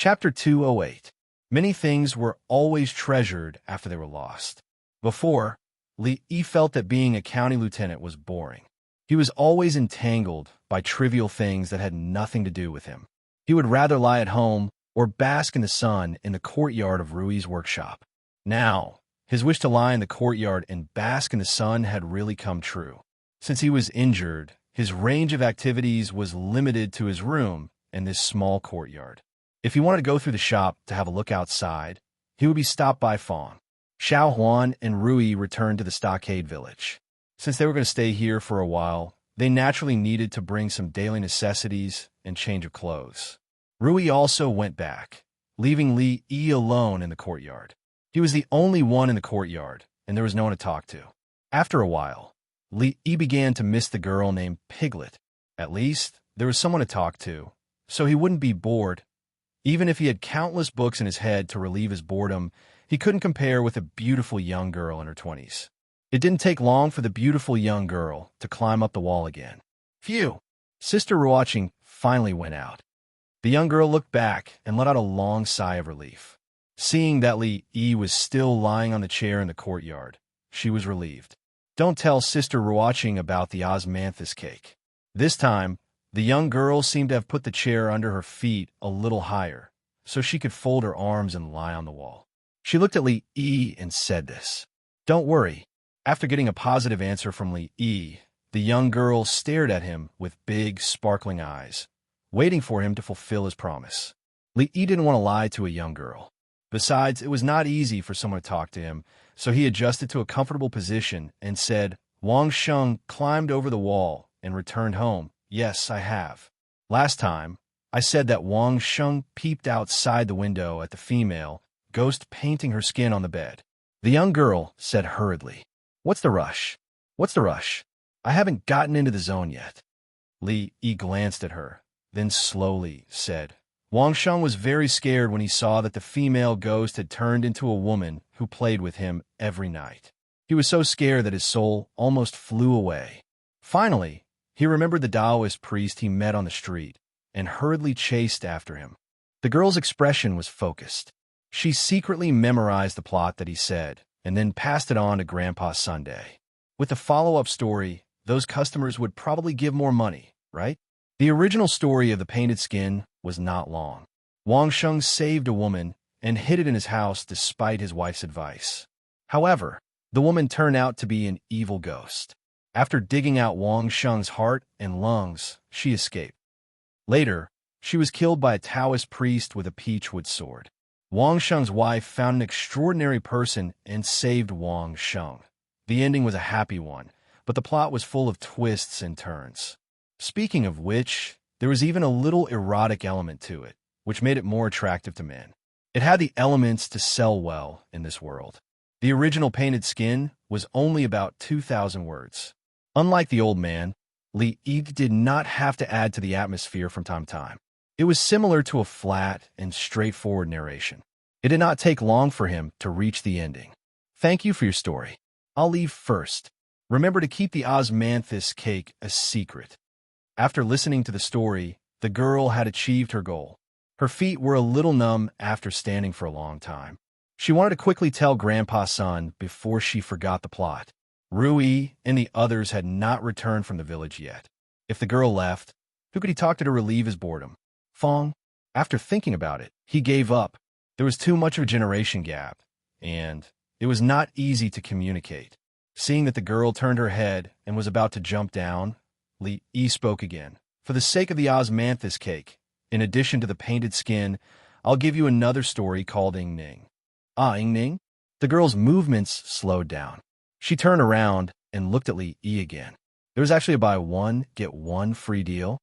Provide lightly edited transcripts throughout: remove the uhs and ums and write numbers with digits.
Chapter 208. Many things were always treasured after they were lost. Before, Li felt that being a county lieutenant was boring. He was always entangled by trivial things that had nothing to do with him. He would rather lie at home or bask in the sun in the courtyard of Rui's workshop. Now, his wish to lie in the courtyard and bask in the sun had really come true. Since he was injured, his range of activities was limited to his room and this small courtyard. If he wanted to go through the shop to have a look outside, he would be stopped by Fong. Xiao Huan and Rui returned to the stockade village. Since they were going to stay here for a while, they naturally needed to bring some daily necessities and change of clothes. Rui also went back, leaving Li alone in the courtyard. He was the only one in the courtyard, and there was no one to talk to. After a while, Li began to miss the girl named Piglet. At least, there was someone to talk to, so he wouldn't be bored. Even if he had countless books in his head to relieve his boredom, he couldn't compare with a beautiful young girl in her 20s. It didn't take long for the beautiful young girl to climb up the wall again. Phew! Sister Ruoqing finally went out. The young girl looked back and let out a long sigh of relief. Seeing that Li was still lying on the chair in the courtyard, she was relieved. Don't tell Sister Ruoqing about the osmanthus cake. This time, the young girl seemed to have put the chair under her feet a little higher, so she could fold her arms and lie on the wall. She looked at Li and said this. Don't worry. After getting a positive answer from Li, the young girl stared at him with big, sparkling eyes, waiting for him to fulfill his promise. Li didn't want to lie to a young girl. Besides, it was not easy for someone to talk to him, so he adjusted to a comfortable position and said, Wang Sheng climbed over the wall and returned home. Yes, I have. Last time, I said that Wang Sheng peeped outside the window at the female ghost painting her skin on the bed. The young girl said hurriedly, What's the rush? What's the rush? I haven't gotten into the zone yet. Li glanced at her, then slowly said, Wang Sheng was very scared when he saw that the female ghost had turned into a woman who played with him every night. He was so scared that his soul almost flew away. Finally, he remembered the Taoist priest he met on the street and hurriedly chased after him. The girl's expression was focused. She secretly memorized the plot that he said and then passed it on to Grandpa Sunday. With the follow-up story, those customers would probably give more money, right? The original story of the painted skin was not long. Wang Sheng saved a woman and hid it in his house despite his wife's advice. However, the woman turned out to be an evil ghost. After digging out Wang Sheng's heart and lungs, she escaped. Later, she was killed by a Taoist priest with a peachwood sword. Wang Sheng's wife found an extraordinary person and saved Wang Sheng. The ending was a happy one, but the plot was full of twists and turns. Speaking of which, there was even a little erotic element to it, which made it more attractive to men. It had the elements to sell well in this world. The original painted skin was only about 2,000 words. Unlike the old man, Li did not have to add to the atmosphere from time to time. It was similar to a flat and straightforward narration. It did not take long for him to reach the ending. Thank you for your story. I'll leave first. Remember to keep the osmanthus cake a secret. After listening to the story, the girl had achieved her goal. Her feet were a little numb after standing for a long time. She wanted to quickly tell Grandpa Sun before she forgot the plot. Rui and the others had not returned from the village yet. If the girl left, who could he talk to relieve his boredom? Fong? After thinking about it, he gave up. There was too much of a generation gap, and it was not easy to communicate. Seeing that the girl turned her head and was about to jump down, Li spoke again. For the sake of the osmanthus cake, in addition to the painted skin, I'll give you another story called Ing Ning. Ing Ning? The girl's movements slowed down. She turned around and looked at Li again. There was actually a buy one, get one free deal.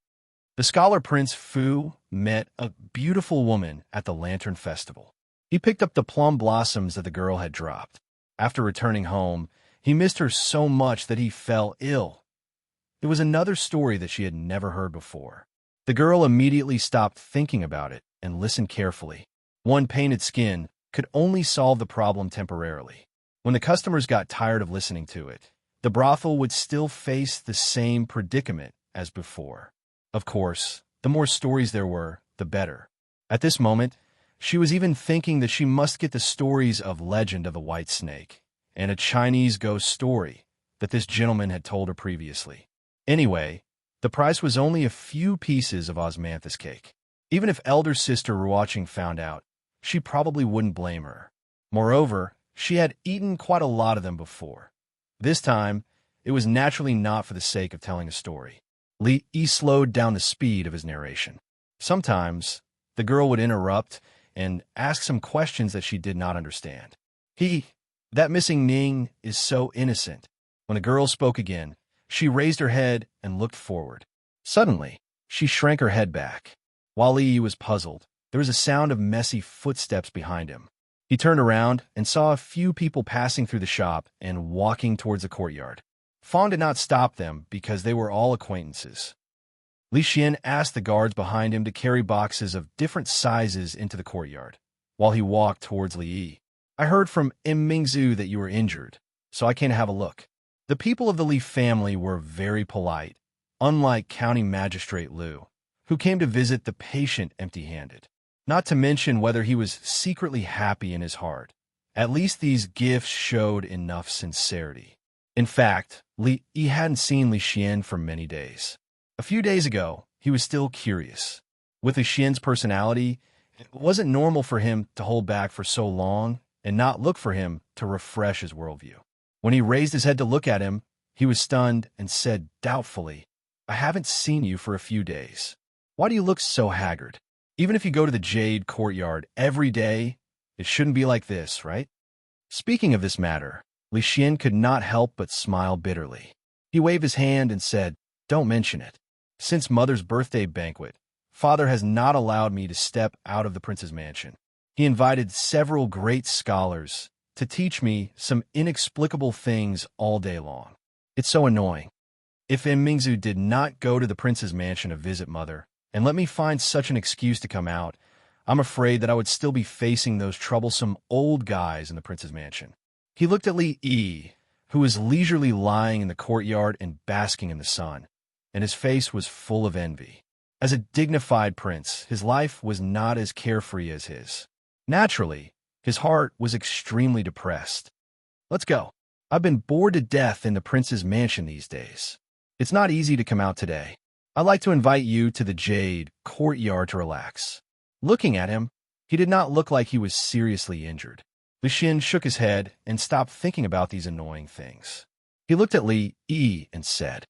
The scholar Prince Fu met a beautiful woman at the Lantern Festival. He picked up the plum blossoms that the girl had dropped. After returning home, he missed her so much that he fell ill. It was another story that she had never heard before. The girl immediately stopped thinking about it and listened carefully. One painted skin could only solve the problem temporarily. When the customers got tired of listening to it, the brothel would still face the same predicament as before. Of course, the more stories there were, the better. At this moment, She was even thinking that she must get the stories of Legend of the White Snake and a Chinese ghost story that this gentleman had told her previously. Anyway, the price was only a few pieces of osmanthus cake. Even if elder sister Ruoqing found out, she probably wouldn't blame her. Moreover, she had eaten quite a lot of them before. This time, it was naturally not for the sake of telling a story. Li Yi slowed down the speed of his narration. Sometimes, the girl would interrupt and ask some questions that she did not understand. That missing Ning is so innocent. When the girl spoke again, she raised her head and looked forward. Suddenly, she shrank her head back. While Li Yi was puzzled, there was a sound of messy footsteps behind him. He turned around and saw a few people passing through the shop and walking towards the courtyard. Fong did not stop them because they were all acquaintances. Li Xian asked the guards behind him to carry boxes of different sizes into the courtyard, while he walked towards Li Yi. I heard from Mingzu that you were injured, so I came to have a look. The people of the Li family were very polite, unlike County Magistrate Liu, who came to visit the patient empty-handed. Not to mention whether he was secretly happy in his heart. At least these gifts showed enough sincerity. In fact, Li Yi hadn't seen Li Xian for many days. A few days ago, he was still curious. With Li Xian's personality, it wasn't normal for him to hold back for so long and not look for him to refresh his worldview. When he raised his head to look at him, he was stunned and said doubtfully, "I haven't seen you for a few days. Why do you look so haggard? Even if you go to the Jade Courtyard every day, it shouldn't be like this, right?" Speaking of this matter, Li Xian could not help but smile bitterly. He waved his hand and said, "Don't mention it. Since Mother's birthday banquet, Father has not allowed me to step out of the prince's mansion. He invited several great scholars to teach me some inexplicable things all day long. It's so annoying. If Mingzu did not go to the prince's mansion to visit Mother and let me find such an excuse to come out, I'm afraid that I would still be facing those troublesome old guys in the prince's mansion." He looked at Li Yi, who was leisurely lying in the courtyard and basking in the sun, and his face was full of envy. As a dignified prince, his life was not as carefree as his. Naturally, his heart was extremely depressed. "Let's go. I've been bored to death in the prince's mansion these days. It's not easy to come out today. I'd like to invite you to the Jade Courtyard to relax." Looking at him, he did not look like he was seriously injured. Li Xian shook his head and stopped thinking about these annoying things. He looked at Li Yi and said,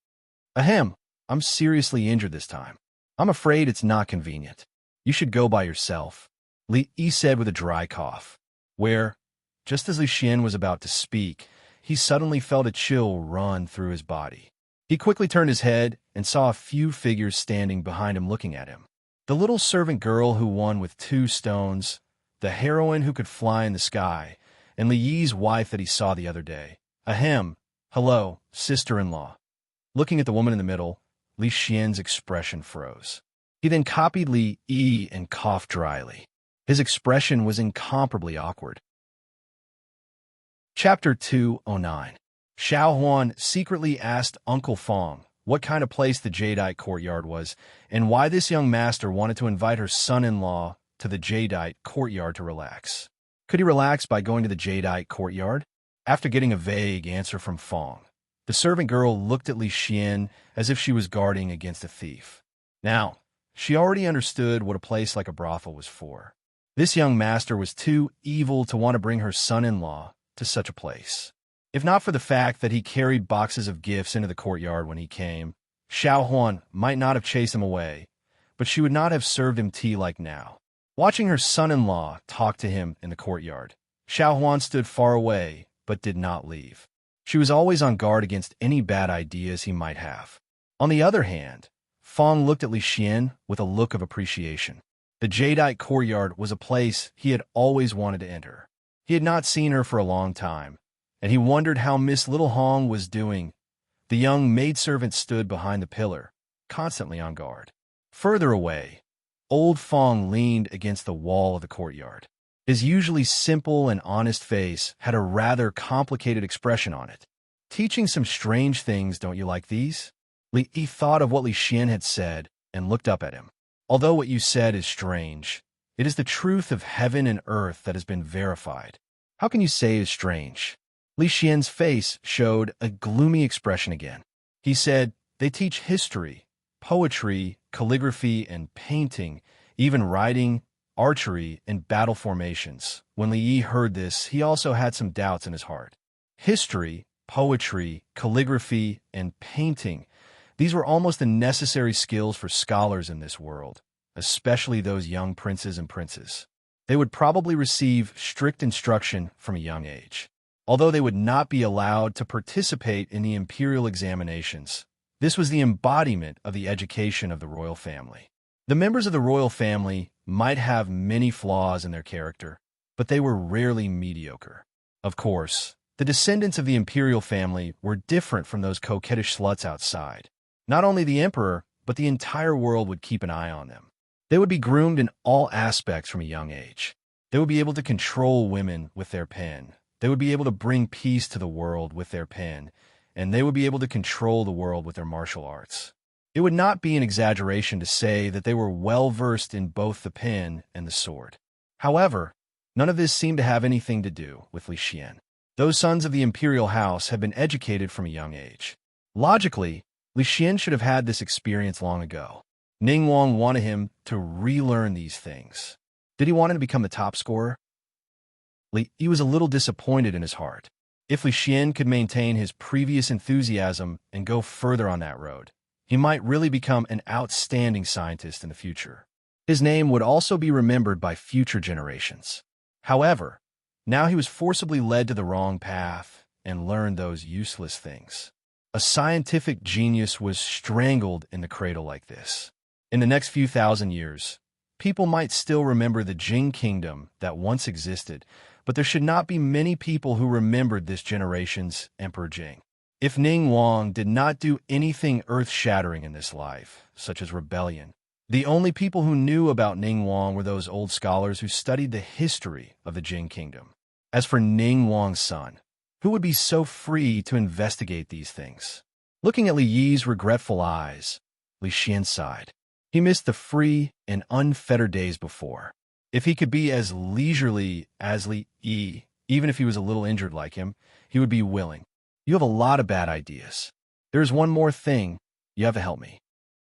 "Ahem, I'm seriously injured this time. I'm afraid it's not convenient. You should go by yourself," Li Yi said with a dry cough, where, just as Li Xian was about to speak, he suddenly felt a chill run through his body. He quickly turned his head and saw a few figures standing behind him looking at him. The little servant girl who won with 2 stones, the heroine who could fly in the sky, and Li Yi's wife that he saw the other day. Ahem, hello, sister-in-law. Looking at the woman in the middle, Li Xian's expression froze. He then copied Li Yi and coughed dryly. His expression was incomparably awkward. Chapter 209. Xiao Huan secretly asked Uncle Fong what kind of place the Jadeite courtyard was and why this young master wanted to invite her son-in-law to the Jadeite courtyard to relax. Could he relax by going to the Jadeite courtyard? After getting a vague answer from Fong, the servant girl looked at Li Xian as if she was guarding against a thief. Now, she already understood what a place like a brothel was for. This young master was too evil to want to bring her son-in-law to such a place. If not for the fact that he carried boxes of gifts into the courtyard when he came, Xiao Huan might not have chased him away, but she would not have served him tea like now. Watching her son-in-law talk to him in the courtyard, Xiao Huan stood far away but did not leave. She was always on guard against any bad ideas he might have. On the other hand, Fong looked at Li Xian with a look of appreciation. The Jadeite courtyard was a place he had always wanted to enter. He had not seen her for a long time, and he wondered how Miss Little Hong was doing. The young maidservant stood behind the pillar, constantly on guard. Further away, old Fong leaned against the wall of the courtyard. His usually simple and honest face had a rather complicated expression on it. "Teaching some strange things, don't you like these?" Li Yi thought of what Li Xian had said and looked up at him. "Although what you said is strange, It is the truth of heaven and earth that has been verified. How can you say it is strange? Li Xian's face showed a gloomy expression again. He said, they teach history, poetry, calligraphy, and painting, even writing, archery, and battle formations. When Li Yi heard this, he also had some doubts in his heart. History, poetry, calligraphy, and painting. These were almost the necessary skills for scholars in this world, especially those young princes and princes. They would probably receive strict instruction from a young age. Although they would not be allowed to participate in the imperial examinations, this was the embodiment of the education of the royal family. The members of the royal family might have many flaws in their character, but they were rarely mediocre. Of course, the descendants of the imperial family were different from those coquettish sluts outside. Not only the emperor, but the entire world would keep an eye on them. They would be groomed in all aspects from a young age. They would be able to control women with their pen. They would be able to bring peace to the world with their pen, and they would be able to control the world with their martial arts. It would not be an exaggeration to say that they were well-versed in both the pen and the sword. However, none of this seemed to have anything to do with Li Xian. Those sons of the imperial house had been educated from a young age. Logically, Li Xian should have had this experience long ago. Ning Wang wanted him to relearn these things. Did he want him to become the top scorer? He was a little disappointed in his heart. If Li Xian could maintain his previous enthusiasm and go further on that road, he might really become an outstanding scientist in the future. His name would also be remembered by future generations. However, now he was forcibly led to the wrong path and learned those useless things. A scientific genius was strangled in the cradle like this. In the next few thousand years, people might still remember the Jing kingdom that once existed, but there should not be many people who remembered this generation's Emperor Jing. If Ning Wang did not do anything earth-shattering in this life, such as rebellion, the only people who knew about Ning Wang were those old scholars who studied the history of the Jing kingdom. As for Ning Wang's son, who would be so free to investigate these things? Looking at Li Yi's regretful eyes, Li Xian sighed. He missed the free and unfettered days before. If he could be as leisurely as Li Yi, even if he was a little injured like him, he would be willing. You have a lot of bad ideas. There is one more thing. You have to help me.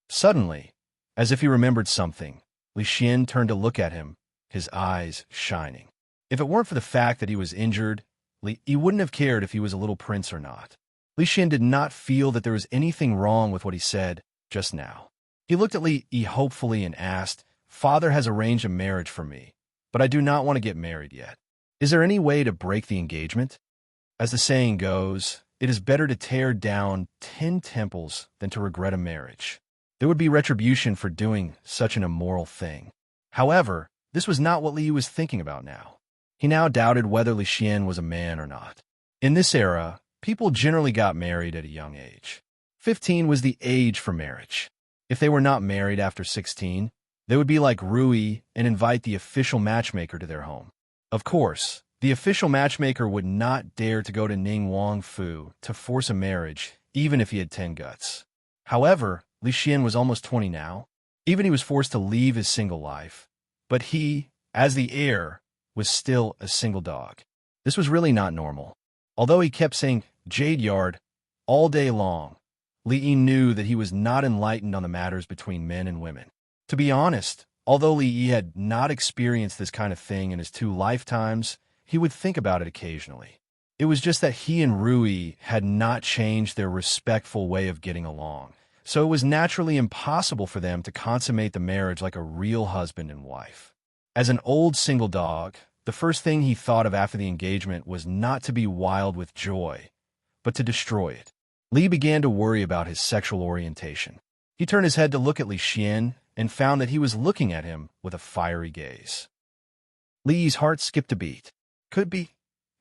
Suddenly, as if he remembered something, Li Xian turned to look at him, his eyes shining. If it weren't for the fact that he was injured, he wouldn't have cared if he was a little prince or not. Li Xian did not feel that there was anything wrong with what he said just now. He looked at Li Yi hopefully and asked, Father has arranged a marriage for me, but I do not want to get married yet. Is there any way to break the engagement? As the saying goes, it is better to tear down 10 temples than to regret a marriage. There would be retribution for doing such an immoral thing. However, this was not what Li Yi was thinking about now. He now doubted whether Li Xian was a man or not. In this era, people generally got married at a young age. 15 was the age for marriage. If they were not married after 16, they would be like Rui and invite the official matchmaker to their home. Of course, the official matchmaker would not dare to go to Ning Wang Fu to force a marriage, even if he had 10 guts. However, Li Xian was almost 20 now. Even he was forced to leave his single life. But he, as the heir, was still a single dog. This was really not normal. Although he kept saying Jade Yard all day long, Li Yi knew that he was not enlightened on the matters between men and women. To be honest, although Li Yi had not experienced this kind of thing in his 2 lifetimes, he would think about it occasionally. It was just that he and Rui had not changed their respectful way of getting along, so it was naturally impossible for them to consummate the marriage like a real husband and wife. As an old single dog, the first thing he thought of after the engagement was not to be wild with joy, but to destroy it. Li began to worry about his sexual orientation. He turned his head to look at Li Xian and found that he was looking at him with a fiery gaze. Li Yi's heart skipped a beat. Could be.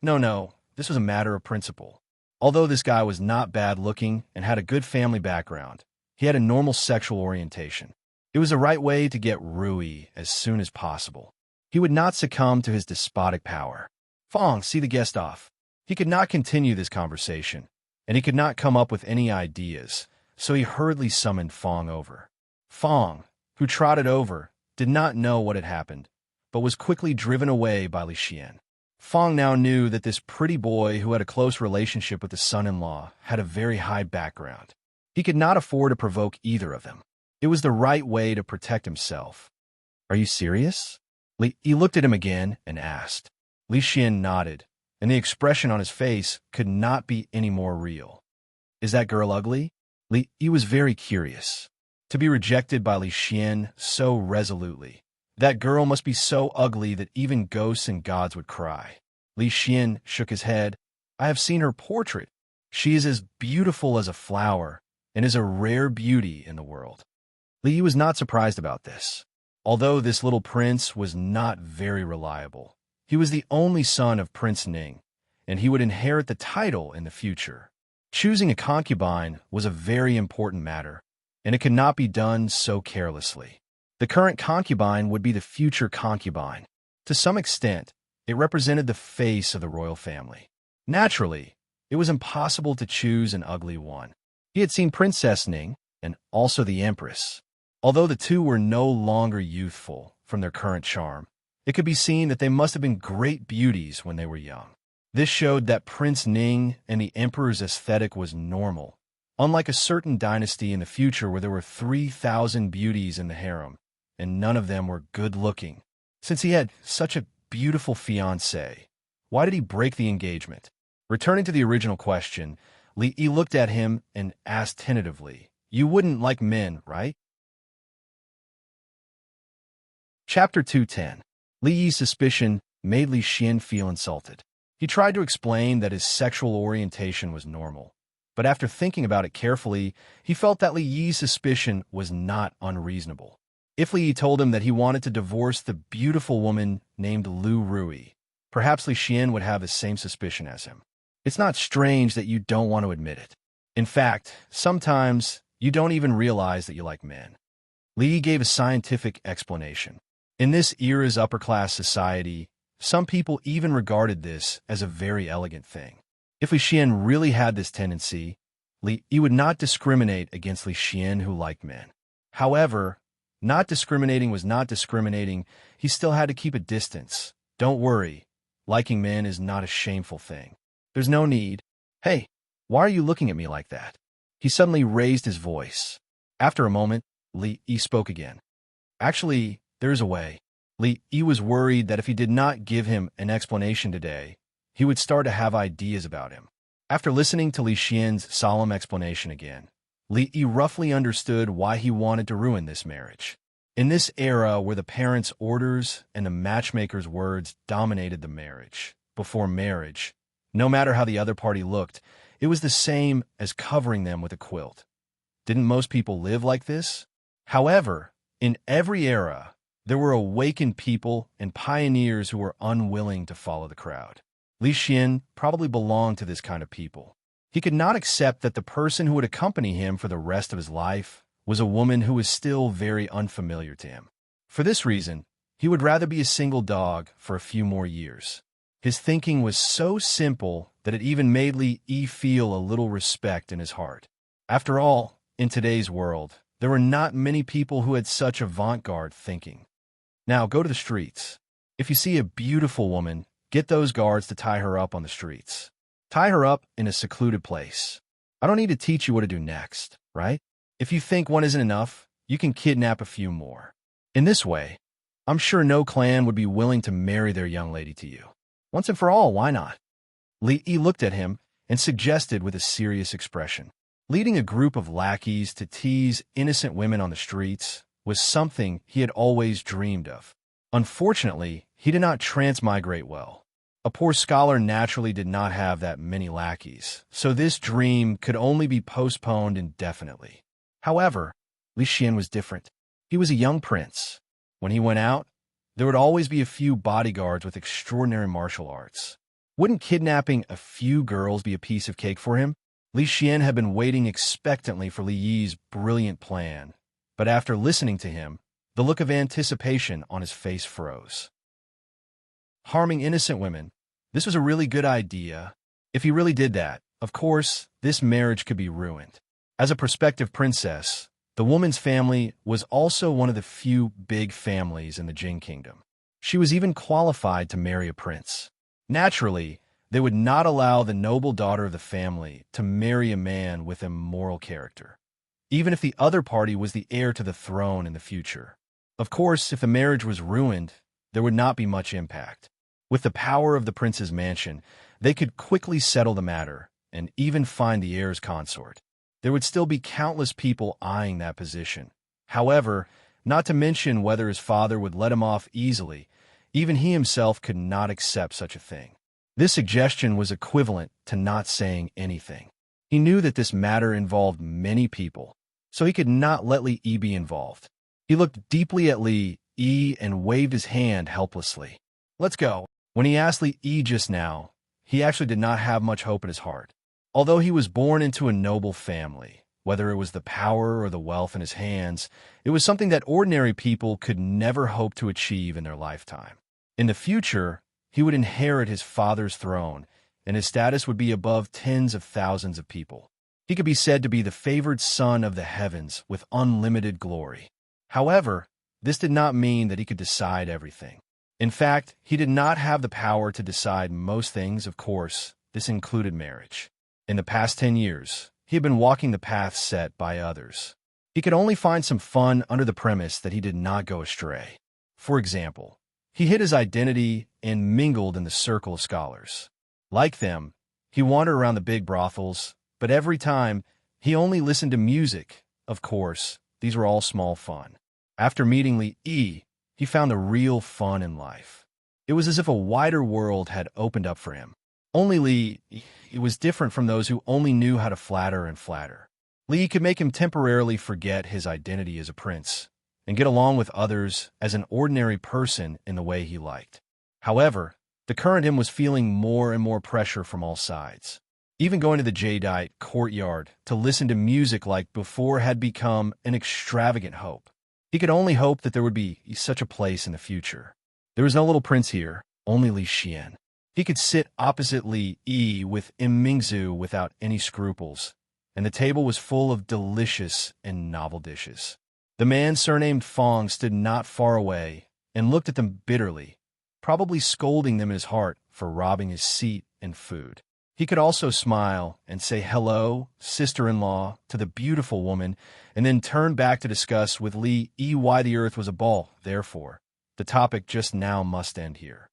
No, this was a matter of principle. Although this guy was not bad-looking and had a good family background, he had a normal sexual orientation. It was the right way to get Rui as soon as possible. He would not succumb to his despotic power. Fong, see the guest off. He could not continue this conversation, and he could not come up with any ideas, so he hurriedly summoned Fong over. Fong, who trotted over, did not know what had happened, but was quickly driven away by Li Xian. Feng now knew that this pretty boy who had a close relationship with the son-in-law had a very high background. He could not afford to provoke either of them. It was the right way to protect himself. "Are you serious?" He looked at him again and asked. Li Xian nodded, and the expression on his face could not be any more real. "Is that girl ugly?" He was very curious. To be rejected by Li Xian so resolutely. That girl must be so ugly that even ghosts and gods would cry. Li Xian shook his head. "I have seen her portrait. She is as beautiful as a flower and is a rare beauty in the world." Li was not surprised about this. Although this little prince was not very reliable, he was the only son of Prince Ning, and he would inherit the title in the future. Choosing a concubine was a very important matter, and it could not be done so carelessly. The current concubine would be the future concubine. To some extent, it represented the face of the royal family. Naturally, it was impossible to choose an ugly one. He had seen Princess Ning and also the Empress. Although the two were no longer youthful from their current charm, it could be seen that they must have been great beauties when they were young. This showed that Prince Ning and the Emperor's aesthetic was normal, unlike a certain dynasty in the future where there were 3,000 beauties in the harem, and none of them were good-looking. Since he had such a beautiful fiancée, why did he break the engagement? Returning to the original question, Li Yi looked at him and asked tentatively, "You wouldn't like men, right?" Chapter 210. Li Yi's suspicion made Li Xian feel insulted. He tried to explain that his sexual orientation was normal, but after thinking about it carefully, he felt that Li Yi's suspicion was not unreasonable. If Li Yi told him that he wanted to divorce the beautiful woman named Lu Rui, perhaps Li Xian would have the same suspicion as him. It's not strange that you don't want to admit it. In fact, sometimes you don't even realize that you like men. Li Yi gave a scientific explanation. In this era's upper-class society, some people even regarded this as a very elegant thing. If Li Xian really had this tendency, Li Yi would not discriminate against Li Xian who liked men. However, not discriminating was not discriminating. He still had to keep a distance. Don't worry. Liking men is not a shameful thing. There's no need. "Hey, why are you looking at me like that?" He suddenly raised his voice. After a moment, Li Yi spoke again. "Actually, there's a way." Li Yi was worried that if he did not give him an explanation today, he would start to have ideas about him. After listening to Li Xian's solemn explanation again, Li Yi roughly understood why he wanted to ruin this marriage. In this era where the parents' orders and the matchmaker's words dominated the marriage, before marriage, no matter how the other party looked, it was the same as covering them with a quilt. Didn't most people live like this? However, in every era, there were awakened people and pioneers who were unwilling to follow the crowd. Li Xian probably belonged to this kind of people. He could not accept that the person who would accompany him for the rest of his life was a woman who was still very unfamiliar to him. For this reason, he would rather be a single dog for a few more years. His thinking was so simple that it even made Li Yi feel a little respect in his heart. After all, in today's world, there were not many people who had such avant-garde thinking. Now go to the streets. If you see a beautiful woman, get those guards to tie her up on the streets. Tie her up in a secluded place. I don't need to teach you what to do next, right? If you think one isn't enough, you can kidnap a few more. In this way, I'm sure no clan would be willing to marry their young lady to you. Once and for all, why not? Li Yi looked at him and suggested with a serious expression. Leading a group of lackeys to tease innocent women on the streets was something he had always dreamed of. Unfortunately, he did not transmigrate well. A poor scholar naturally did not have that many lackeys, so this dream could only be postponed indefinitely. However, Li Xian was different. He was a young prince. When he went out, there would always be a few bodyguards with extraordinary martial arts. Wouldn't kidnapping a few girls be a piece of cake for him? Li Xian had been waiting expectantly for Li Yi's brilliant plan, but after listening to him, the look of anticipation on his face froze. Harming innocent women, this was a really good idea. If he really did that, of course, this marriage could be ruined. As a prospective princess, the woman's family was also one of the few big families in the Jin Kingdom. She was even qualified to marry a prince. Naturally, they would not allow the noble daughter of the family to marry a man with immoral character, even if the other party was the heir to the throne in the future. Of course, if the marriage was ruined, there would not be much impact. With the power of the prince's mansion, they could quickly settle the matter and even find the heir's consort. There would still be countless people eyeing that position. However, not to mention whether his father would let him off easily, even he himself could not accept such a thing. This suggestion was equivalent to not saying anything. He knew that this matter involved many people, so he could not let Li Yi be involved. He looked deeply at Li Yi and waved his hand helplessly. "Let's go." When he asked Li Yi just now, he actually did not have much hope in his heart. Although he was born into a noble family, whether it was the power or the wealth in his hands, it was something that ordinary people could never hope to achieve in their lifetime. In the future, he would inherit his father's throne, and his status would be above tens of thousands of people. He could be said to be the favored son of the heavens with unlimited glory. However, this did not mean that he could decide everything. In fact, he did not have the power to decide most things. Of course, this included marriage. In the past 10 years, he had been walking the path set by others. He could only find some fun under the premise that he did not go astray. For example, he hid his identity and mingled in the circle of scholars. Like them, he wandered around the big brothels, but every time, he only listened to music. Of course, these were all small fun. After meeting Li Yi, he found the real fun in life. It was as if a wider world had opened up for him. Only Li Yi was different from those who only knew how to flatter and flatter. Li Yi could make him temporarily forget his identity as a prince and get along with others as an ordinary person in the way he liked. However, the current him was feeling more and more pressure from all sides. Even going to the jadeite courtyard to listen to music like before had become an extravagant hope. He could only hope that there would be such a place in the future. There was no little prince here, only Li Xian. He could sit opposite Li Yi with Imingzu without any scruples, and the table was full of delicious and novel dishes. The man surnamed Fong stood not far away and looked at them bitterly, probably scolding them in his heart for robbing his seat and food. He could also smile and say hello, sister-in-law, to the beautiful woman, and then turn back to discuss with Li Yi why the earth was a ball. Therefore, the topic just now must end here.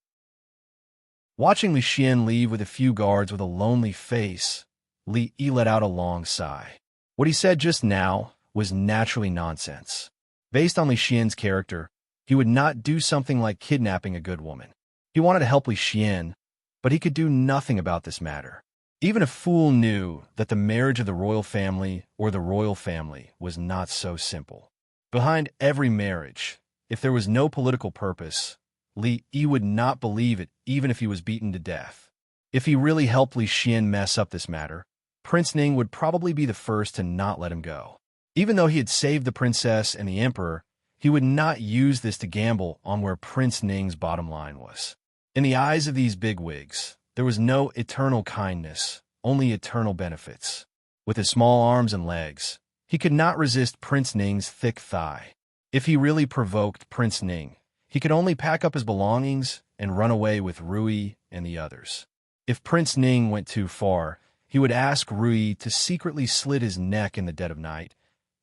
Watching Li Xian leave with a few guards with a lonely face, Li Yi let out a long sigh. What he said just now was naturally nonsense. Based on Li Xian's character, he would not do something like kidnapping a good woman. He wanted to help Li Xian, but he could do nothing about this matter. Even a fool knew that the marriage of the royal family or the royal family was not so simple. Behind every marriage, if there was no political purpose, Li Yi would not believe it even if he was beaten to death. If he really helped Li Xian mess up this matter, Prince Ning would probably be the first to not let him go. Even though he had saved the princess and the emperor, he would not use this to gamble on where Prince Ning's bottom line was. In the eyes of these bigwigs, there was no eternal kindness, only eternal benefits. With his small arms and legs, he could not resist Prince Ning's thick thigh. If he really provoked Prince Ning, he could only pack up his belongings and run away with Rui and the others. If Prince Ning went too far, he would ask Rui to secretly slit his neck in the dead of night,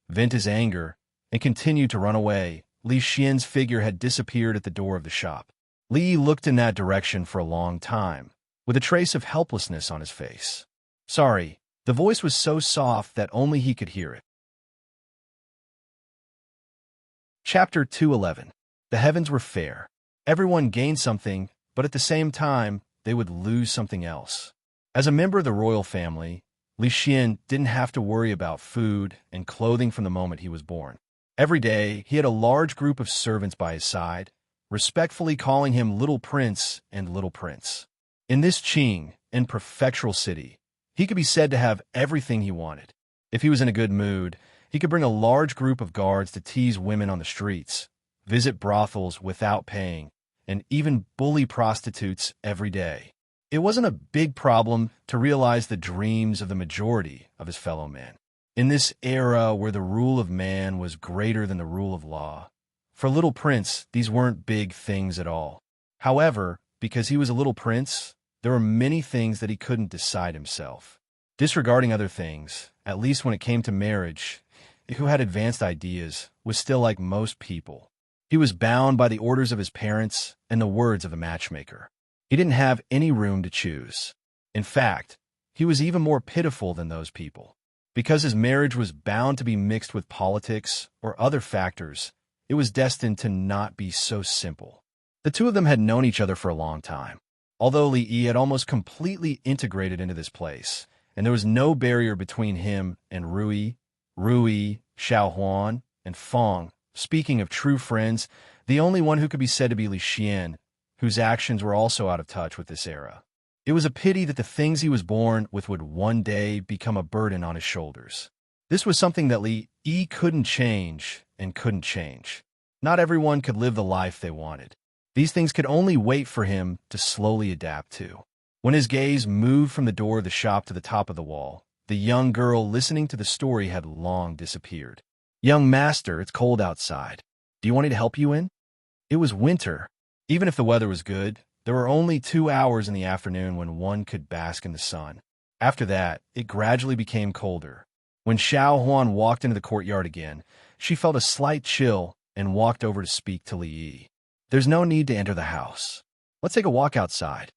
vent his anger, and continue to run away. Li Xian's figure had disappeared at the door of the shop. Li looked in that direction for a long time, with a trace of helplessness on his face. Sorry, the voice was so soft that only he could hear it. Chapter 211. The heavens were fair. Everyone gained something, but at the same time, they would lose something else. As a member of the royal family, Li Xian didn't have to worry about food and clothing from the moment he was born. Every day, he had a large group of servants by his side, respectfully calling him Little Prince and Little Prince. In this Qing and prefectural city, he could be said to have everything he wanted. If he was in a good mood, he could bring a large group of guards to tease women on the streets, visit brothels without paying, and even bully prostitutes every day. It wasn't a big problem to realize the dreams of the majority of his fellow men. In this era where the rule of man was greater than the rule of law, For Little Prince, these weren't big things at all. However, because he was a little prince, there were many things that he couldn't decide himself. Disregarding other things, at least when it came to marriage, who had advanced ideas, was still like most people. He was bound by the orders of his parents and the words of the matchmaker. He didn't have any room to choose. In fact, he was even more pitiful than those people. Because his marriage was bound to be mixed with politics or other factors, it was destined to not be so simple. The two of them had known each other for a long time. Although Li Yi had almost completely integrated into this place, and there was no barrier between him and Rui, Xiao Huan, and Fong. Speaking of true friends, the only one who could be said to be Li Xian, whose actions were also out of touch with this era. It was a pity that the things he was born with would one day become a burden on his shoulders. This was something that Li Yi couldn't change and couldn't change. Not everyone could live the life they wanted. These things could only wait for him to slowly adapt to. When his gaze moved from the door of the shop to the top of the wall, the young girl listening to the story had long disappeared. "Young master, it's cold outside. Do you want me to help you in?" It was winter. Even if the weather was good, there were only 2 hours in the afternoon when one could bask in the sun. After that, it gradually became colder. When Xiao Huan walked into the courtyard again, she felt a slight chill and walked over to speak to Li Yi. "There's no need to enter the house. Let's take a walk outside."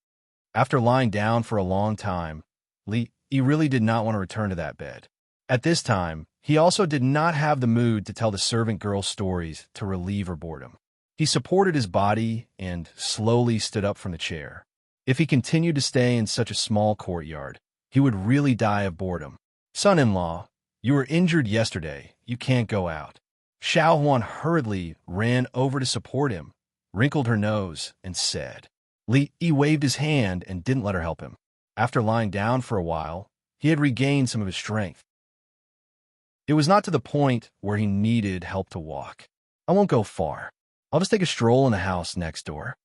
After lying down for a long time, Li Yi really did not want to return to that bed. At this time, he also did not have the mood to tell the servant girl stories to relieve her boredom. He supported his body and slowly stood up from the chair. If he continued to stay in such a small courtyard, he would really die of boredom. "Son-in-law, you were injured yesterday. You can't go out." Xiao Huan hurriedly ran over to support him, wrinkled her nose, and said. Li Yi waved his hand and didn't let her help him. After lying down for a while, he had regained some of his strength. It was not to the point where he needed help to walk. "I won't go far. I'll just take a stroll in the house next door."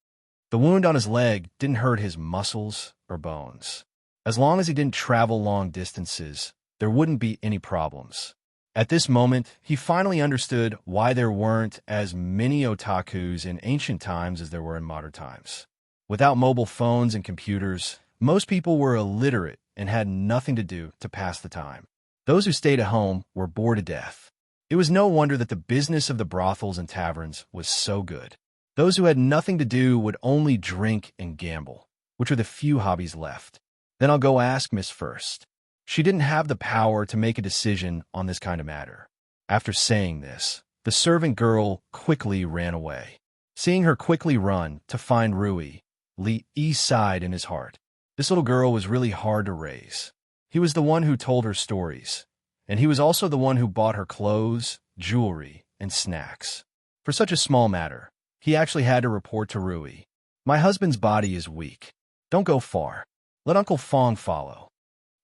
The wound on his leg didn't hurt his muscles or bones. As long as he didn't travel long distances, there wouldn't be any problems. At this moment, he finally understood why there weren't as many otakus in ancient times as there were in modern times. Without mobile phones and computers, most people were illiterate and had nothing to do to pass the time. Those who stayed at home were bored to death. It was no wonder that the business of the brothels and taverns was so good. Those who had nothing to do would only drink and gamble, which were the few hobbies left. "Then I'll go ask Miss first." She didn't have the power to make a decision on this kind of matter. After saying this, the servant girl quickly ran away. Seeing her quickly run to find Rui, Li Yi sighed in his heart. This little girl was really hard to raise. He was the one who told her stories, and he was also the one who bought her clothes, jewelry, and snacks. For such a small matter, he actually had to report to Rui. "My husband's body is weak. Don't go far. Let Uncle Fong follow."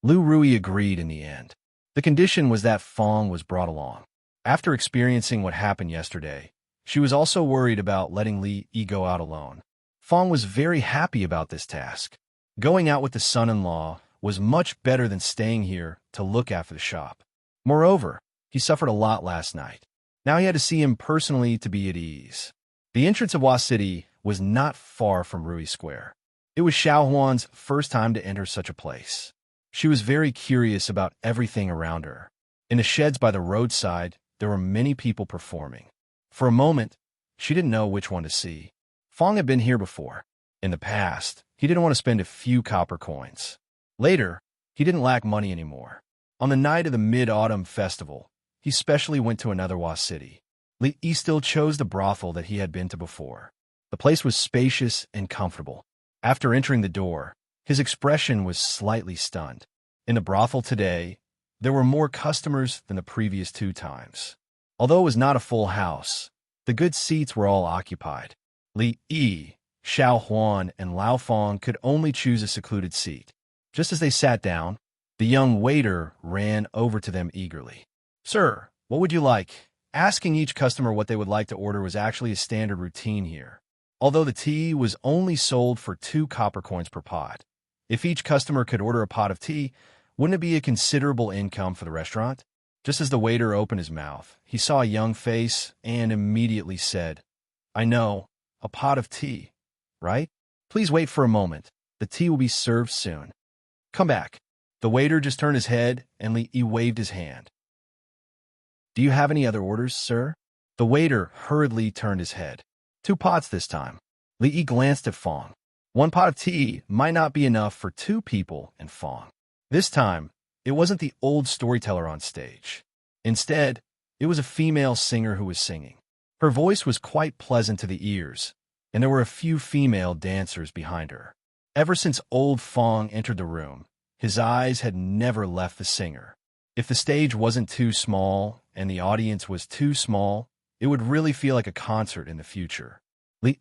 Rui agreed in the end. The condition was that Fong was brought along. After experiencing what happened yesterday, she was also worried about letting Li Yi go out alone. Fong was very happy about this task. Going out with the son-in-law was much better than staying here to look after the shop. Moreover, he suffered a lot last night. Now he had to see him personally to be at ease. The entrance of Wa City was not far from Rui Square. It was Xiao Huan's first time to enter such a place. She was very curious about everything around her. In the sheds by the roadside, there were many people performing. For a moment, she didn't know which one to see. Fong had been here before. In the past, he didn't want to spend a few copper coins. Later, he didn't lack money anymore. On the night of the Mid-Autumn Festival, he specially went to another Wa City. Li Yi still chose the brothel that he had been to before. The place was spacious and comfortable. After entering the door, his expression was slightly stunned. In the brothel today, there were more customers than the previous 2 times. Although it was not a full house, the good seats were all occupied. Li Yi, Xiao Huan, and Lao Fong could only choose a secluded seat. Just as they sat down, the young waiter ran over to them eagerly. "Sir, what would you like?" Asking each customer what they would like to order was actually a standard routine here. Although the tea was only sold for 2 copper coins per pot, if each customer could order a pot of tea, wouldn't it be a considerable income for the restaurant? Just as the waiter opened his mouth, he saw a young face and immediately said, "I know, a pot of tea, right? Please wait for a moment. The tea will be served soon. Come back." The waiter just turned his head and Li waved his hand. "Do you have any other orders, sir?" The waiter hurriedly turned his head. "2 pots this time." Li glanced at Fong. 1 pot of tea might not be enough for 2 people and Fong. This time, it wasn't the old storyteller on stage. Instead, it was a female singer who was singing. Her voice was quite pleasant to the ears, and there were a few female dancers behind her. Ever since old Fong entered the room, his eyes had never left the singer. If the stage wasn't too small and the audience was too small, it would really feel like a concert in the future.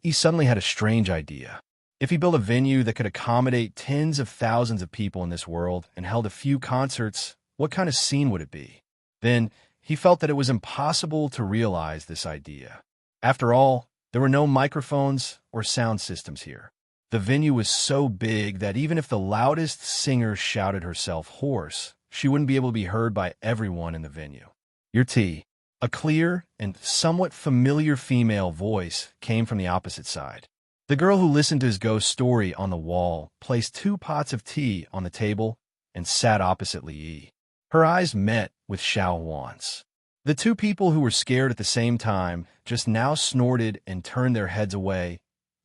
He suddenly had a strange idea. If he built a venue that could accommodate tens of thousands of people in this world and held a few concerts, what kind of scene would it be? Then, he felt that it was impossible to realize this idea. After all, there were no microphones or sound systems here. The venue was so big that even if the loudest singer shouted herself hoarse, she wouldn't be able to be heard by everyone in the venue. "Your tea." A clear and somewhat familiar female voice came from the opposite side. The girl who listened to his ghost story on the wall placed 2 pots of tea on the table and sat opposite Li. Her eyes met with Xiao Huan's. The 2 people who were scared at the same time just now snorted and turned their heads away,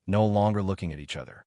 no longer looking at each other.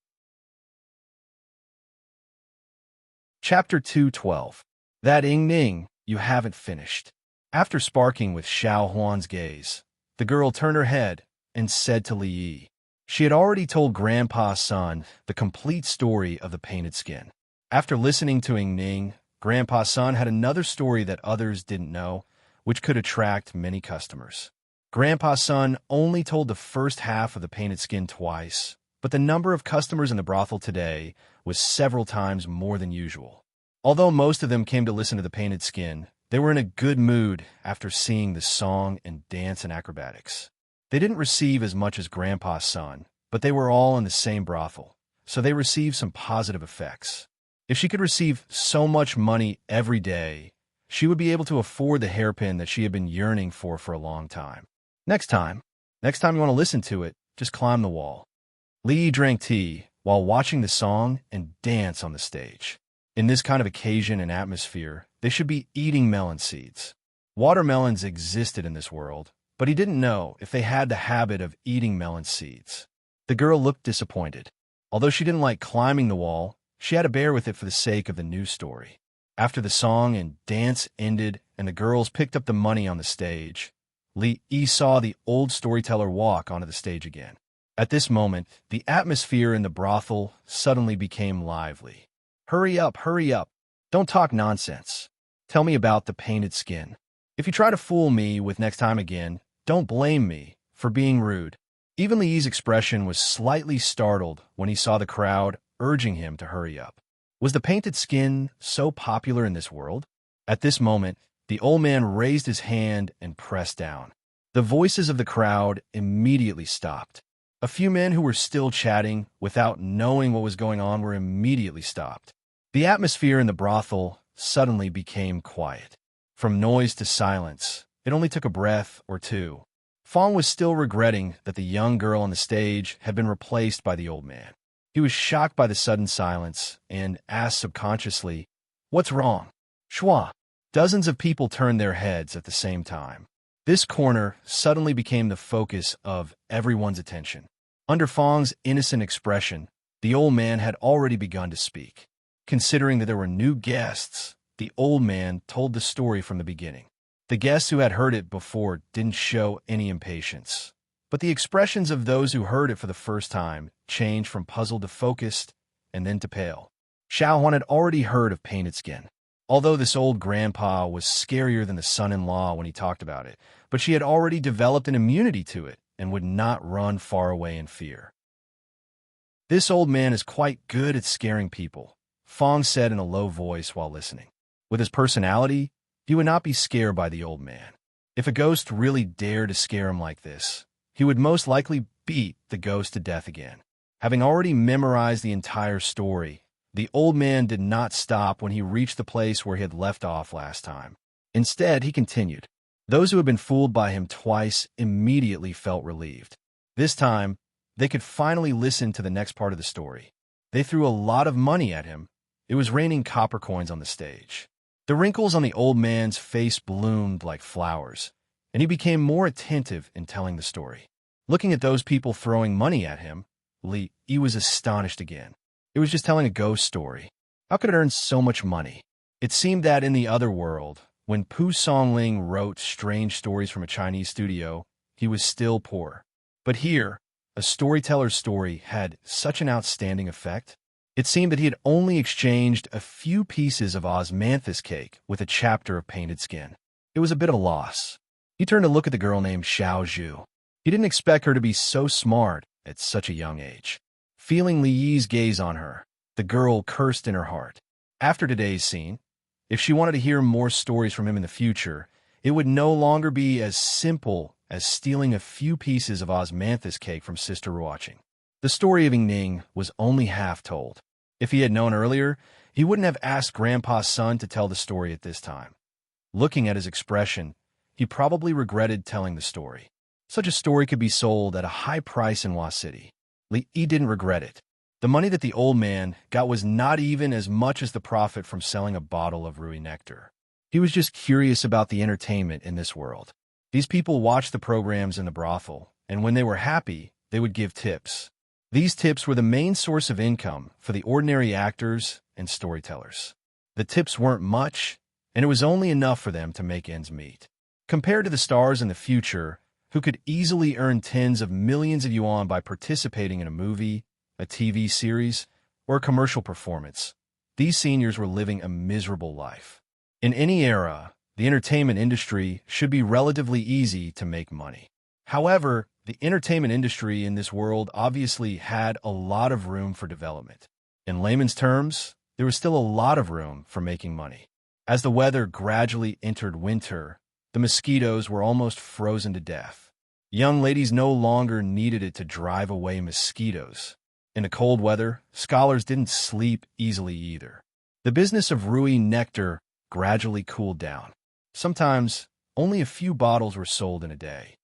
Chapter 212. That Ning, you haven't finished. After sparking with Xiao Huan's gaze, the girl turned her head and said to Li. She had already told Grandpa's son the complete story of the painted skin. After listening to Ning, Grandpa's son had another story that others didn't know, which could attract many customers. Grandpa's son only told the first half of the painted skin twice, but the number of customers in the brothel today was several times more than usual. Although most of them came to listen to the painted skin, they were in a good mood after seeing the song and dance and acrobatics. They didn't receive as much as Grandpa's son, but they were all in the same brothel, so they received some positive effects. If she could receive so much money every day, she would be able to afford the hairpin that she had been yearning for a long time. Next time you want to listen to it, just climb the wall. Li drank tea while watching the song and dance on the stage. In this kind of occasion and atmosphere, they should be eating melon seeds. Watermelons existed in this world, but he didn't know if they had the habit of eating melon seeds. The girl looked disappointed. Although she didn't like climbing the wall, she had to bear with it for the sake of the new story. After the song and dance ended and the girls picked up the money on the stage, Li saw the old storyteller walk onto the stage again. At this moment, the atmosphere in the brothel suddenly became lively. Hurry up. Don't talk nonsense. Tell me about the painted skin. If you try to fool me with next time again, don't blame me for being rude." Even Li's expression was slightly startled when he saw the crowd urging him to hurry up. Was the painted skin so popular in this world? At this moment, the old man raised his hand and pressed down. The voices of the crowd immediately stopped. A few men who were still chatting without knowing what was going on were immediately stopped. The atmosphere in the brothel suddenly became quiet. From noise to silence, it only took a breath or two. Fong was still regretting that the young girl on the stage had been replaced by the old man. He was shocked by the sudden silence and asked subconsciously, "What's wrong?" "Shua." Dozens of people turned their heads at the same time. This corner suddenly became the focus of everyone's attention. Under Fong's innocent expression, the old man had already begun to speak. Considering that there were new guests, the old man told the story from the beginning. The guests who had heard it before didn't show any impatience, but the expressions of those who heard it for the first time changed from puzzled to focused and then to pale. Xiao Huan had already heard of painted skin. Although this old grandpa was scarier than the son-in-law when he talked about it, but she had already developed an immunity to it and would not run far away in fear. "This old man is quite good at scaring people," Fong said in a low voice while listening. With his personality, he would not be scared by the old man. If a ghost really dared to scare him like this, he would most likely beat the ghost to death again. Having already memorized the entire story, the old man did not stop when he reached the place where he had left off last time. Instead, he continued. Those who had been fooled by him twice immediately felt relieved. This time, they could finally listen to the next part of the story. They threw a lot of money at him. It was raining copper coins on the stage. The wrinkles on the old man's face bloomed like flowers, and he became more attentive in telling the story. Looking at those people throwing money at him, he was astonished again. It was just telling a ghost story. How could it earn so much money? It seemed that in the other world, when Pu Songling wrote strange stories from a Chinese studio, he was still poor. But here, a storyteller's story had such an outstanding effect. It seemed that he had only exchanged a few pieces of osmanthus cake with a chapter of painted skin. It was a bit of a loss. He turned to look at the girl named Xiao Zhu. He didn't expect her to be so smart at such a young age. Feeling Li Yi's gaze on her, the girl cursed in her heart. After today's scene, if she wanted to hear more stories from him in the future, it would no longer be as simple as stealing a few pieces of osmanthus cake from Sister Ruoqing. The story of Ning was only half told. If he had known earlier, he wouldn't have asked Grandpa's son to tell the story at this time. Looking at his expression, he probably regretted telling the story. Such a story could be sold at a high price in Hua City. Li Yi didn't regret it. The money that the old man got was not even as much as the profit from selling a bottle of Rui nectar. He was just curious about the entertainment in this world. These people watched the programs in the brothel, and when they were happy, they would give tips. These tips were the main source of income for the ordinary actors and storytellers. The tips weren't much, and it was only enough for them to make ends meet. Compared to the stars in the future, who could easily earn tens of millions of yuan by participating in a movie, a TV series, or a commercial performance, these seniors were living a miserable life. In any era, the entertainment industry should be relatively easy to make money. However, the entertainment industry in this world obviously had a lot of room for development. In layman's terms, there was still a lot of room for making money. As the weather gradually entered winter, the mosquitoes were almost frozen to death. Young ladies no longer needed it to drive away mosquitoes. In the cold weather, scholars didn't sleep easily either. The business of Rui nectar gradually cooled down. Sometimes, only a few bottles were sold in a day.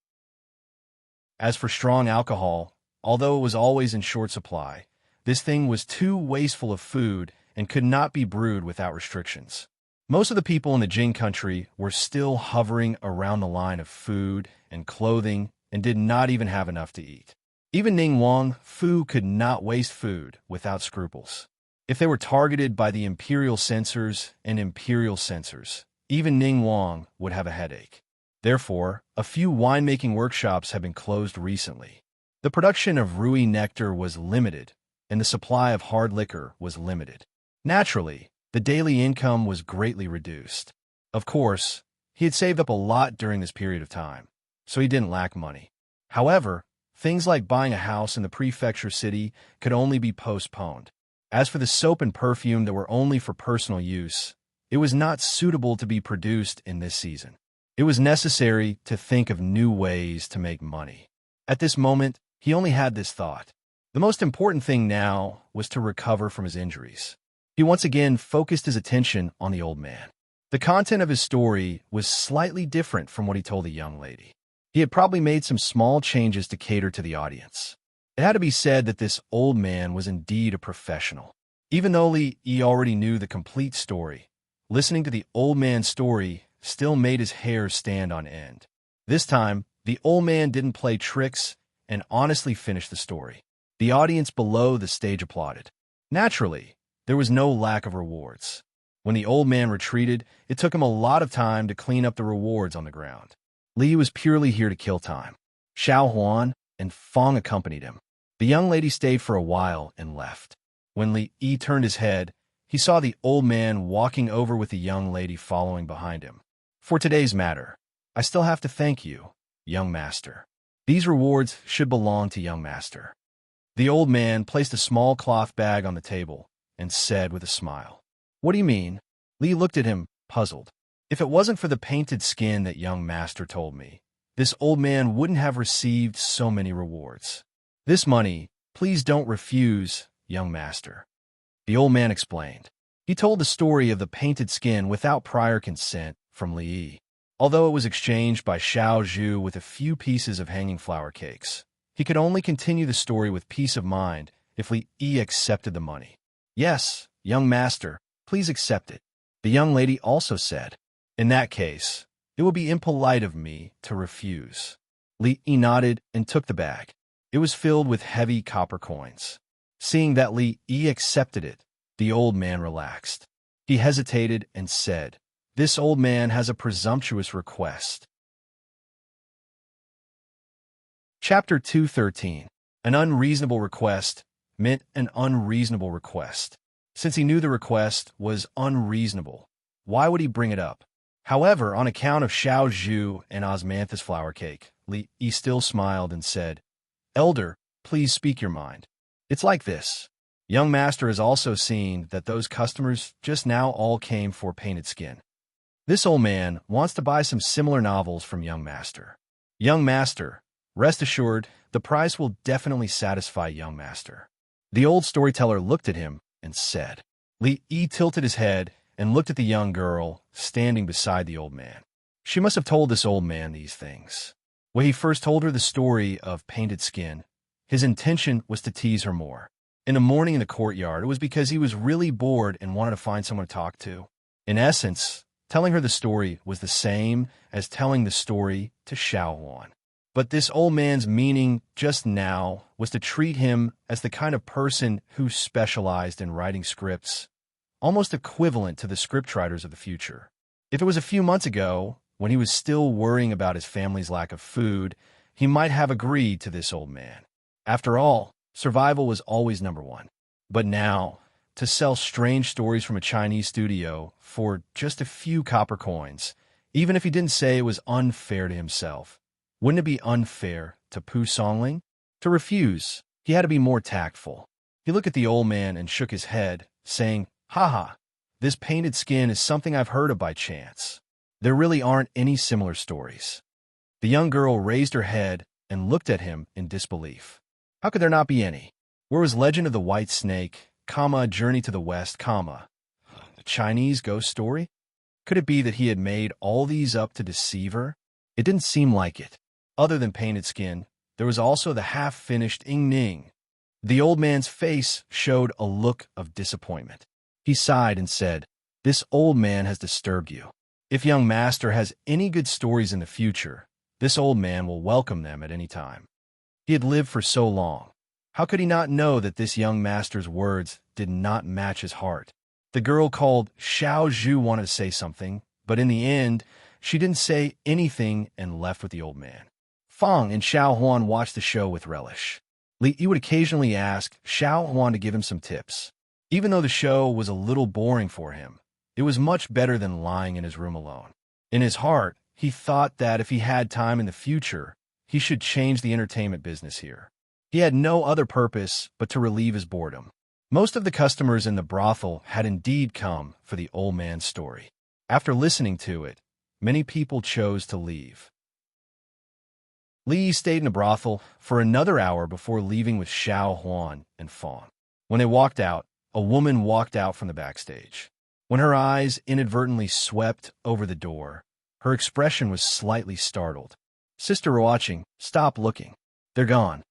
As for strong alcohol, although it was always in short supply, this thing was too wasteful of food and could not be brewed without restrictions. Most of the people in the Jing country were still hovering around the line of food and clothing and did not even have enough to eat. Even Ning Wang Fu could not waste food without scruples. If they were targeted by the imperial censors and imperial censors, even Ning Wang would have a headache. Therefore, a few winemaking workshops have been closed recently. The production of Rui nectar was limited, and the supply of hard liquor was limited. Naturally, the daily income was greatly reduced. Of course, he had saved up a lot during this period of time, so he didn't lack money. However, things like buying a house in the prefecture city could only be postponed. As for the soap and perfume that were only for personal use, it was not suitable to be produced in this season. It was necessary to think of new ways to make money. At this moment, he only had this thought. The most important thing now was to recover from his injuries. He once again focused his attention on the old man. The content of his story was slightly different from what he told the young lady. He had probably made some small changes to cater to the audience. It had to be said that this old man was indeed a professional. Even though Li Yi already knew the complete story, listening to the old man's story still made his hair stand on end. This time, the old man didn't play tricks and honestly finished the story. The audience below the stage applauded. Naturally, there was no lack of rewards. When the old man retreated, it took him a lot of time to clean up the rewards on the ground. Li was purely here to kill time. Xiao Huan and Fong accompanied him. The young lady stayed for a while and left. When Li Yi turned his head, he saw the old man walking over with the young lady following behind him. For today's matter, I still have to thank you, young master. These rewards should belong to young master. The old man placed a small cloth bag on the table and said with a smile, "What do you mean?" Li looked at him, puzzled. If it wasn't for the painted skin that young master told me, this old man wouldn't have received so many rewards. This money, please don't refuse, young master. The old man explained. He told the story of the painted skin without prior consent from Li. Although it was exchanged by Xiao Zhu with a few pieces of hanging flower cakes, he could only continue the story with peace of mind if Li accepted the money. Yes, young master, please accept it, the young lady also said. In that case, it would be impolite of me to refuse. Li nodded and took the bag. It was filled with heavy copper coins. Seeing that Li accepted it, the old man relaxed. He hesitated and said, "This old man has a presumptuous request." Chapter 213. An unreasonable request meant an unreasonable request. Since he knew the request was unreasonable, why would he bring it up? However, on account of Xiao Zhu and osmanthus flower cake, Li still smiled and said, "Elder, please speak your mind. It's like this. Young master has also seen that those customers just now all came for painted skin. This old man wants to buy some similar novels from young master. Young master, rest assured, the price will definitely satisfy young master." The old storyteller looked at him and said. Li tilted his head and looked at the young girl standing beside the old man. She must have told this old man these things. When he first told her the story of painted skin, his intention was to tease her more. In the morning in the courtyard, it was because he was really bored and wanted to find someone to talk to. In essence, telling her the story was the same as telling the story to Xiao Huan. But this old man's meaning just now was to treat him as the kind of person who specialized in writing scripts, almost equivalent to the scriptwriters of the future. If it was a few months ago, when he was still worrying about his family's lack of food, he might have agreed to this old man. After all, survival was always number one. But now, to sell strange stories from a Chinese studio for just a few copper coins, even if he didn't say it was unfair to himself, wouldn't it be unfair to Pu Songling? To refuse, he had to be more tactful. He looked at the old man and shook his head, saying, "Haha, this painted skin is something I've heard of by chance. There really aren't any similar stories." The young girl raised her head and looked at him in disbelief. How could there not be any? Where was Legend of the White Snake, Journey to the West, a Chinese ghost story? Could it be that he had made all these up to deceive her? It didn't seem like it. Other than painted skin, there was also the half-finished Ing Ning. The old man's face showed a look of disappointment. He sighed and said, "This old man has disturbed you. If young master has any good stories in the future, this old man will welcome them at any time." He had lived for so long. How could he not know that this young master's words did not match his heart? The girl called Xiao Zhu wanted to say something, but in the end, she didn't say anything and left with the old man. Fang and Xiao Huan watched the show with relish. Li would occasionally ask Xiao Huan to give him some tips. Even though the show was a little boring for him, it was much better than lying in his room alone. In his heart, he thought that if he had time in the future, he should change the entertainment business here. He had no other purpose but to relieve his boredom. Most of the customers in the brothel had indeed come for the old man's story. After listening to it, many people chose to leave. Li stayed in the brothel for another hour before leaving with Xiao Huan and Fang. When they walked out, a woman walked out from the backstage. When her eyes inadvertently swept over the door, her expression was slightly startled. "Sister watching, stop looking. They're gone."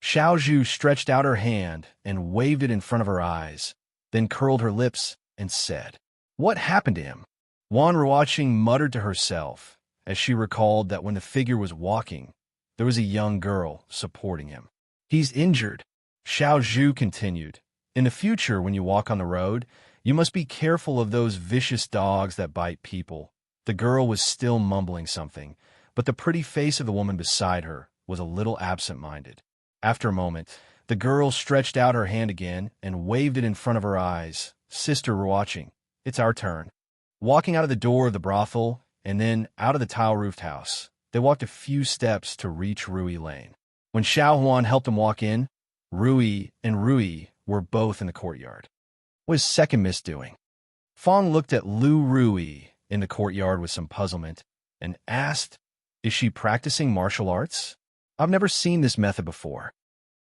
Xiao Zhu stretched out her hand and waved it in front of her eyes, then curled her lips and said, "What happened to him?" Wan Ruoqing muttered to herself as she recalled that when the figure was walking, there was a young girl supporting him. "He's injured," Xiao Zhu continued. "In the future, when you walk on the road, you must be careful of those vicious dogs that bite people." The girl was still mumbling something, but the pretty face of the woman beside her was a little absent-minded. After a moment, the girl stretched out her hand again and waved it in front of her eyes. "Sister Ruoqing, it's our turn." Walking out of the door of the brothel and then out of the tile-roofed house, they walked a few steps to reach Rui Lane. When Xiao Huan helped them walk in, Rui and Rui were both in the courtyard. What is Second Miss doing? Fang looked at Lu Rui in the courtyard with some puzzlement and asked, "Is she practicing martial arts? I've never seen this method before."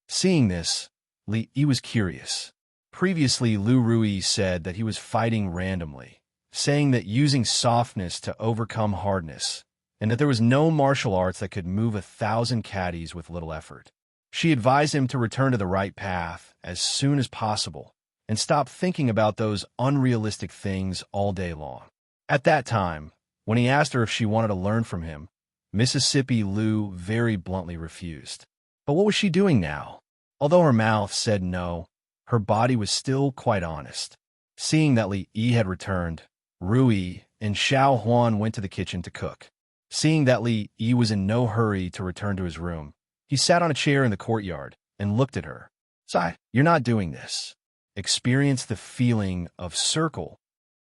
Seeing this, Li was curious. Previously, Lu Rui said that he was fighting randomly, saying that using softness to overcome hardness, and that there was no martial arts that could move 1,000 caddies with little effort. She advised him to return to the right path as soon as possible and stop thinking about those unrealistic things all day long. At that time, when he asked her if she wanted to learn from him, Mississippi Lou very bluntly refused. But what was she doing now? Although her mouth said no, her body was still quite honest. Seeing that Li Yi had returned, Rui and Xiao Huan went to the kitchen to cook. Seeing that Li Yi was in no hurry to return to his room, he sat on a chair in the courtyard and looked at her. "Sai, you're not doing this. Experience the feeling of circle.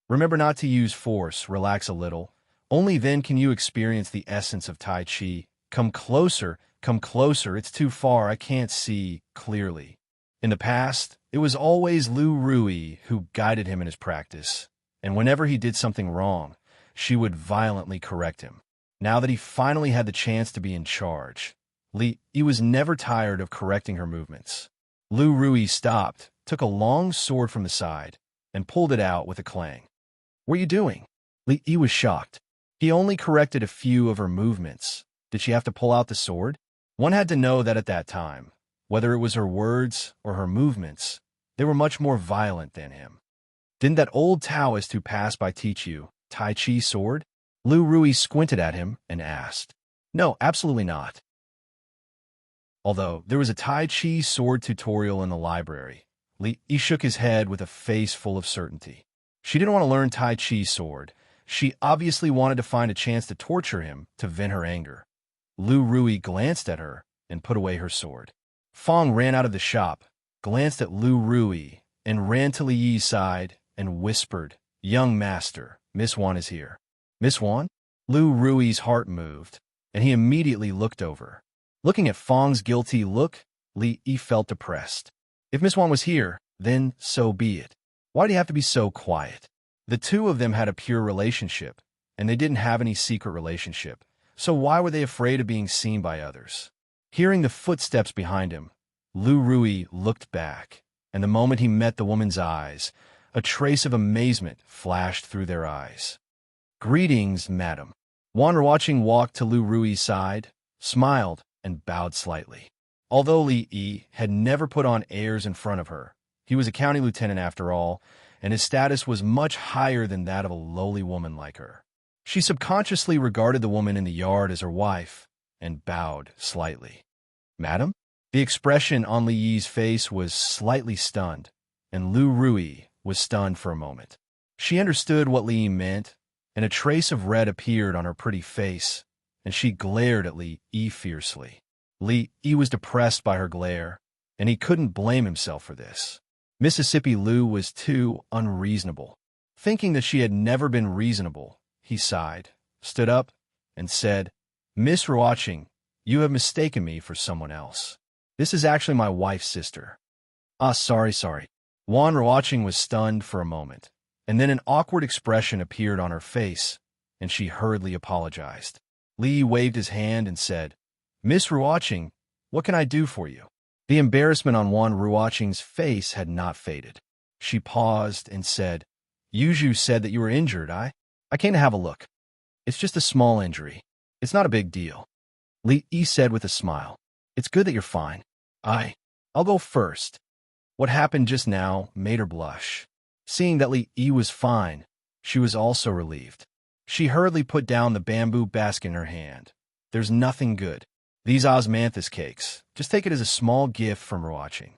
Remember not to use force, relax a little. Only then can you experience the essence of Tai Chi. Come closer, it's too far, I can't see clearly." In the past, it was always Lu Rui who guided him in his practice, and whenever he did something wrong, she would violently correct him. Now that he finally had the chance to be in charge, Li Yi was never tired of correcting her movements. Lu Rui stopped, took a long sword from the side, and pulled it out with a clang. "What are you doing?" Li Yi was shocked. He only corrected a few of her movements. Did she have to pull out the sword? One had to know that at that time, whether it was her words or her movements, they were much more violent than him. Didn't that old Taoist who passed by teach you Tai Chi sword? Lu Rui squinted at him and asked. "No, absolutely not." Although there was a Tai Chi sword tutorial in the library, Li Yi shook his head with a face full of certainty. She didn't want to learn Tai Chi sword. She obviously wanted to find a chance to torture him to vent her anger. Lu Rui glanced at her and put away her sword. Fong ran out of the shop, glanced at Lu Rui, and ran to Li Yi's side and whispered, "Young master, Miss Wan is here." "Miss Wan?" Lu Rui's heart moved, and he immediately looked over. Looking at Fong's guilty look, Li Yi felt depressed. If Miss Wan was here, then so be it. Why did he have to be so quiet? The two of them had a pure relationship, and they didn't have any secret relationship, so why were they afraid of being seen by others? Hearing the footsteps behind him, Lu Rui looked back, and the moment he met the woman's eyes, a trace of amazement flashed through their eyes. "Greetings, madam." Wan Ruoqing walked to Lu Rui's side, smiled, and bowed slightly. Although Li Yi had never put on airs in front of her, he was a county lieutenant after all, and his status was much higher than that of a lowly woman like her. She subconsciously regarded the woman in the yard as her wife, and bowed slightly. "Madam?" The expression on Li Yi's face was slightly stunned, and Lu Rui was stunned for a moment. She understood what Li Yi meant, and a trace of red appeared on her pretty face, and she glared at Li Yi fiercely. Li Yi was depressed by her glare, and he couldn't blame himself for this. Mississippi Lou was too unreasonable. Thinking that she had never been reasonable, he sighed, stood up, and said, "Miss Ruoqing, you have mistaken me for someone else. This is actually my wife's sister." "Ah, sorry. Wan Ruoqing was stunned for a moment, and then an awkward expression appeared on her face, and she hurriedly apologized. Li waved his hand and said, "Miss Ruoqing, what can I do for you?" The embarrassment on Wan Ruoqing's face had not faded. She paused and said, "Yuju said that you were injured. I came to have a look. It's just a small injury. It's not a big deal." Li Yi said with a smile, "It's good that you're fine. I'll go first." What happened just now made her blush. Seeing that Li Yi was fine, she was also relieved. She hurriedly put down the bamboo basket in her hand. "There's nothing good. These osmanthus cakes. Just take it as a small gift from Ruoqing."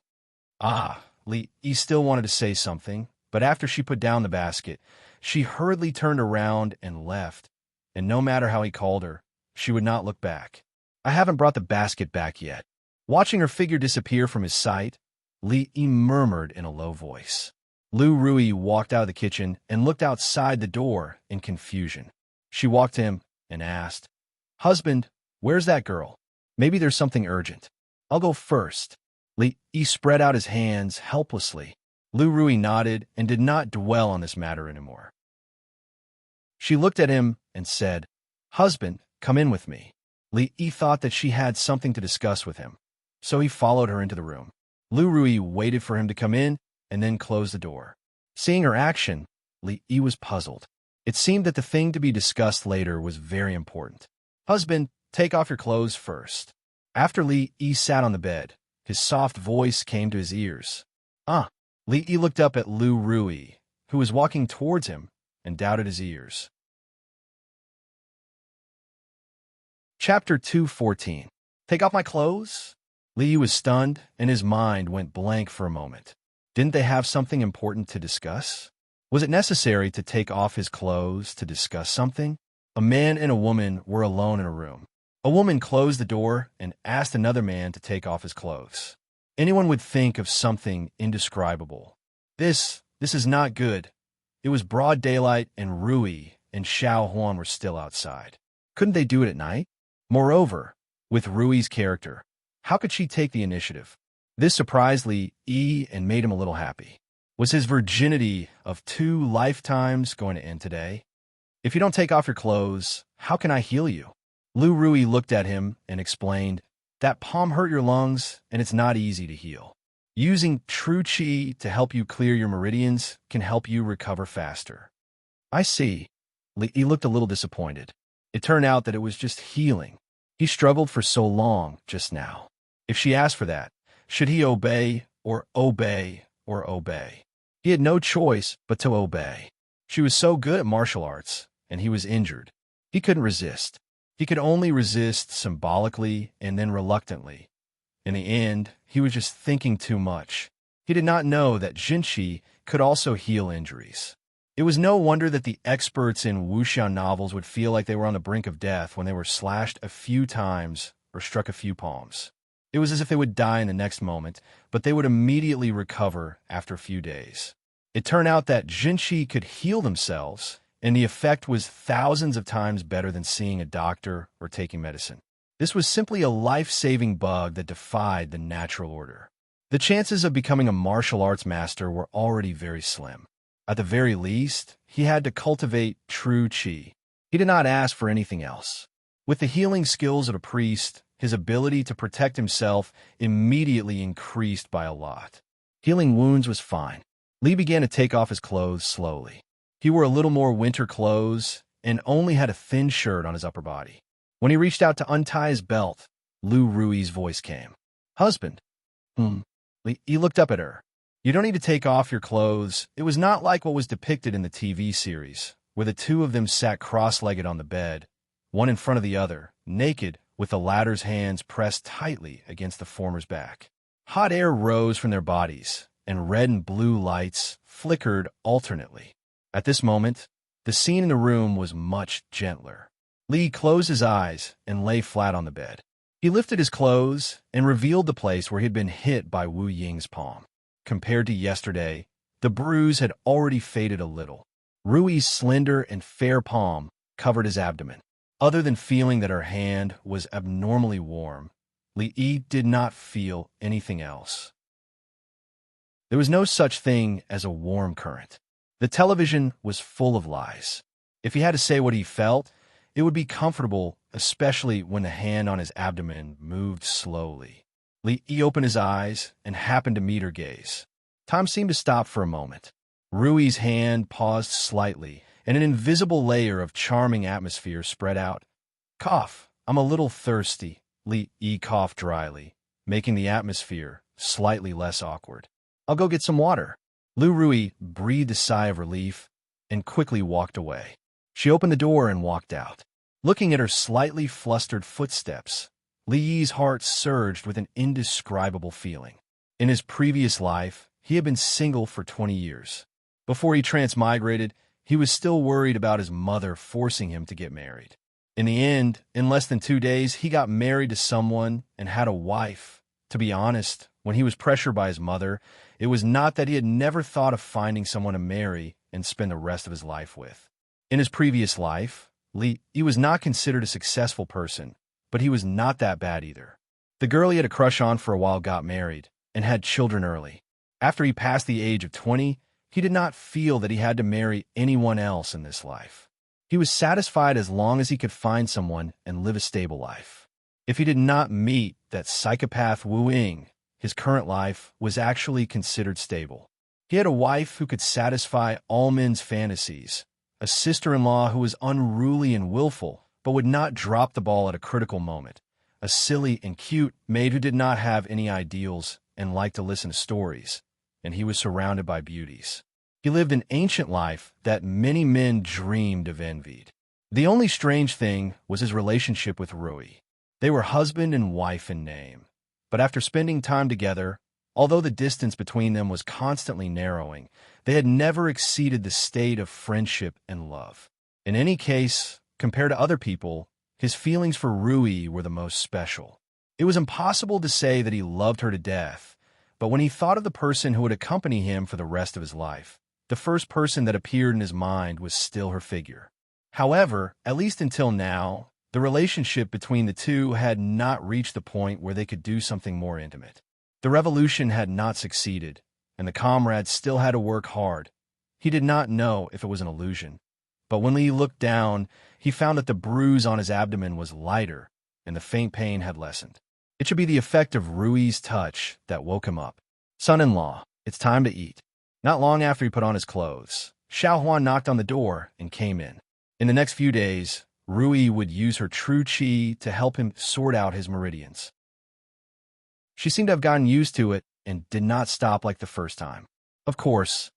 Li Yi still wanted to say something, but after she put down the basket, she hurriedly turned around and left, and no matter how he called her, she would not look back. "I haven't brought the basket back yet." Watching her figure disappear from his sight, Li Yi murmured in a low voice. Lu Rui walked out of the kitchen and looked outside the door in confusion. She walked to him and asked, "Husband, where's that girl? Maybe there's something urgent." "I'll go first." Li Yi spread out his hands helplessly. Lu Rui nodded and did not dwell on this matter anymore. She looked at him and said, "Husband, come in with me." Li Yi thought that she had something to discuss with him, so he followed her into the room. Lu Rui waited for him to come in and then closed the door. Seeing her action, Li Yi was puzzled. It seemed that the thing to be discussed later was very important. Husband, take off your clothes first. After Li Yi sat on the bed, his soft voice came to his ears. Li Yi looked up at Lu Rui, who was walking towards him, and doubted his ears. Chapter 2:14. Take off my clothes? Li Yi was stunned, and his mind went blank for a moment. Didn't they have something important to discuss? Was it necessary to take off his clothes to discuss something? A man and a woman were alone in a room. A woman closed the door and asked another man to take off his clothes. Anyone would think of something indescribable. This is not good. It was broad daylight, and Rui and Xiao Huan were still outside. Couldn't they do it at night? Moreover, with Rui's character, how could she take the initiative? This surprised Li Yi and made him a little happy. Was his virginity of 2 lifetimes going to end today? If you don't take off your clothes, how can I heal you? Lu Rui looked at him and explained, that palm hurt your lungs, and it's not easy to heal. Using true qi to help you clear your meridians can help you recover faster. I see. Li Yi looked a little disappointed. It turned out that it was just healing. He struggled for so long just now. If she asked for that, should he obey or obey or obey? He had no choice but to obey. She was so good at martial arts, and he was injured. He couldn't resist. He could only resist symbolically and then reluctantly. In the end, he was just thinking too much. He did not know that Jinqi could also heal injuries. It was no wonder that the experts in wuxian novels would feel like they were on the brink of death when they were slashed a few times or struck a few palms. It was as if they would die in the next moment, but they would immediately recover after a few days. It turned out that Jinqi could heal themselves, and the effect was thousands of times better than seeing a doctor or taking medicine. This was simply a life-saving bug that defied the natural order. The chances of becoming a martial arts master were already very slim. At the very least, he had to cultivate true qi. He did not ask for anything else. With the healing skills of a priest, his ability to protect himself immediately increased by a lot. Healing wounds was fine. Li began to take off his clothes slowly. He wore a little more winter clothes and only had a thin shirt on his upper body. When he reached out to untie his belt, Lu Rui's voice came. Husband. He looked up at her. You don't need to take off your clothes. It was not like what was depicted in the TV series, where the two of them sat cross-legged on the bed, one in front of the other, naked, with the latter's hands pressed tightly against the former's back. Hot air rose from their bodies, and red and blue lights flickered alternately. At this moment, the scene in the room was much gentler. Li closed his eyes and lay flat on the bed. He lifted his clothes and revealed the place where he had been hit by Wu Ying's palm. Compared to yesterday, the bruise had already faded a little. Rui's slender and fair palm covered his abdomen. Other than feeling that her hand was abnormally warm, Li Yi did not feel anything else. There was no such thing as a warm current. The television was full of lies. If he had to say what he felt, it would be comfortable, especially when the hand on his abdomen moved slowly. Li Yi opened his eyes and happened to meet her gaze. Time seemed to stop for a moment. Rui's hand paused slightly, and an invisible layer of charming atmosphere spread out. Cough, I'm a little thirsty, Li Yi coughed dryly, making the atmosphere slightly less awkward. I'll go get some water. Lu Rui breathed a sigh of relief and quickly walked away. She opened the door and walked out. Looking at her slightly flustered footsteps, Li Yi's heart surged with an indescribable feeling. In his previous life, he had been single for 20 years. Before he transmigrated, he was still worried about his mother forcing him to get married. In the end, in less than 2 days, he got married to someone and had a wife. To be honest, when he was pressured by his mother, it was not that he had never thought of finding someone to marry and spend the rest of his life with. In his previous life, he was not considered a successful person, but he was not that bad either. The girl he had a crush on for a while got married and had children early. After he passed the age of 20, he did not feel that he had to marry anyone else in this life. He was satisfied as long as he could find someone and live a stable life. If he did not meet that psychopath Wu Ying, his current life was actually considered stable. He had a wife who could satisfy all men's fantasies, a sister-in-law who was unruly and willful, but would not drop the ball at a critical moment, a silly and cute maid who did not have any ideals and liked to listen to stories, and he was surrounded by beauties. He lived an ancient life that many men dreamed of envied. The only strange thing was his relationship with Rui. They were husband and wife in name, but after spending time together, although the distance between them was constantly narrowing, they had never exceeded the state of friendship and love. In any case, compared to other people, his feelings for Rui were the most special. It was impossible to say that he loved her to death, but when he thought of the person who would accompany him for the rest of his life, the first person that appeared in his mind was still her figure. However, at least until now, the relationship between the two had not reached the point where they could do something more intimate. The revolution had not succeeded, and the comrade still had to work hard. He did not know if it was an illusion, but when he looked down, he found that the bruise on his abdomen was lighter, and the faint pain had lessened. It should be the effect of Rui's touch that woke him up. "Son-in-law, it's time to eat." Not long after he put on his clothes, Xiao Huan knocked on the door and came in. In the next few days, Rui would use her true qi to help him sort out his meridians. She seemed to have gotten used to it and did not stop like the first time. Of course,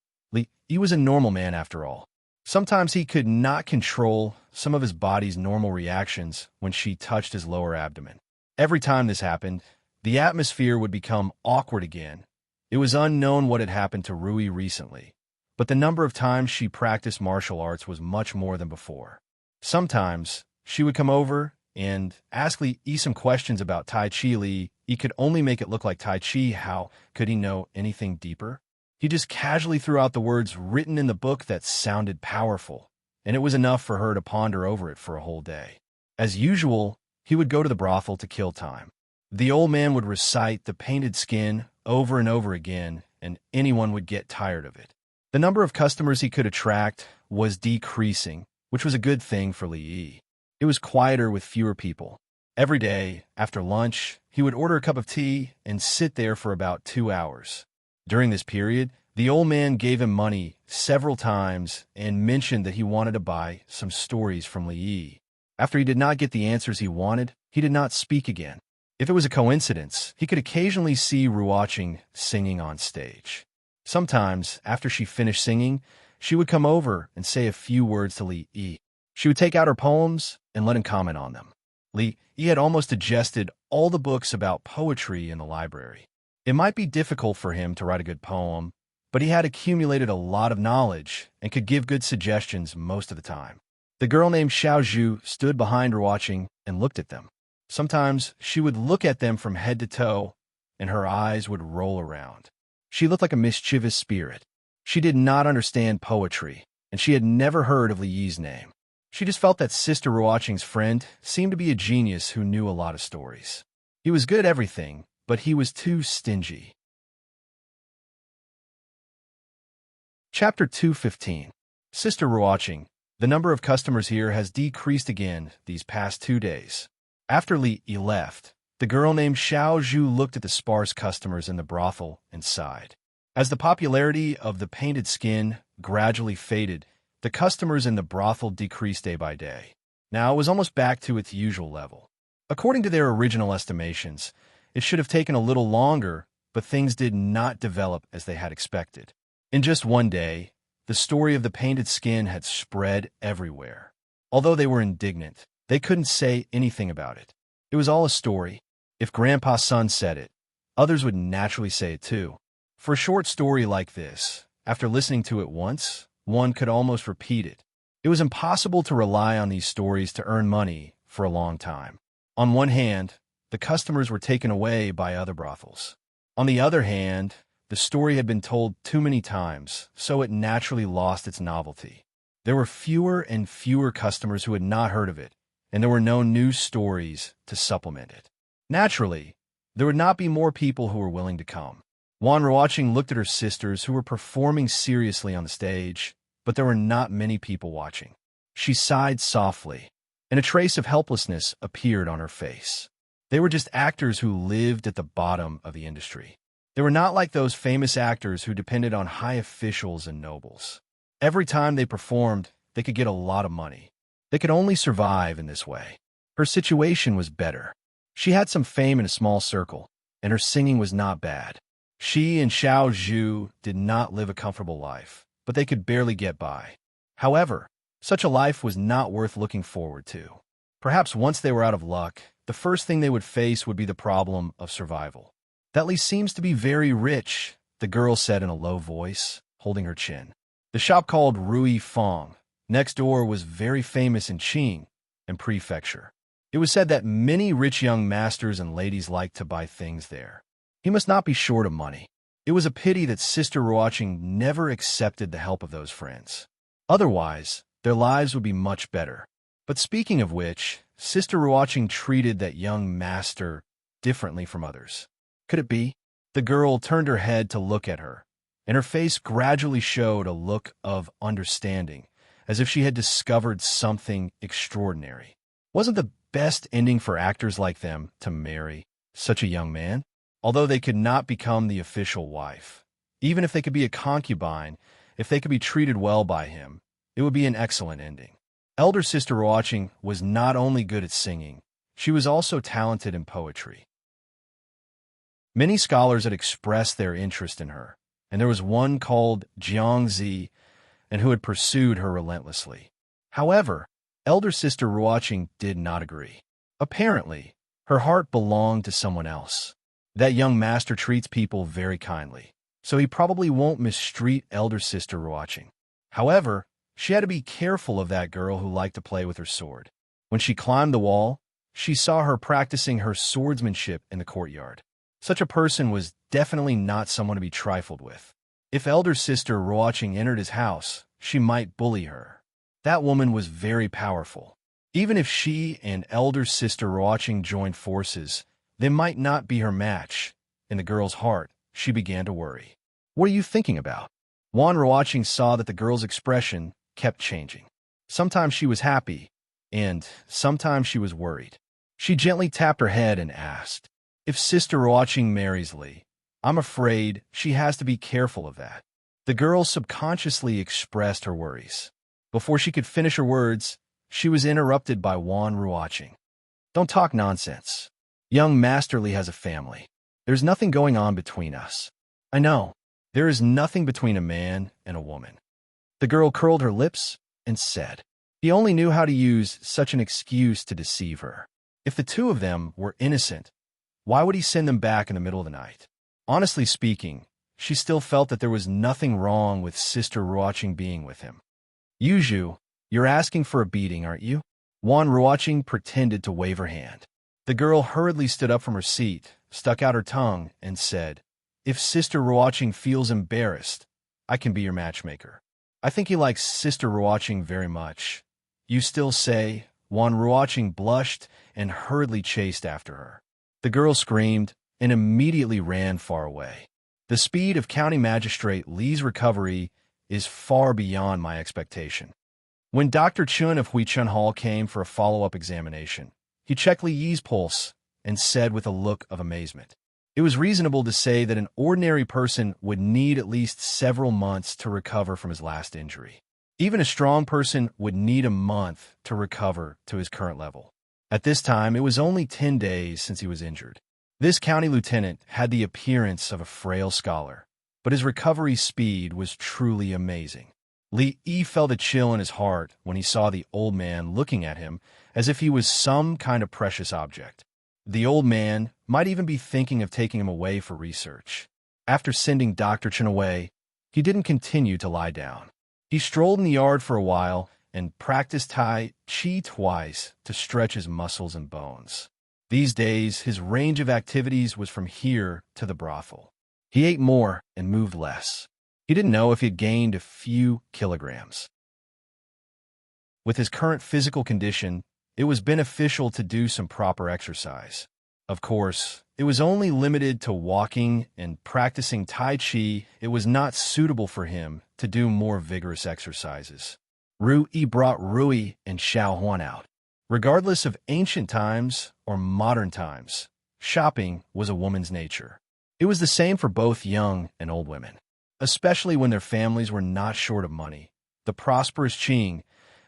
He was a normal man after all. Sometimes he could not control some of his body's normal reactions when she touched his lower abdomen. Every time this happened, the atmosphere would become awkward again. It was unknown what had happened to Rui recently, but the number of times she practiced martial arts was much more than before. Sometimes she would come over and ask Li some questions about Tai Chi. Li could only make it look like Tai Chi. How could he know anything deeper? He just casually threw out the words written in the book that sounded powerful, and it was enough for her to ponder over it for a whole day. As usual, he would go to the brothel to kill time. The old man would recite the painted skin over and over again, and anyone would get tired of it. The number of customers he could attract was decreasing, which was a good thing for Li. It was quieter with fewer people. Every day, after lunch, he would order a cup of tea and sit there for about 2 hours. During this period, the old man gave him money several times and mentioned that he wanted to buy some stories from Li. After he did not get the answers he wanted, he did not speak again. If it was a coincidence, he could occasionally see Ruoqing singing on stage. Sometimes, after she finished singing, she would come over and say a few words to Li. She would take out her poems and let him comment on them. Li had almost digested all the books about poetry in the library. It might be difficult for him to write a good poem, but he had accumulated a lot of knowledge and could give good suggestions most of the time. The girl named Xiao Zhu stood behind Ruoqing and looked at them. Sometimes she would look at them from head to toe, and her eyes would roll around. She looked like a mischievous spirit. She did not understand poetry, and she had never heard of Li's name. She just felt that Sister Ruoqing's friend seemed to be a genius who knew a lot of stories. He was good at everything, but he was too stingy. Chapter 215. Sister Ruoqing, the number of customers here has decreased again these past 2 days. After Li left, the girl named Xiao Zhu looked at the sparse customers in the brothel and sighed. As the popularity of the painted skin gradually faded, the customers in the brothel decreased day by day. Now it was almost back to its usual level. According to their original estimations, it should have taken a little longer, but things did not develop as they had expected. In just one day, the story of the painted skin had spread everywhere. Although they were indignant, they couldn't say anything about it. It was all a story. If Grandpa's son said it, others would naturally say it too. For a short story like this, after listening to it once, one could almost repeat it. It was impossible to rely on these stories to earn money for a long time. On one hand, the customers were taken away by other brothels. On the other hand, the story had been told too many times, so it naturally lost its novelty. There were fewer and fewer customers who had not heard of it, and there were no new stories to supplement it. Naturally, there would not be more people who were willing to come. Wan Ruoqing looked at her sisters who were performing seriously on the stage, but there were not many people watching. She sighed softly, and a trace of helplessness appeared on her face. They were just actors who lived at the bottom of the industry. They were not like those famous actors who depended on high officials and nobles. Every time they performed, they could get a lot of money. They could only survive in this way. Her situation was better. She had some fame in a small circle, and her singing was not bad. She and Xiao Zhu did not live a comfortable life, but they could barely get by. However, such a life was not worth looking forward to. Perhaps once they were out of luck, the first thing they would face would be the problem of survival. "That Li seems to be very rich," the girl said in a low voice, holding her chin. The shop called Rui Fong next door was very famous in Qing and Prefecture. It was said that many rich young masters and ladies liked to buy things there. He must not be short of money. It was a pity that Sister Ruoqing never accepted the help of those friends. Otherwise, their lives would be much better. But speaking of which, Sister Ruoqing treated that young master differently from others. Could it be? The girl turned her head to look at her, and her face gradually showed a look of understanding, as if she had discovered something extraordinary. Wasn't the best ending for actors like them to marry such a young man? Although they could not become the official wife. Even if they could be a concubine, if they could be treated well by him, it would be an excellent ending. Elder Sister Ruoqing was not only good at singing, she was also talented in poetry. Many scholars had expressed their interest in her, and there was one called Jiangzi, and who had pursued her relentlessly. However, Elder Sister Ruoqing did not agree. Apparently, her heart belonged to someone else. That young master treats people very kindly, so he probably won't mistreat Elder Sister Ruoqing. However, she had to be careful of that girl who liked to play with her sword. When she climbed the wall, she saw her practicing her swordsmanship in the courtyard. Such a person was definitely not someone to be trifled with. If Elder Sister Ruoqing entered his house, she might bully her. That woman was very powerful. Even if she and Elder Sister Ruoqing joined forces, they might not be her match. In the girl's heart, she began to worry. "What are you thinking about?" Wan Ruoqing saw that the girl's expression kept changing. Sometimes she was happy, and sometimes she was worried. She gently tapped her head and asked, "If Sister Ruoqing marries Li, I'm afraid she has to be careful of that." The girl subconsciously expressed her worries. Before she could finish her words, she was interrupted by Wan Ruoqing. "Don't talk nonsense. Young Master Li has a family. There's nothing going on between us." "I know. There is nothing between a man and a woman." The girl curled her lips and said, he only knew how to use such an excuse to deceive her. If the two of them were innocent, why would he send them back in the middle of the night? Honestly speaking, she still felt that there was nothing wrong with Sister Ruoqing being with him. "Yuzhu, you're asking for a beating, aren't you?" Wan Ruoqing pretended to wave her hand. The girl hurriedly stood up from her seat, stuck out her tongue, and said, "If Sister Ruoqing feels embarrassed, I can be your matchmaker. I think he likes Sister Ruoqing very much." "You still say?" Wan Ruoqing blushed and hurriedly chased after her. The girl screamed and immediately ran far away. The speed of County Magistrate Li's recovery is far beyond my expectation. When Dr. Chun of Huichun Hall came for a follow-up examination, he checked Li Yi's pulse and said with a look of amazement, "It was reasonable to say that an ordinary person would need at least several months to recover from his last injury. Even a strong person would need a month to recover to his current level. At this time, it was only 10 days since he was injured. This county lieutenant had the appearance of a frail scholar, but his recovery speed was truly amazing. Li Yi felt a chill in his heart when he saw the old man looking at him as if he was some kind of precious object. The old man might even be thinking of taking him away for research. After sending Dr. Chen away, he didn't continue to lie down. He strolled in the yard for a while and practiced Tai Chi twice to stretch his muscles and bones. These days, his range of activities was from here to the brothel. He ate more and moved less. He didn't know if he had gained a few kilograms. With his current physical condition, it was beneficial to do some proper exercise. Of course, it was only limited to walking and practicing Tai Chi. It was not suitable for him to do more vigorous exercises. Rui brought Rui and Xiao Huan out. Regardless of ancient times or modern times, shopping was a woman's nature. It was the same for both young and old women, especially when their families were not short of money. The prosperous Qing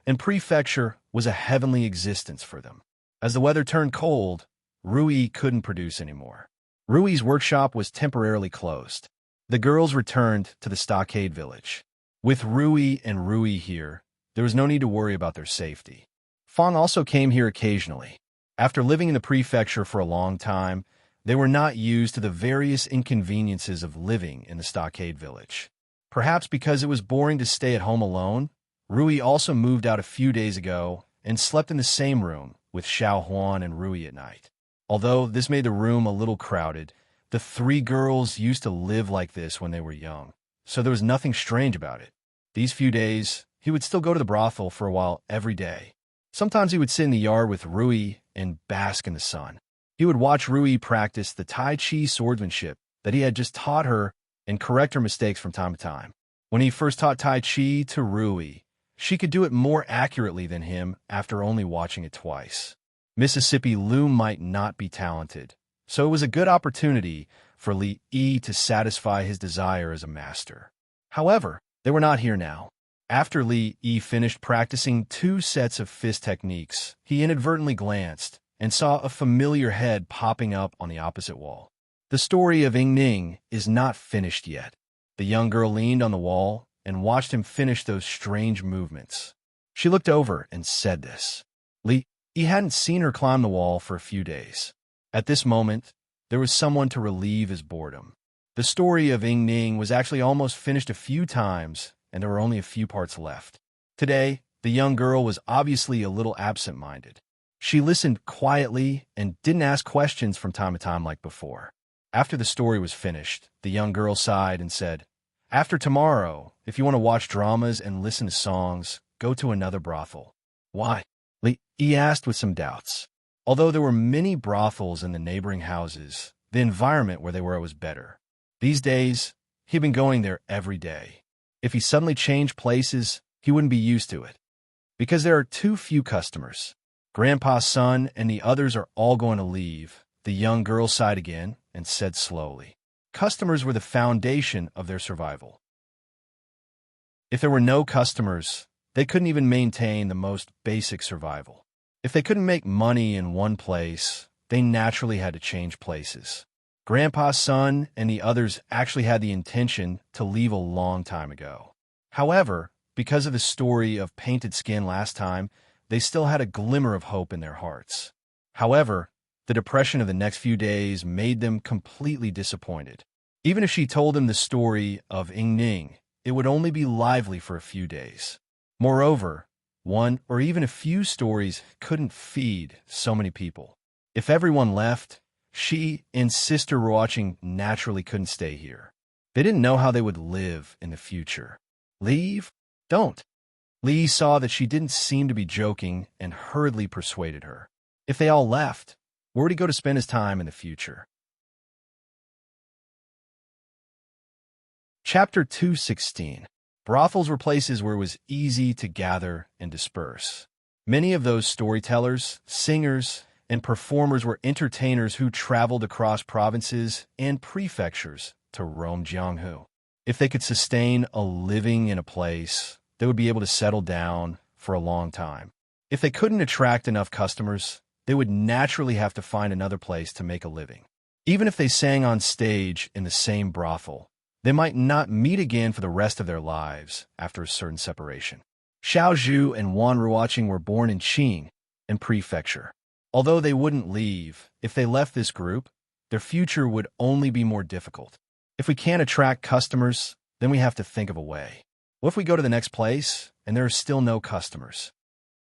and prefecture was a heavenly existence for them. As the weather turned cold, Rui couldn't produce anymore. Rui's workshop was temporarily closed. The girls returned to the stockade village. With Rui and Rui here, there was no need to worry about their safety. Fang also came here occasionally. After living in the prefecture for a long time, they were not used to the various inconveniences of living in the stockade village. Perhaps because it was boring to stay at home alone, Rui also moved out a few days ago and slept in the same room with Xiao Huan and Rui at night. Although this made the room a little crowded, the three girls used to live like this when they were young, so there was nothing strange about it. These few days, he would still go to the brothel for a while every day. Sometimes he would sit in the yard with Rui and bask in the sun. He would watch Rui practice the Tai Chi swordsmanship that he had just taught her and correct her mistakes from time to time. When he first taught Tai Chi to Rui, she could do it more accurately than him after only watching it twice. Mississippi Lu might not be talented, so it was a good opportunity for Li Yi to satisfy his desire as a master. However, they were not here now. After Li Yi finished practicing 2 sets of fist techniques, he inadvertently glanced and saw a familiar head popping up on the opposite wall. The story of Ying Ning is not finished yet. The young girl leaned on the wall and watched him finish those strange movements. She looked over and said this. Li Yi hadn't seen her climb the wall for a few days. At this moment, there was someone to relieve his boredom. The story of Ying Ning was actually almost finished a few times, and there were only a few parts left. Today, the young girl was obviously a little absent-minded. She listened quietly and didn't ask questions from time to time like before. After the story was finished, the young girl sighed and said, "After tomorrow, if you want to watch dramas and listen to songs, go to another brothel." "Why?" Li Yi asked with some doubts. Although there were many brothels in the neighboring houses, the environment where they were was better. These days, he'd been going there every day. If he suddenly changed places, he wouldn't be used to it. Because there are too few customers. Grandpa's son and the others are all going to leave. The young girl sighed again and said slowly, "Customers were the foundation of their survival. If there were no customers, they couldn't even maintain the most basic survival. If they couldn't make money in one place, they naturally had to change places. Grandpa's son and the others actually had the intention to leave a long time ago. However, because of the story of Painted Skin last time, they still had a glimmer of hope in their hearts. However, the depression of the next few days made them completely disappointed. Even if she told them the story of Ying Ning, it would only be lively for a few days. Moreover, one or even a few stories couldn't feed so many people. If everyone left, she and Sister Ruoqing naturally couldn't stay here. They didn't know how they would live in the future. Leave? Don't. Li saw that she didn't seem to be joking and hurriedly persuaded her. If they all left, where would he go to spend his time in the future? Chapter 216. Brothels were places where it was easy to gather and disperse. Many of those storytellers, singers, and performers were entertainers who traveled across provinces and prefectures to roam Jianghu. If they could sustain a living in a place, they would be able to settle down for a long time. If they couldn't attract enough customers, they would naturally have to find another place to make a living. Even if they sang on stage in the same brothel, they might not meet again for the rest of their lives after a certain separation. Xiao Zhu and Wan Ruoqing were born in Qing and prefecture. Although they wouldn't leave, if they left this group, their future would only be more difficult. If we can't attract customers, then we have to think of a way. What if we go to the next place and there are still no customers?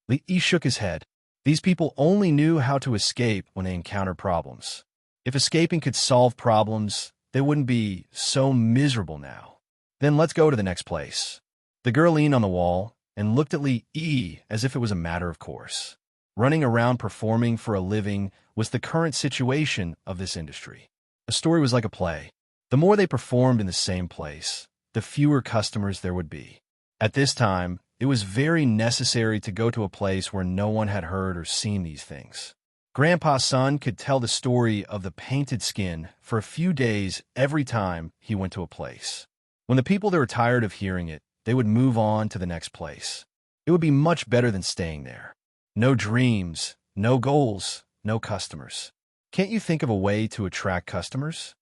Li Yi shook his head. These people only knew how to escape when they encountered problems. If escaping could solve problems, they wouldn't be so miserable now. Then let's go to the next place. The girl leaned on the wall and looked at Li Yi as if it was a matter of course. Running around performing for a living was the current situation of this industry. A story was like a play. The more they performed in the same place, the fewer customers there would be. At this time, it was very necessary to go to a place where no one had heard or seen these things. Grandpa's son could tell the story of the painted skin for a few days every time he went to a place. When the people there were tired of hearing it, they would move on to the next place. It would be much better than staying there. No dreams, no goals, no customers. Can't you think of a way to attract customers?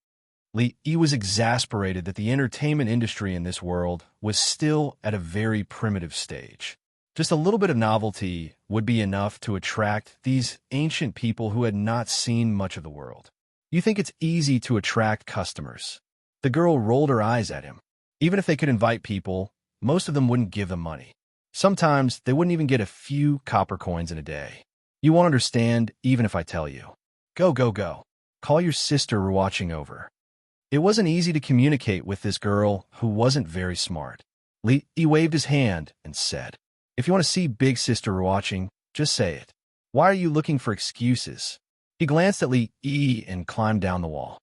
Li was exasperated that the entertainment industry in this world was still at a very primitive stage. Just a little bit of novelty would be enough to attract these ancient people who had not seen much of the world. You think it's easy to attract customers? The girl rolled her eyes at him. Even if they could invite people, most of them wouldn't give them money. Sometimes they wouldn't even get a few copper coins in a day. You won't understand even if I tell you. Go, go, go. Call your sister we're watching over. It wasn't easy to communicate with this girl who wasn't very smart. He waved his hand and said, "If you want to see big sister we're watching, just say it. Why are you looking for excuses?" He glanced at Li and climbed down the wall.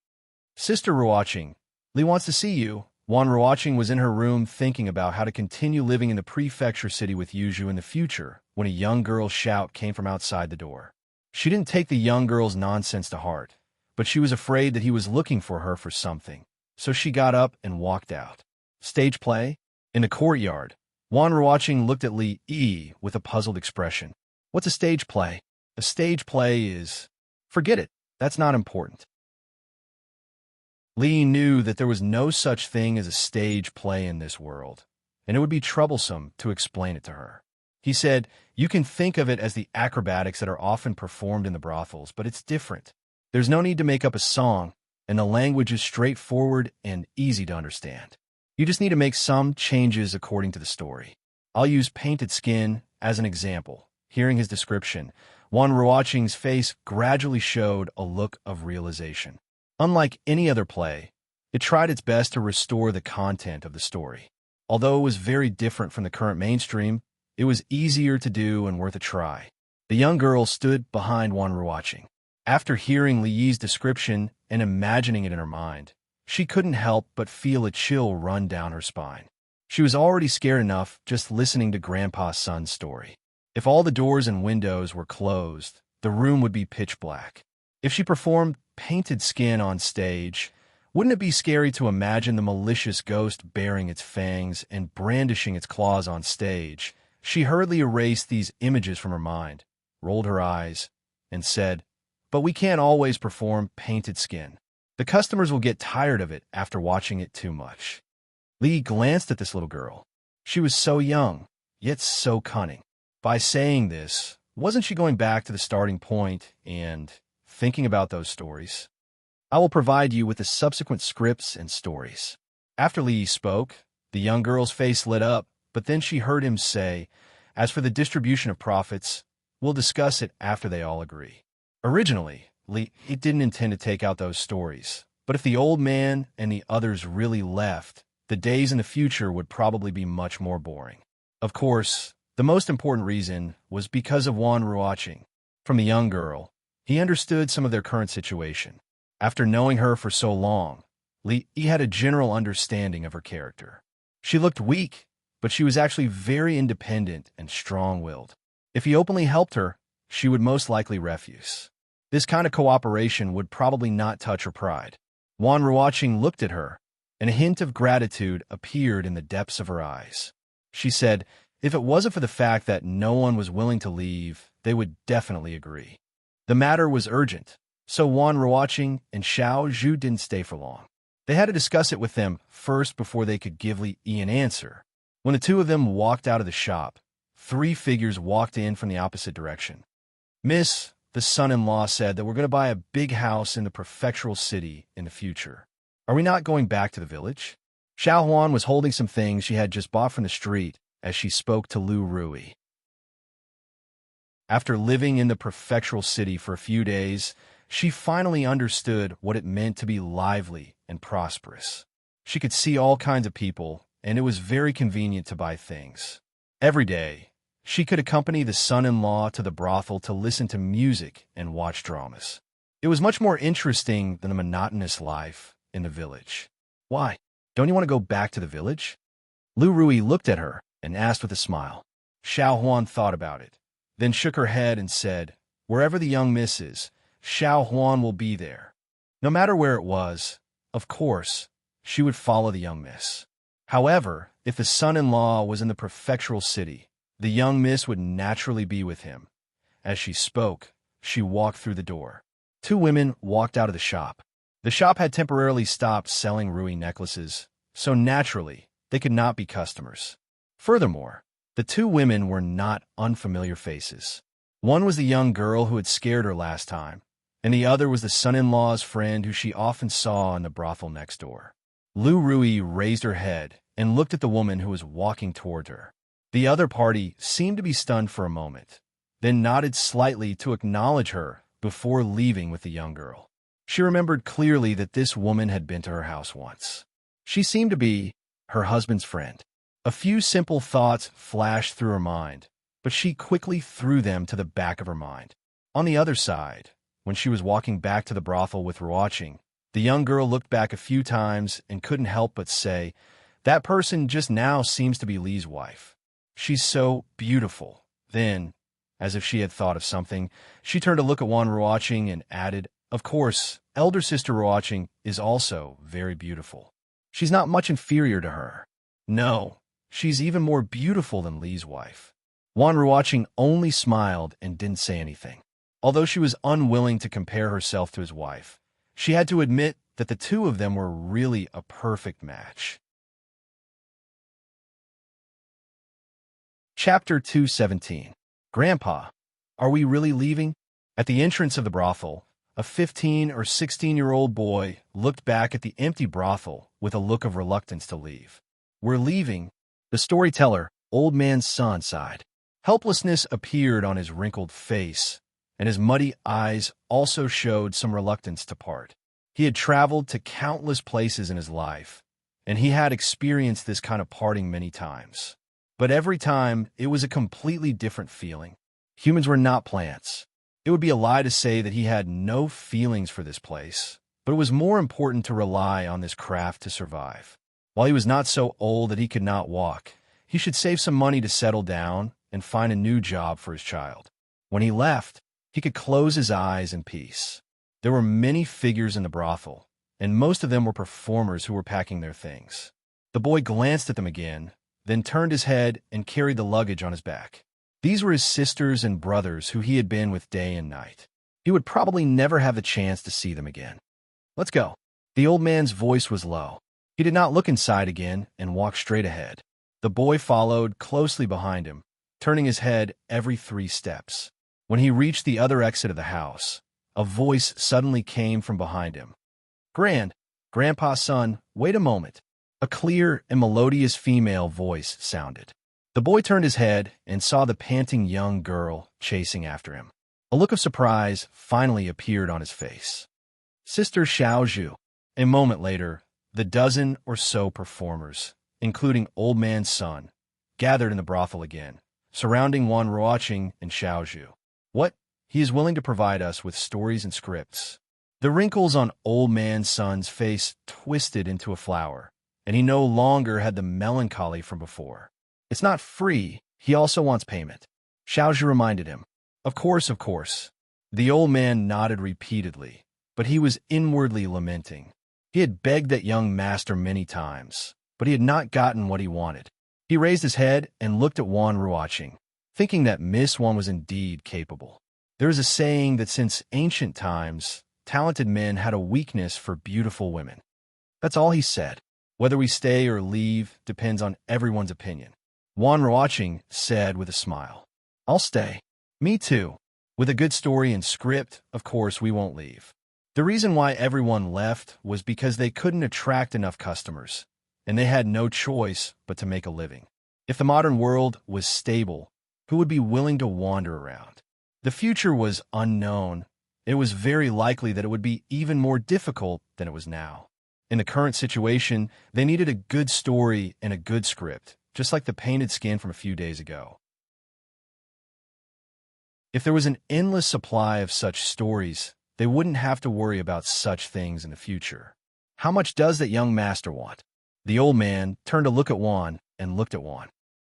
"Sister we're watching, Li wants to see you." Wan Ruoqing was in her room thinking about how to continue living in the prefecture city with Yuju in the future when a young girl's shout came from outside the door. She didn't take the young girl's nonsense to heart, but she was afraid that he was looking for her for something, so she got up and walked out. Stage play? In the courtyard, Wan Ruoqing looked at Li with a puzzled expression. "What's a stage play?" "A stage play is..." "Forget it. That's not important." Li knew that there was no such thing as a stage play in this world, and it would be troublesome to explain it to her. He said, "You can think of it as the acrobatics that are often performed in the brothels, but it's different. There's no need to make up a song, and the language is straightforward and easy to understand. You just need to make some changes according to the story. I'll use painted skin as an example." Hearing his description, Wan Ruoqing's face gradually showed a look of realization. Unlike any other play, it tried its best to restore the content of the story. Although it was very different from the current mainstream, it was easier to do and worth a try. The young girl stood behind Wan Ruoqing. After hearing Li's description and imagining it in her mind, she couldn't help but feel a chill run down her spine. She was already scared enough just listening to Grandpa's son's story. If all the doors and windows were closed, the room would be pitch black. If she performed painted skin on stage, wouldn't it be scary to imagine the malicious ghost baring its fangs and brandishing its claws on stage? She hurriedly erased these images from her mind, rolled her eyes, and said, "But we can't always perform painted skin. The customers will get tired of it after watching it too much." Li glanced at this little girl. She was so young, yet so cunning. By saying this, wasn't she going back to the starting point and thinking about those stories? "I will provide you with the subsequent scripts and stories." After Li spoke, the young girl's face lit up, but then she heard him say, "As for the distribution of profits, we'll discuss it after they all agree." Originally, Li didn't intend to take out those stories, but if the old man and the others really left, the days in the future would probably be much more boring. Of course, the most important reason was because of Wan Ruoqing. From the young girl, he understood some of their current situation. After knowing her for so long, Li had a general understanding of her character. She looked weak, but she was actually very independent and strong-willed. If he openly helped her, she would most likely refuse. This kind of cooperation would probably not touch her pride. Wan Ruoqing looked at her, and a hint of gratitude appeared in the depths of her eyes. She said, if it wasn't for the fact that no one was willing to leave, they would definitely agree. The matter was urgent, so Wan Ruoqing and Xiao Zhu didn't stay for long. They had to discuss it with them first before they could give Li an answer. When the two of them walked out of the shop, three figures walked in from the opposite direction. "Miss," the son-in-law said, "that we're going to buy a big house in the prefectural city in the future. Are we not going back to the village?" Xiao Huan was holding some things she had just bought from the street as she spoke to Lu Rui. After living in the prefectural city for a few days, she finally understood what it meant to be lively and prosperous. She could see all kinds of people, and it was very convenient to buy things. Every day, she could accompany the son-in-law to the brothel to listen to music and watch dramas. It was much more interesting than the monotonous life in the village. "Why? Don't you want to go back to the village?" Lu Rui looked at her and asked with a smile. Xiao Huan thought about it, then shook her head and said, "Wherever the young miss is, Xiao Huan will be there." No matter where it was, of course, she would follow the young miss. However, if the son-in-law was in the prefectural city, the young miss would naturally be with him. As she spoke, she walked through the door. Two women walked out of the shop. The shop had temporarily stopped selling ruby necklaces, so naturally, they could not be customers. Furthermore, the two women were not unfamiliar faces. One was the young girl who had scared her last time, and the other was the son-in-law's friend who she often saw in the brothel next door. Lu Rui raised her head and looked at the woman who was walking toward her. The other party seemed to be stunned for a moment, then nodded slightly to acknowledge her before leaving with the young girl. She remembered clearly that this woman had been to her house once. She seemed to be her husband's friend. A few simple thoughts flashed through her mind, but she quickly threw them to the back of her mind. On the other side, when she was walking back to the brothel with Ruoqing, the young girl looked back a few times and couldn't help but say, "That person just now seems to be Li's wife. She's so beautiful." Then, as if she had thought of something, she turned to look at Wan Ruoqing and added, "Of course, elder sister Ruoqing is also very beautiful. She's not much inferior to her. No, she's even more beautiful than Li's wife." Wan Ruoqing only smiled and didn't say anything. Although she was unwilling to compare herself to his wife, she had to admit that the two of them were really a perfect match. Chapter 217. Grandpa, are we really leaving? At the entrance of the brothel, a 15 or 16-year-old boy looked back at the empty brothel with a look of reluctance to leave. "We're leaving," the storyteller, old man's son, sighed. Helplessness appeared on his wrinkled face, and his muddy eyes also showed some reluctance to part. He had traveled to countless places in his life, and he had experienced this kind of parting many times. But every time, it was a completely different feeling. Humans were not plants. It would be a lie to say that he had no feelings for this place, but it was more important to rely on this craft to survive. While he was not so old that he could not walk, he should save some money to settle down and find a new job for his child. When he left, he could close his eyes in peace. There were many figures in the brothel, and most of them were performers who were packing their things. The boy glanced at them again, then turned his head and carried the luggage on his back. These were his sisters and brothers who he had been with day and night. He would probably never have the chance to see them again. "Let's go." The old man's voice was low. He did not look inside again and walked straight ahead. The boy followed closely behind him, turning his head every 3 steps. When he reached the other exit of the house, a voice suddenly came from behind him. Grandpa's son, wait a moment." A clear and melodious female voice sounded. The boy turned his head and saw the panting young girl chasing after him. A look of surprise finally appeared on his face. "Sister Xiaozhu." A moment later, the dozen or so performers, including Old Man's son, gathered in the brothel again, surrounding Wan Ruoqing and Xiaozhu. "What? He is willing to provide us with stories and scripts." The wrinkles on Old Man's son's face twisted into a flower, and he no longer had the melancholy from before. "It's not free. He also wants payment," Xiaozhu reminded him. Of course. The old man nodded repeatedly, but he was inwardly lamenting. He had begged that young master many times, but he had not gotten what he wanted. He raised his head and looked at Wan Ruoqing, thinking that Miss Wan was indeed capable. There is a saying that since ancient times, talented men had a weakness for beautiful women. That's all he said. "Whether we stay or leave depends on everyone's opinion," Wan Ruoqing said with a smile. "I'll stay." "Me too. With a good story and script, of course we won't leave." The reason why everyone left was because they couldn't attract enough customers, and they had no choice but to make a living. If the modern world was stable, who would be willing to wander around? The future was unknown. It was very likely that it would be even more difficult than it was now. In the current situation, they needed a good story and a good script, just like the painted skin from a few days ago. If there was an endless supply of such stories, they wouldn't have to worry about such things in the future. "How much does that young master want?" The old man turned to look at Wan and looked at Wan.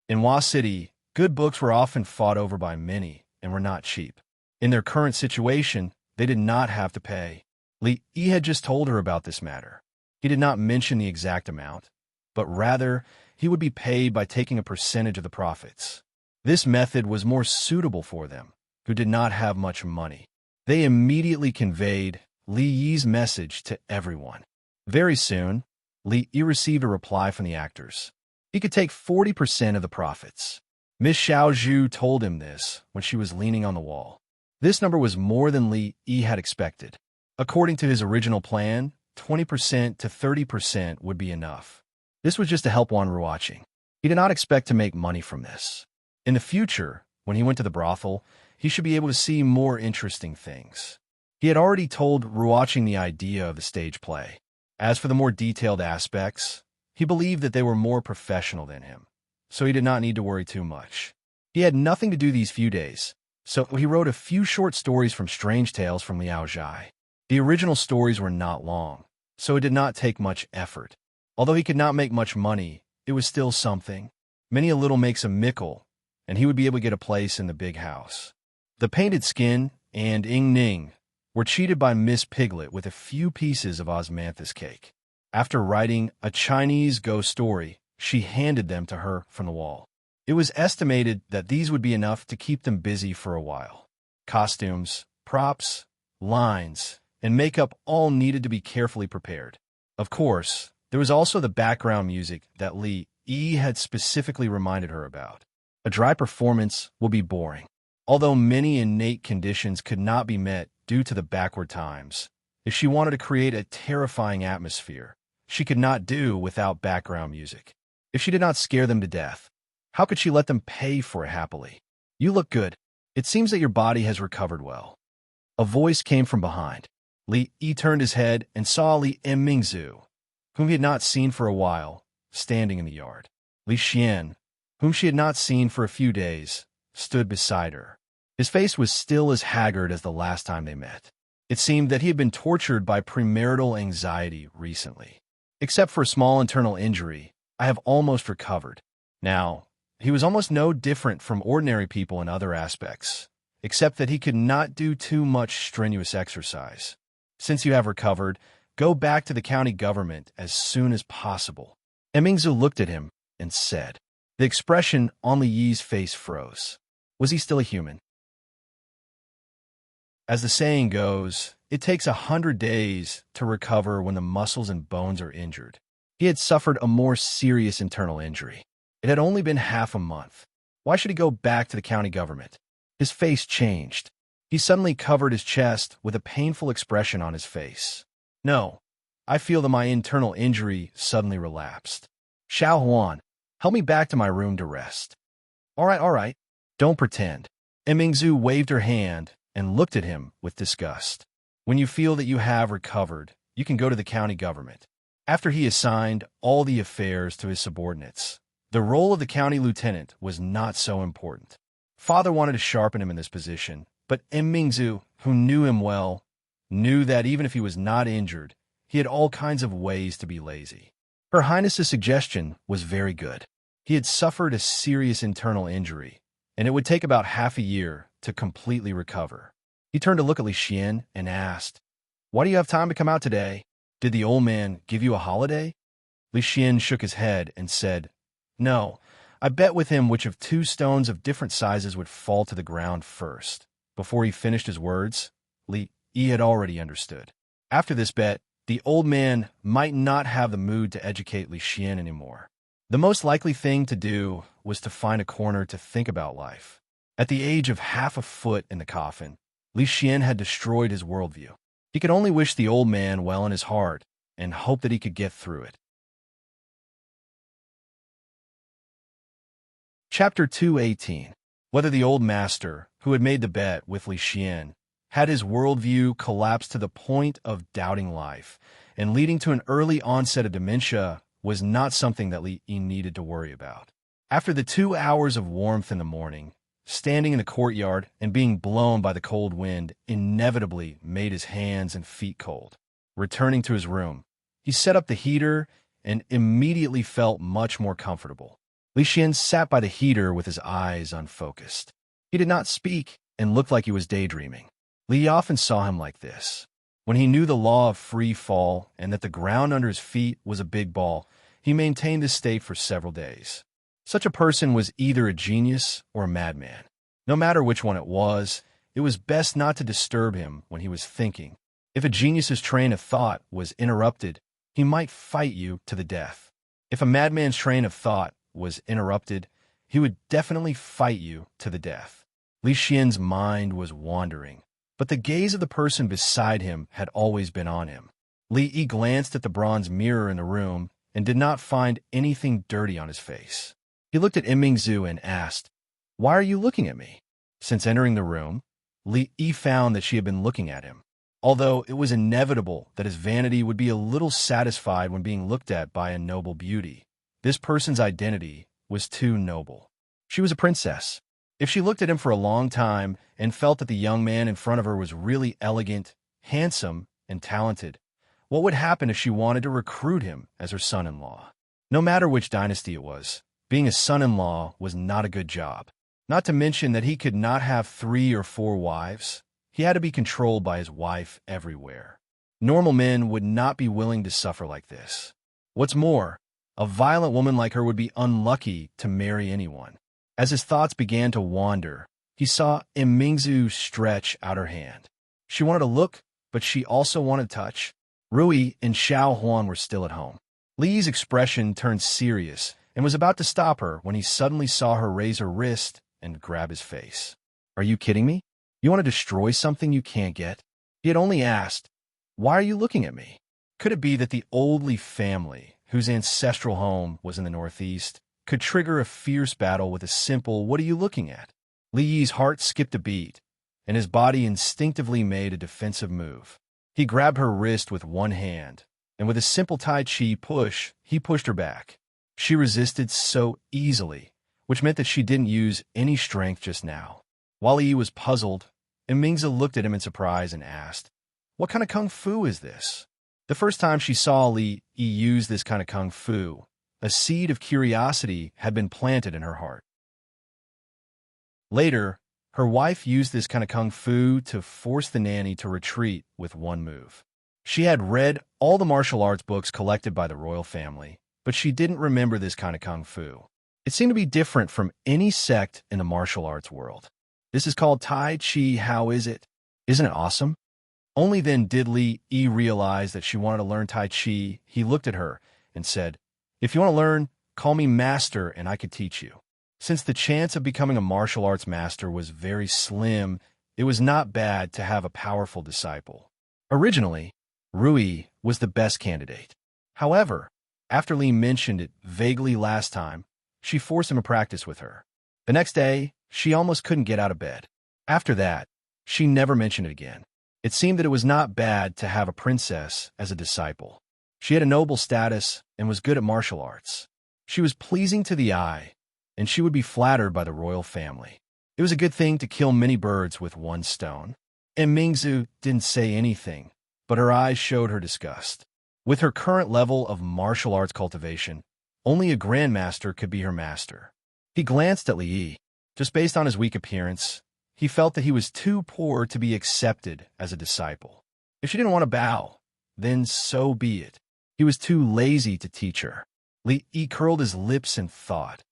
In Hua City, good books were often fought over by many and were not cheap. In their current situation, they did not have to pay. Li Yi had just told her about this matter. He did not mention the exact amount, but rather he would be paid by taking a percentage of the profits. This method was more suitable for them, who did not have much money. They immediately conveyed Li Yi's message to everyone. Very soon, Li Yi received a reply from the actors. He could take 40% of the profits. Miss Xiaozhu told him this when she was leaning on the wall. This number was more than Li Yi had expected. According to his original plan, 20% to 30% would be enough. This was just to help Wan Ruoqing. He did not expect to make money from this. In the future, when he went to the brothel, he should be able to see more interesting things. He had already told Ruoqing the idea of the stage play. As for the more detailed aspects, he believed that they were more professional than him, so he did not need to worry too much. He had nothing to do these few days, so he wrote a few short stories from Strange Tales from Liao Zhai. The original stories were not long, so it did not take much effort. Although he could not make much money, it was still something. Many a little makes a mickle, and he would be able to get a place in the big house. The Painted Skin and Ying Ning were cheated by Miss Piglet with a few pieces of osmanthus cake. After writing a Chinese ghost story, she handed them to her from the wall. It was estimated that these would be enough to keep them busy for a while. Costumes, props, lines, and makeup all needed to be carefully prepared. Of course, there was also the background music that Li Yi had specifically reminded her about. A dry performance will be boring. Although many innate conditions could not be met due to the backward times, if she wanted to create a terrifying atmosphere, she could not do without background music. If she did not scare them to death, how could she let them pay for it happily? You look good. It seems that your body has recovered well. A voice came from behind. Li Yi turned his head and saw Li Mingzu, whom he had not seen for a while, standing in the yard. Li Xian, whom she had not seen for a few days, stood beside her. His face was still as haggard as the last time they met. It seemed that he had been tortured by premarital anxiety recently. Except for a small internal injury, I have almost recovered. Now, he was almost no different from ordinary people in other aspects, except that he could not do too much strenuous exercise. Since you have recovered, go back to the county government as soon as possible. Mingzu looked at him and said. The expression on Li Yi's face froze. Was he still a human? As the saying goes, it takes 100 days to recover when the muscles and bones are injured. He had suffered a more serious internal injury. It had only been half a month. Why should he go back to the county government? His face changed. He suddenly covered his chest with a painful expression on his face. No, I feel that my internal injury suddenly relapsed. Xiao Huan, help me back to my room to rest. All right. Don't pretend. Mingzu waved her hand and looked at him with disgust. When you feel that you have recovered, you can go to the county government. After he assigned all the affairs to his subordinates, the role of the county lieutenant was not so important. Father wanted to sharpen him in this position, but Mingzu, who knew him well, knew that even if he was not injured, he had all kinds of ways to be lazy. Her Highness's suggestion was very good. He had suffered a serious internal injury, and it would take about half a year to completely recover. He turned to look at Li Xian and asked, Why do you have time to come out today? Did the old man give you a holiday? Li Xian shook his head and said, No, I bet with him which of 2 stones of different sizes would fall to the ground first. Before he finished his words, Li Yi had already understood. After this bet, the old man might not have the mood to educate Li Xian anymore. The most likely thing to do was to find a corner to think about life. At the age of half a foot in the coffin, Li Xian had destroyed his worldview. He could only wish the old man well in his heart and hope that he could get through it. Chapter 218. Whether the old master, who had made the bet with Li Xian, had his worldview collapse to the point of doubting life and leading to an early onset of dementia was not something that Li Yi needed to worry about. After the 2 hours of warmth in the morning, standing in the courtyard and being blown by the cold wind inevitably made his hands and feet cold. Returning to his room, he set up the heater and immediately felt much more comfortable. Li Xian sat by the heater with his eyes unfocused. He did not speak and looked like he was daydreaming. Li often saw him like this. When he knew the law of free fall and that the ground under his feet was a big ball, he maintained this state for several days. Such a person was either a genius or a madman. No matter which one it was best not to disturb him when he was thinking. If a genius's train of thought was interrupted, he might fight you to the death. If a madman's train of thought was interrupted, he would definitely fight you to the death. Li Xian's mind was wandering, but the gaze of the person beside him had always been on him. Li Yi glanced at the bronze mirror in the room and did not find anything dirty on his face. He looked at Imingzu and asked, "Why are you looking at me?" Since entering the room, Li Yi found that she had been looking at him. Although it was inevitable that his vanity would be a little satisfied when being looked at by a noble beauty, this person's identity was too noble. She was a princess. If she looked at him for a long time and felt that the young man in front of her was really elegant, handsome, and talented, what would happen if she wanted to recruit him as her son-in-law? No matter which dynasty it was, being a son-in-law was not a good job. Not to mention that he could not have 3 or 4 wives. He had to be controlled by his wife everywhere. Normal men would not be willing to suffer like this. What's more, a violent woman like her would be unlucky to marry anyone. As his thoughts began to wander, he saw Imingzu stretch out her hand. She wanted to look, but she also wanted to touch. Rui and Xiao Huan were still at home. Li's expression turned serious and was about to stop her when he suddenly saw her raise her wrist and grab his face. "Are you kidding me? You want to destroy something you can't get?" He had only asked, "Why are you looking at me?" Could it be that the old Li family, whose ancestral home was in the northeast, could trigger a fierce battle with a simple, "What are you looking at?" Li Yi's heart skipped a beat, and his body instinctively made a defensive move. He grabbed her wrist with one hand, and with a simple Tai Chi push, he pushed her back. She resisted so easily, which meant that she didn't use any strength just now. While Li Yi was puzzled, Imingzi looked at him in surprise and asked, "What kind of kung fu is this?" The first time she saw Li Yi use this kind of kung fu, a seed of curiosity had been planted in her heart. Later, her wife used this kind of kung fu to force the nanny to retreat with one move. She had read all the martial arts books collected by the royal family, but she didn't remember this kind of kung fu. It seemed to be different from any sect in the martial arts world. "This is called Tai Chi, how is it? Isn't it awesome?" Only then did Li Yi realize that she wanted to learn Tai Chi. He looked at her and said, "If you want to learn, call me master and I could teach you." Since the chance of becoming a martial arts master was very slim, it was not bad to have a powerful disciple. Originally, Rui was the best candidate. However, after Li mentioned it vaguely last time, she forced him to practice with her. The next day, she almost couldn't get out of bed. After that, she never mentioned it again. It seemed that it was not bad to have a princess as a disciple. She had a noble status and was good at martial arts. She was pleasing to the eye, and she would be flattered by the royal family. It was a good thing to kill many birds with one stone. And Mingzu didn't say anything, but her eyes showed her disgust. With her current level of martial arts cultivation, only a grandmaster could be her master. He glanced at Li Yi. Just based on his weak appearance, he felt that he was too poor to be accepted as a disciple. If she didn't want to bow, then so be it. He was too lazy to teach her. Li Yi curled his lips in thought.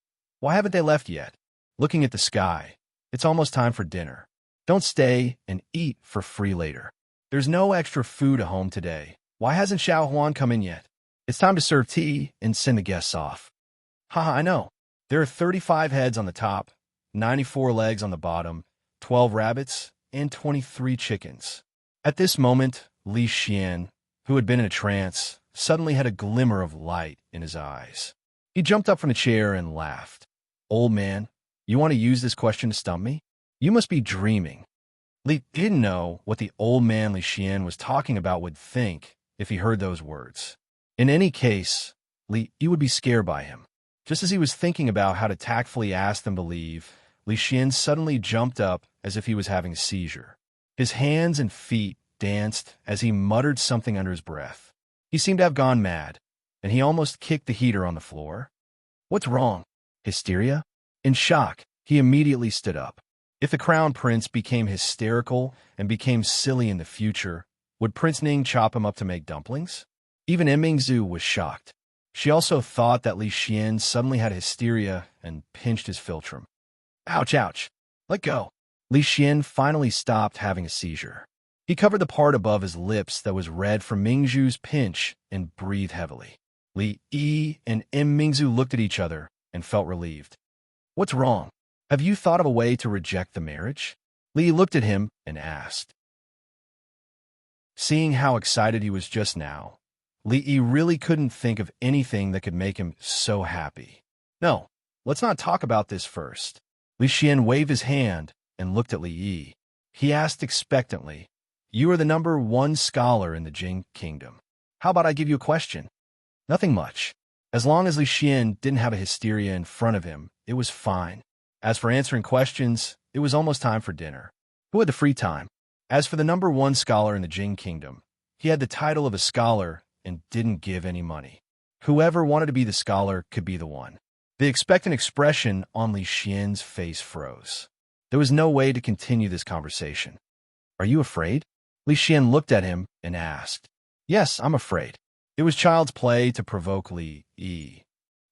Why haven't they left yet? Looking at the sky, it's almost time for dinner. Don't stay and eat for free later. There's no extra food at home today. Why hasn't Xiao Huan come in yet? It's time to serve tea and send the guests off. Haha, I know. There are 35 heads on the top, 94 legs on the bottom, 12 rabbits, and 23 chickens. At this moment, Li Xian, who had been in a trance, suddenly had a glimmer of light in his eyes. He jumped up from the chair and laughed. "Old man, you want to use this question to stump me? You must be dreaming." Li didn't know what the old man Li Xian was talking about would think if he heard those words. In any case, Li would be scared by him. Just as he was thinking about how to tactfully ask them to leave, Li Xian suddenly jumped up as if he was having a seizure. His hands and feet danced as he muttered something under his breath. He seemed to have gone mad, and he almost kicked the heater on the floor. "What's wrong? Hysteria?" In shock, he immediately stood up. If the crown prince became hysterical and became silly in the future, would Prince Ning chop him up to make dumplings? Even Mingzu was shocked. She also thought that Li Xian suddenly had hysteria and pinched his philtrum. Ouch, ouch. Let go. Li Xian finally stopped having a seizure. He covered the part above his lips that was red from Mingzhu's pinch and breathed heavily. Li Yi and Mingzhu looked at each other and felt relieved. What's wrong? Have you thought of a way to reject the marriage? Li looked at him and asked. Seeing how excited he was just now, Li Yi really couldn't think of anything that could make him so happy. No, let's not talk about this first. Li Xian waved his hand and looked at Li Yi. He asked expectantly, You are the #1 scholar in the Jing Kingdom. How about I give you a question? Nothing much. As long as Li Xian didn't have a hysteria in front of him, it was fine. As for answering questions, it was almost time for dinner. Who had the free time? As for the #1 scholar in the Jing Kingdom, he had the title of a scholar and didn't give any money. Whoever wanted to be the scholar could be the one. The expectant expression on Li Xian's face froze. There was no way to continue this conversation. Are you afraid? Li Xian looked at him and asked. Yes, I'm afraid. It was child's play to provoke Li Yi.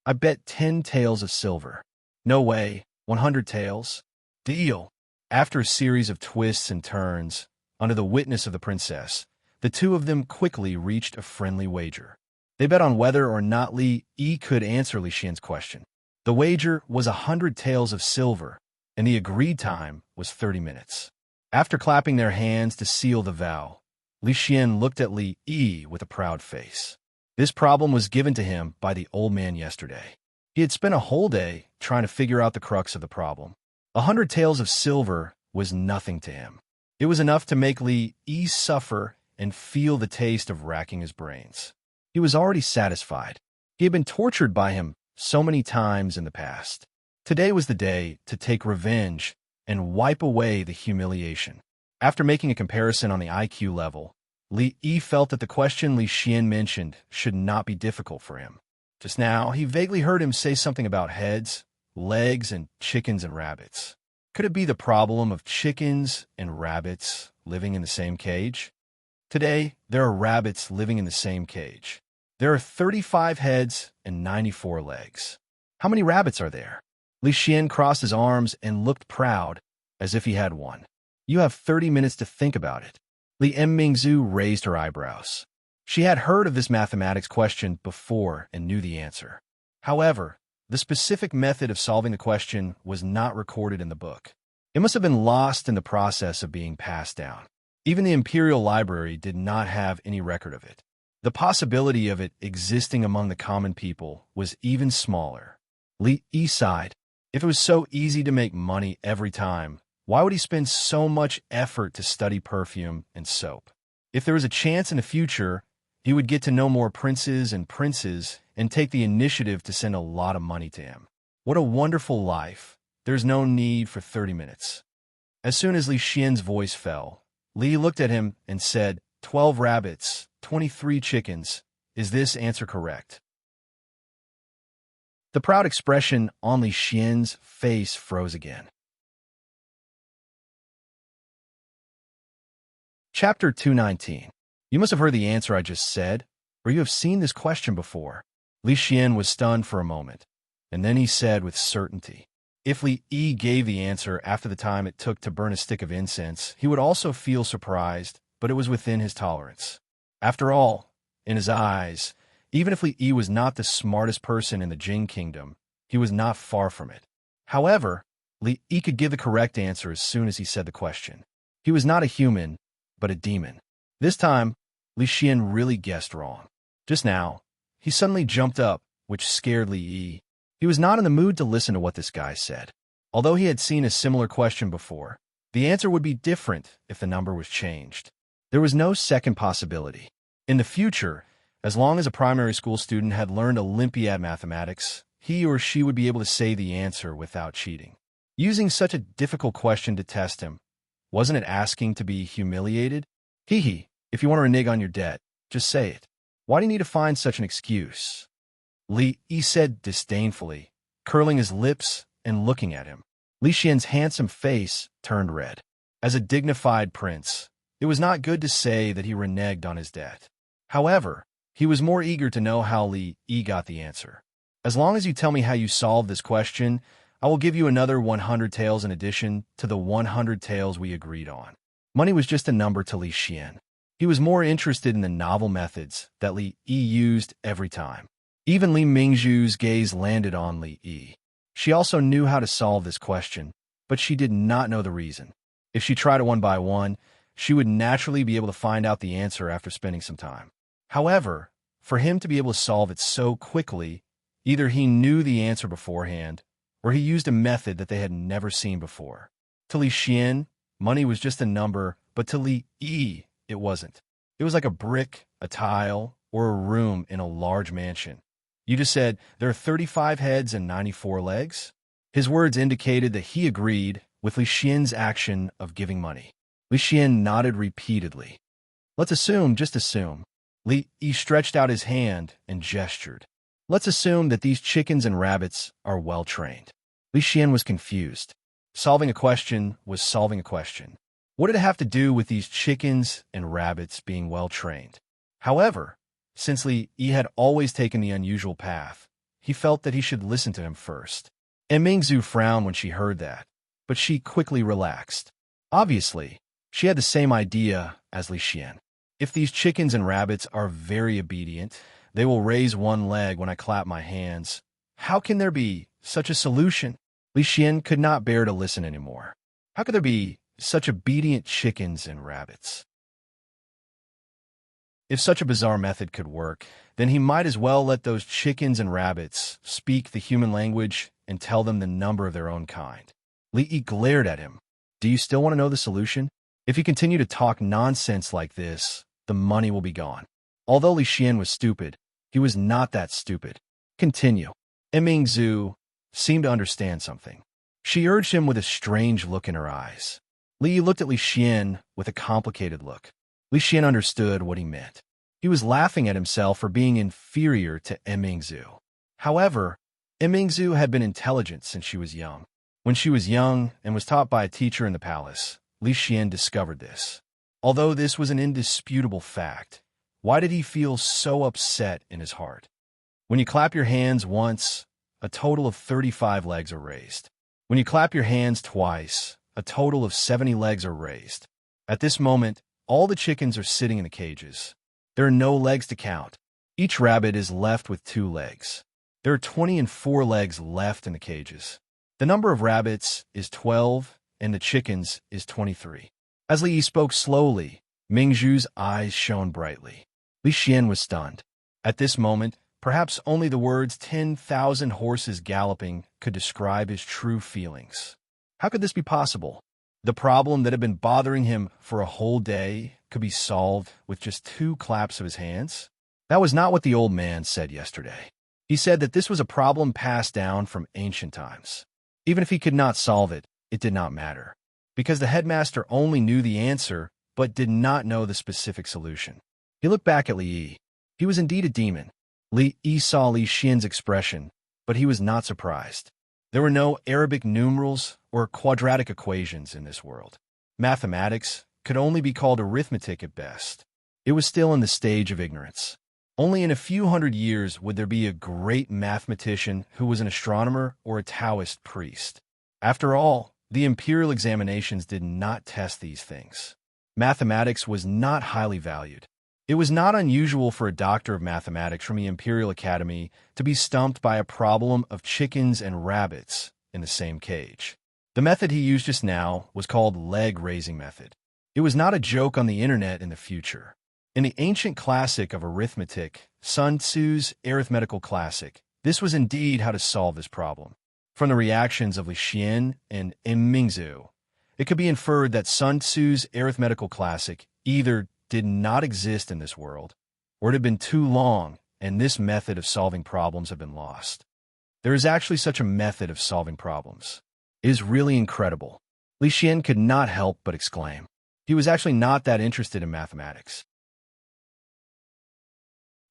I bet 10 taels of silver. No way, 100 taels. Deal. After a series of twists and turns, under the witness of the princess, the two of them quickly reached a friendly wager. They bet on whether or not Li Yi could answer Li Xian's question. The wager was 100 taels of silver, and the agreed time was 30 minutes. After clapping their hands to seal the vow, Li Xian looked at Li Yi with a proud face. This problem was given to him by the old man yesterday. He had spent a whole day trying to figure out the crux of the problem. 100 taels of silver was nothing to him. It was enough to make Li Yi suffer and feel the taste of racking his brains. He was already satisfied. He had been tortured by him so many times in the past. Today was the day to take revenge and wipe away the humiliation. After making a comparison on the IQ level, Li Yi felt that the question Li Xian mentioned should not be difficult for him. Just now, he vaguely heard him say something about heads, legs, and chickens and rabbits. Could it be the problem of chickens and rabbits living in the same cage? Today, there are rabbits living in the same cage. There are 35 heads and 94 legs. How many rabbits are there? Li Xian crossed his arms and looked proud, as if he had won. You have 30 minutes to think about it. Li Mingzhu raised her eyebrows. She had heard of this mathematics question before and knew the answer. However, the specific method of solving the question was not recorded in the book. It must have been lost in the process of being passed down. Even the Imperial Library did not have any record of it. The possibility of it existing among the common people was even smaller. Li Yi sighed. If it was so easy to make money every time, why would he spend so much effort to study perfume and soap? If there was a chance in the future, he would get to know more princes and take the initiative to send a lot of money to him. What a wonderful life. There's no need for 30 minutes. As soon as Li Xian's voice fell, Li looked at him and said, 12 rabbits, 23 chickens. Is this answer correct? The proud expression on Li Xian's face froze again. Chapter 219. You must have heard the answer I just said, or you have seen this question before. Li Xian was stunned for a moment, and then he said with certainty, if Li Yi gave the answer after the time it took to burn a stick of incense, he would also feel surprised, but it was within his tolerance. After all, in his eyes, even if Li Yi was not the smartest person in the Jing Kingdom, he was not far from it. However, Li Yi could give the correct answer as soon as he said the question. He was not a human, but a demon. This time, Li Xian really guessed wrong. Just now, he suddenly jumped up, which scared Li Yi. He was not in the mood to listen to what this guy said. Although he had seen a similar question before, the answer would be different if the number was changed. There was no second possibility. In the future, as long as a primary school student had learned Olympiad mathematics, he or she would be able to say the answer without cheating. Using such a difficult question to test him, wasn't it asking to be humiliated? Hee, if you want to renege on your debt, just say it. Why do you need to find such an excuse? Li Yi said disdainfully, curling his lips and looking at him. Li Xian's handsome face turned red. As a dignified prince, it was not good to say that he reneged on his debt. However, He was more eager to know how Li Yi got the answer. As long as you tell me how you solved this question, I will give you another 100 taels in addition to the 100 taels we agreed on. Money was just a number to Li Xian. He was more interested in the novel methods that Li Yi used every time. Even Li Mingzhu's gaze landed on Li Yi. She also knew how to solve this question, but she did not know the reason. If she tried it one by one, she would naturally be able to find out the answer after spending some time. However, for him to be able to solve it so quickly, either he knew the answer beforehand, or he used a method that they had never seen before. To Li Xian, money was just a number, but to Li Yi, it wasn't. It was like a brick, a tile, or a room in a large mansion. You just said, there are 35 heads and 94 legs? His words indicated that he agreed with Li Xian's action of giving money. Li Xian nodded repeatedly. Let's assume, just assume. Li Yi stretched out his hand and gestured. Let's assume that these chickens and rabbits are well-trained. Li Xian was confused. Solving a question was solving a question. What did it have to do with these chickens and rabbits being well-trained? However, since Li Yi had always taken the unusual path, he felt that he should listen to him first. And Mingzhu frowned when she heard that, but she quickly relaxed. Obviously, she had the same idea as Li Xian. If these chickens and rabbits are very obedient, they will raise one leg when I clap my hands. How can there be such a solution? Li Xian could not bear to listen anymore. How could there be such obedient chickens and rabbits? If such a bizarre method could work, then he might as well let those chickens and rabbits speak the human language and tell them the number of their own kind. Li Yi glared at him. Do you still want to know the solution? If you continue to talk nonsense like this, the money will be gone. Although Li Xian was stupid, he was not that stupid. Continue. Mingzhu seemed to understand something. She urged him with a strange look in her eyes. Li Yi looked at Li Xian with a complicated look. Li Xian understood what he meant. He was laughing at himself for being inferior to Mingzhu. However, Mingzhu had been intelligent since she was young. When she was young and was taught by a teacher in the palace, Li Xian discovered this. Although this was an indisputable fact, why did he feel so upset in his heart? When you clap your hands once, a total of 35 legs are raised. When you clap your hands twice, a total of 70 legs are raised. At this moment, all the chickens are sitting in the cages. There are no legs to count. Each rabbit is left with 2 legs. There are 24 legs left in the cages. The number of rabbits is 12, and the chickens is 23. As Li Yi spoke slowly, Mingzhu's eyes shone brightly. Li Xian was stunned. At this moment, perhaps only the words 10,000 horses galloping could describe his true feelings. How could this be possible? The problem that had been bothering him for a whole day could be solved with just 2 claps of his hands? That was not what the old man said yesterday. He said that this was a problem passed down from ancient times. Even if he could not solve it, it did not matter, because the headmaster only knew the answer but did not know the specific solution. He looked back at Li Yi. He was indeed a demon. Li Yi saw Li Xian's expression, but he was not surprised. There were no Arabic numerals or quadratic equations in this world. Mathematics could only be called arithmetic at best. It was still in the stage of ignorance. Only in a few hundred years would there be a great mathematician who was an astronomer or a Taoist priest. After all, the imperial examinations did not test these things. Mathematics was not highly valued. It was not unusual for a doctor of mathematics from the Imperial Academy to be stumped by a problem of chickens and rabbits in the same cage. The method he used just now was called leg-raising method. It was not a joke on the internet in the future. In the ancient classic of arithmetic, Sun Tzu's Arithmetical Classic, this was indeed how to solve this problem. From the reactions of Li Xian and Mingzhu, it could be inferred that Sun Tzu's Arithmetical Classic either did not exist in this world, or it had been too long, and this method of solving problems had been lost. There is actually such a method of solving problems. It is really incredible. Li Xian could not help but exclaim. He was actually not that interested in mathematics.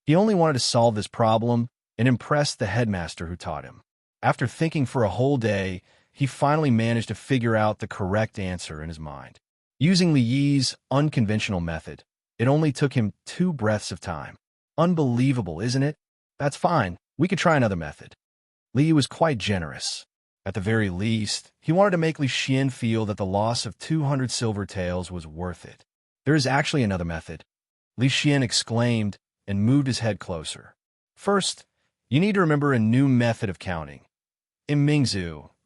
He only wanted to solve this problem and impress the headmaster who taught him. After thinking for a whole day, he finally managed to figure out the correct answer in his mind. Using Li Yi's unconventional method, it only took him 2 breaths of time. Unbelievable, isn't it? That's fine. We could try another method. Li was quite generous. At the very least, he wanted to make Li Xian feel that the loss of 200 silver taels was worth it. There is actually another method, Li Xian exclaimed and moved his head closer. First, you need to remember a new method of counting. Immerse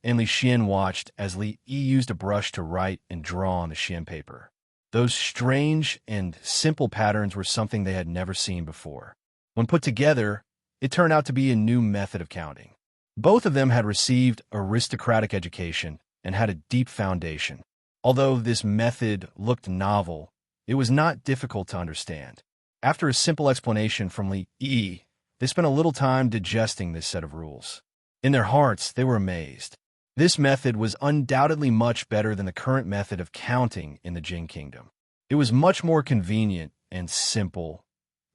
and Li Xian watched as Li Yi used a brush to write and draw on the Xian paper. Those strange and simple patterns were something they had never seen before. When put together, it turned out to be a new method of counting. Both of them had received aristocratic education and had a deep foundation. Although this method looked novel, it was not difficult to understand. After a simple explanation from Li Yi, they spent a little time digesting this set of rules. In their hearts, they were amazed. This method was undoubtedly much better than the current method of counting in the Jin Kingdom. It was much more convenient and simple.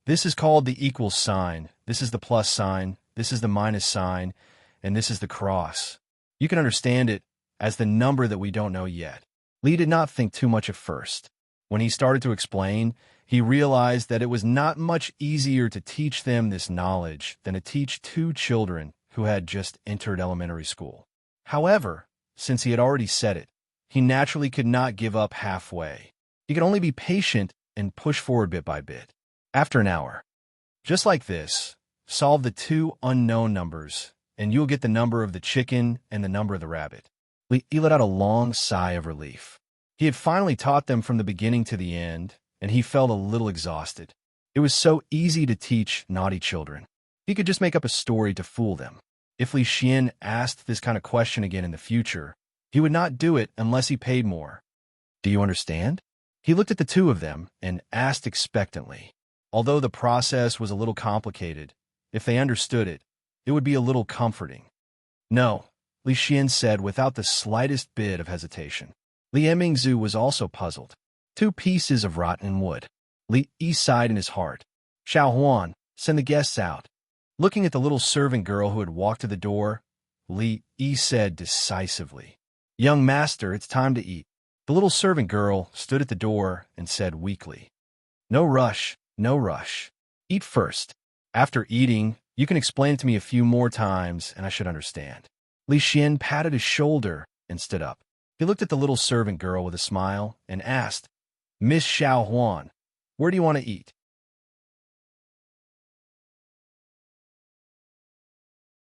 This is called the equal sign, this is the plus sign, this is the minus sign, and this is the cross. You can understand it as the number that we don't know yet. Li did not think too much at first. When he started to explain, he realized that it was not much easier to teach them this knowledge than to teach two children who had just entered elementary school. However, since he had already said it, he naturally could not give up halfway. He could only be patient and push forward bit by bit. After an hour, just like this, solve the two unknown numbers, and you'll get the number of the chicken and the number of the rabbit. He let out a long sigh of relief. He had finally taught them from the beginning to the end, and he felt a little exhausted. It was so easy to teach naughty children. He could just make up a story to fool them. If Li Xian asked this kind of question again in the future, he would not do it unless he paid more. Do you understand? He looked at the two of them and asked expectantly. Although the process was a little complicated, if they understood it, it would be a little comforting. No, Li Xian said without the slightest bit of hesitation. Li Mingzu was also puzzled. 2 pieces of rotten wood. Li Yi sighed in his heart. Xiao Huan, send the guests out. Looking at the little servant girl who had walked to the door, Li Yi said decisively, Young master, it's time to eat. The little servant girl stood at the door and said weakly, No rush, no rush. Eat first. After eating, you can explain it to me a few more times and I should understand. Li Xian patted his shoulder and stood up. He looked at the little servant girl with a smile and asked, Miss Xiao Huan, where do you want to eat?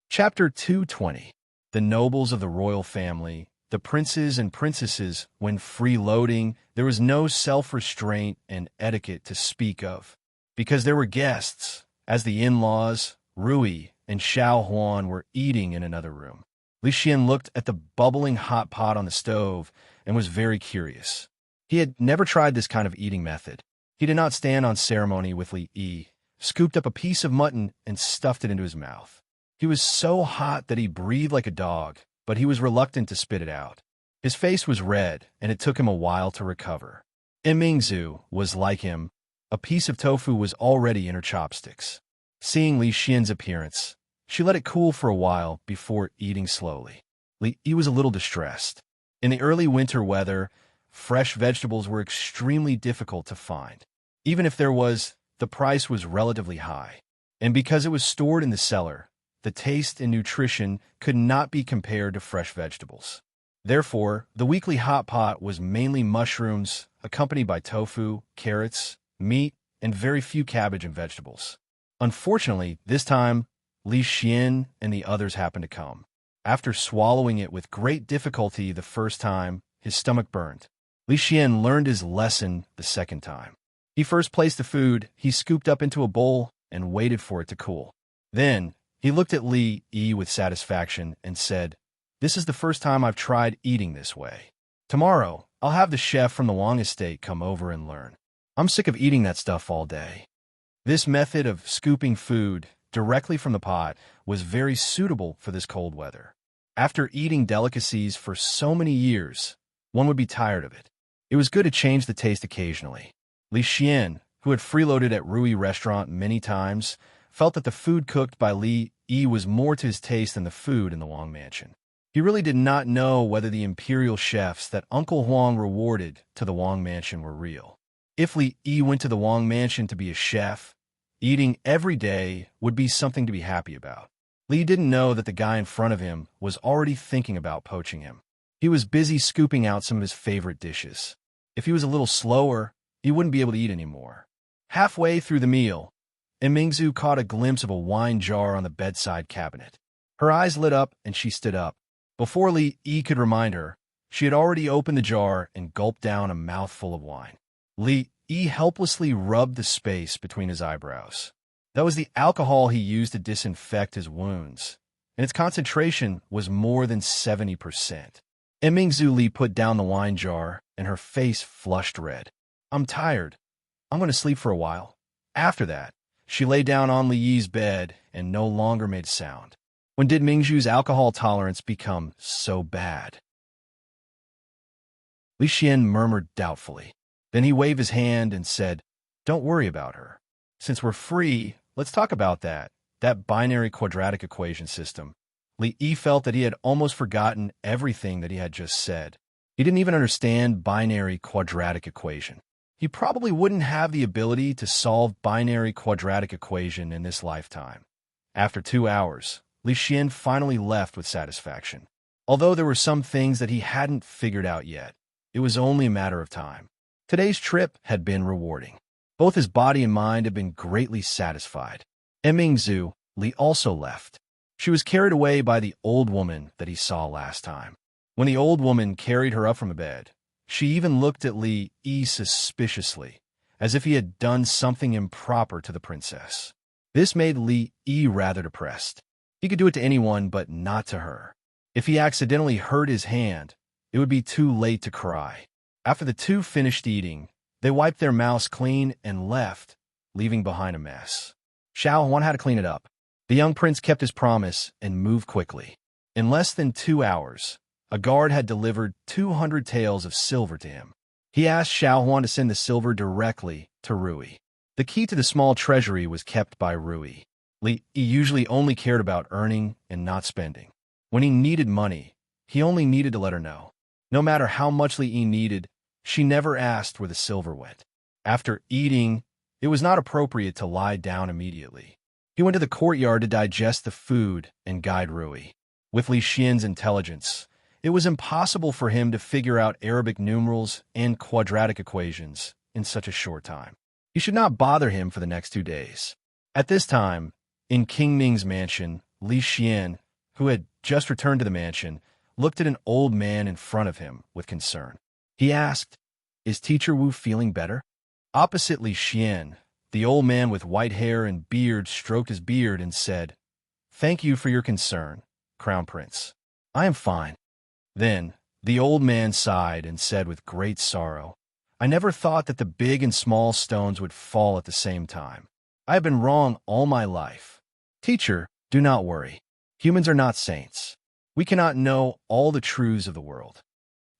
Chapter 220. The nobles of the royal family, the princes and princesses, when freeloading, there was no self-restraint and etiquette to speak of. Because there were guests, as the in-laws, Rui and Xiao Huan were eating in another room. Li Xian looked at the bubbling hot pot on the stove and was very curious. He had never tried this kind of eating method. He did not stand on ceremony with Li Yi, scooped up a piece of mutton and stuffed it into his mouth. He was so hot that he breathed like a dog, but he was reluctant to spit it out. His face was red, and it took him a while to recover. Mingzu was like him. A piece of tofu was already in her chopsticks. Seeing Li Xian's appearance, she let it cool for a while before eating slowly. Li Yi was a little distressed. In the early winter weather, fresh vegetables were extremely difficult to find. Even if there was, the price was relatively high. And because it was stored in the cellar, the taste and nutrition could not be compared to fresh vegetables. Therefore, the weekly hot pot was mainly mushrooms, accompanied by tofu, carrots, meat, and very few cabbage and vegetables. Unfortunately, this time, Li Xian and the others happened to come. After swallowing it with great difficulty the first time, his stomach burned. Li Xian learned his lesson the second time. He first placed the food he scooped up into a bowl and waited for it to cool. Then, he looked at Li Yi with satisfaction and said, This is the first time I've tried eating this way. Tomorrow, I'll have the chef from the Wang estate come over and learn. I'm sick of eating that stuff all day. This method of scooping food directly from the pot was very suitable for this cold weather. After eating delicacies for so many years, one would be tired of it. It was good to change the taste occasionally. Li Xian, who had freeloaded at Rui restaurant many times, felt that the food cooked by Li Yi was more to his taste than the food in the Wang mansion. He really did not know whether the imperial chefs that Uncle Huang rewarded to the Wang mansion were real. If Li Yi went to the Wang mansion to be a chef, Eating every day would be something to be happy about. Li didn't know that the guy in front of him was already thinking about poaching him. He was busy scooping out some of his favorite dishes. If he was a little slower, he wouldn't be able to eat anymore. Halfway through the meal, Mingzu caught a glimpse of a wine jar on the bedside cabinet. Her eyes lit up and she stood up. Before Li Yi could remind her, she had already opened the jar and gulped down a mouthful of wine. Li Yi helplessly rubbed the space between his eyebrows. That was the alcohol he used to disinfect his wounds, and its concentration was more than 70%. Mingzu Li put down the wine jar, and her face flushed red. "I'm tired. I'm going to sleep for a while." After that, she lay down on Li Yi's bed and no longer made a sound. When did Mingzhu's alcohol tolerance become so bad? Li Xian murmured doubtfully. Then he waved his hand and said, "Don't worry about her. Since we're free, let's talk about that binary quadratic equation system." Li Yi felt that he had almost forgotten everything that he had just said. He didn't even understand binary quadratic equation. He probably wouldn't have the ability to solve binary quadratic equation in this lifetime. After 2 hours, Li Xian finally left with satisfaction. Although there were some things that he hadn't figured out yet, it was only a matter of time. Today's trip had been rewarding. Both his body and mind had been greatly satisfied. Mingzu Li also left. She was carried away by the old woman that he saw last time. When the old woman carried her up from the bed, she even looked at Li Yi suspiciously, as if he had done something improper to the princess. This made Li Yi rather depressed. He could do it to anyone, but not to her. If he accidentally hurt his hand, it would be too late to cry. After the two finished eating, they wiped their mouths clean and left, leaving behind a mess. Xiao Huan had to clean it up. The young prince kept his promise and moved quickly. In less than 2 hours, a guard had delivered 200 taels of silver to him. He asked Xiao Huan to send the silver directly to Rui. The key to the small treasury was kept by Rui. Li Yi usually only cared about earning and not spending. When he needed money, he only needed to let her know. No matter how much Li Yi needed, she never asked where the silver went. After eating, it was not appropriate to lie down immediately. He went to the courtyard to digest the food and guide Rui. With Li Xian's intelligence, it was impossible for him to figure out Arabic numerals and quadratic equations in such a short time. He should not bother him for the next 2 days. At this time, in King Ming's mansion, Li Xian, who had just returned to the mansion, looked at an old man in front of him with concern. He asked, "Is Teacher Wu feeling better?" Opposite Li Xian, the old man with white hair and beard stroked his beard and said, "Thank you for your concern, Crown Prince. I am fine." Then, the old man sighed and said with great sorrow, "I never thought that the big and small stones would fall at the same time. I have been wrong all my life. Teacher, do not worry. Humans are not saints. We cannot know all the truths of the world."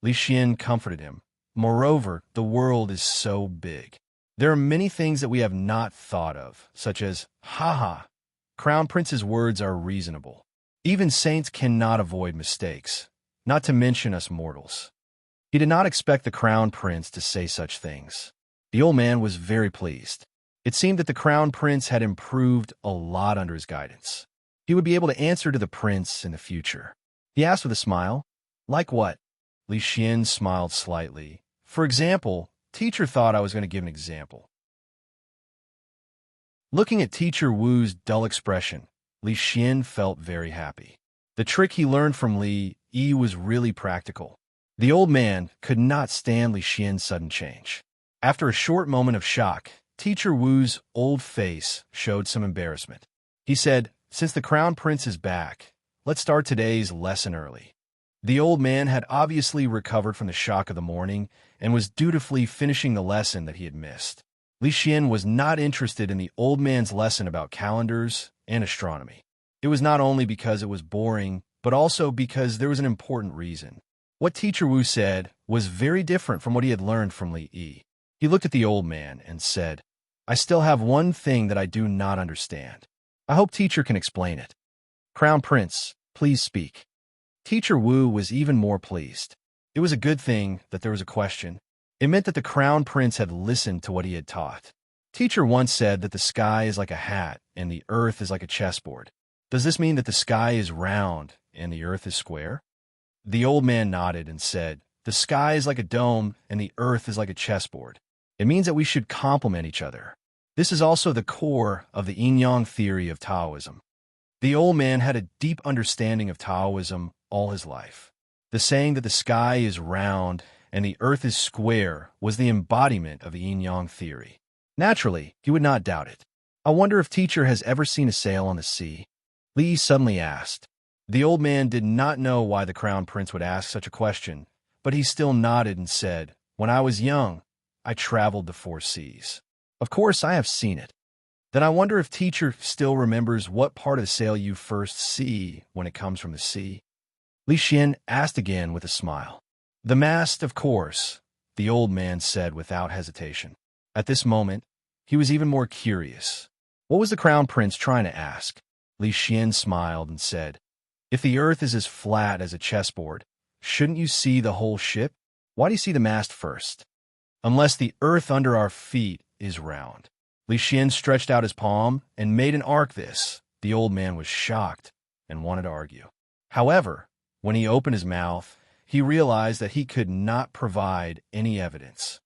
Li Xian comforted him. "Moreover, the world is so big. There are many things that we have not thought of, such as, haha, Crown Prince's words are reasonable. Even saints cannot avoid mistakes, not to mention us mortals." He did not expect the Crown Prince to say such things. The old man was very pleased. It seemed that the Crown Prince had improved a lot under his guidance. He would be able to answer to the prince in the future. He asked with a smile, "Like what?" Li Xian smiled slightly. "For example, Teacher thought I was going to give an example." Looking at Teacher Wu's dull expression, Li Xian felt very happy. The trick he learned from Li Yi was really practical. The old man could not stand Li Xian's sudden change. After a short moment of shock, Teacher Wu's old face showed some embarrassment. He said, "Since the Crown Prince is back, let's start today's lesson early." The old man had obviously recovered from the shock of the morning and was dutifully finishing the lesson that he had missed. Li Xian was not interested in the old man's lesson about calendars and astronomy. It was not only because it was boring, but also because there was an important reason. What Teacher Wu said was very different from what he had learned from Li Yi. He looked at the old man and said, "I still have one thing that I do not understand. I hope Teacher can explain it. Crown Prince, please speak." Teacher Wu was even more pleased. It was a good thing that there was a question. It meant that the Crown Prince had listened to what he had taught. Teacher once said that the sky is like a hat and the earth is like a chessboard. Does this mean that the sky is round and the earth is square? The old man nodded and said, the sky is like a dome and the earth is like a chessboard. It means that we should complement each other. This is also the core of the yin-yang theory of Taoism. The old man had a deep understanding of Taoism all his life. The saying that the sky is round and the earth is square was the embodiment of the yin-yang theory. Naturally, he would not doubt it. I wonder if teacher has ever seen a sail on the sea? Li suddenly asked. The old man did not know why the crown prince would ask such a question, but he still nodded and said, when I was young, I traveled the 4 seas. Of course, I have seen it. Then I wonder if teacher still remembers what part of the sail you first see when it comes from the sea. Li Xian asked again with a smile. The mast, of course, the old man said without hesitation. At this moment, he was even more curious. What was the crown prince trying to ask? Li Xian smiled and said, if the earth is as flat as a chessboard, shouldn't you see the whole ship? Why do you see the mast first? Unless the earth under our feet is round. Li Xian stretched out his palm and made an arc this. The old man was shocked and wanted to argue. However, when he opened his mouth, he realized that he could not provide any evidence.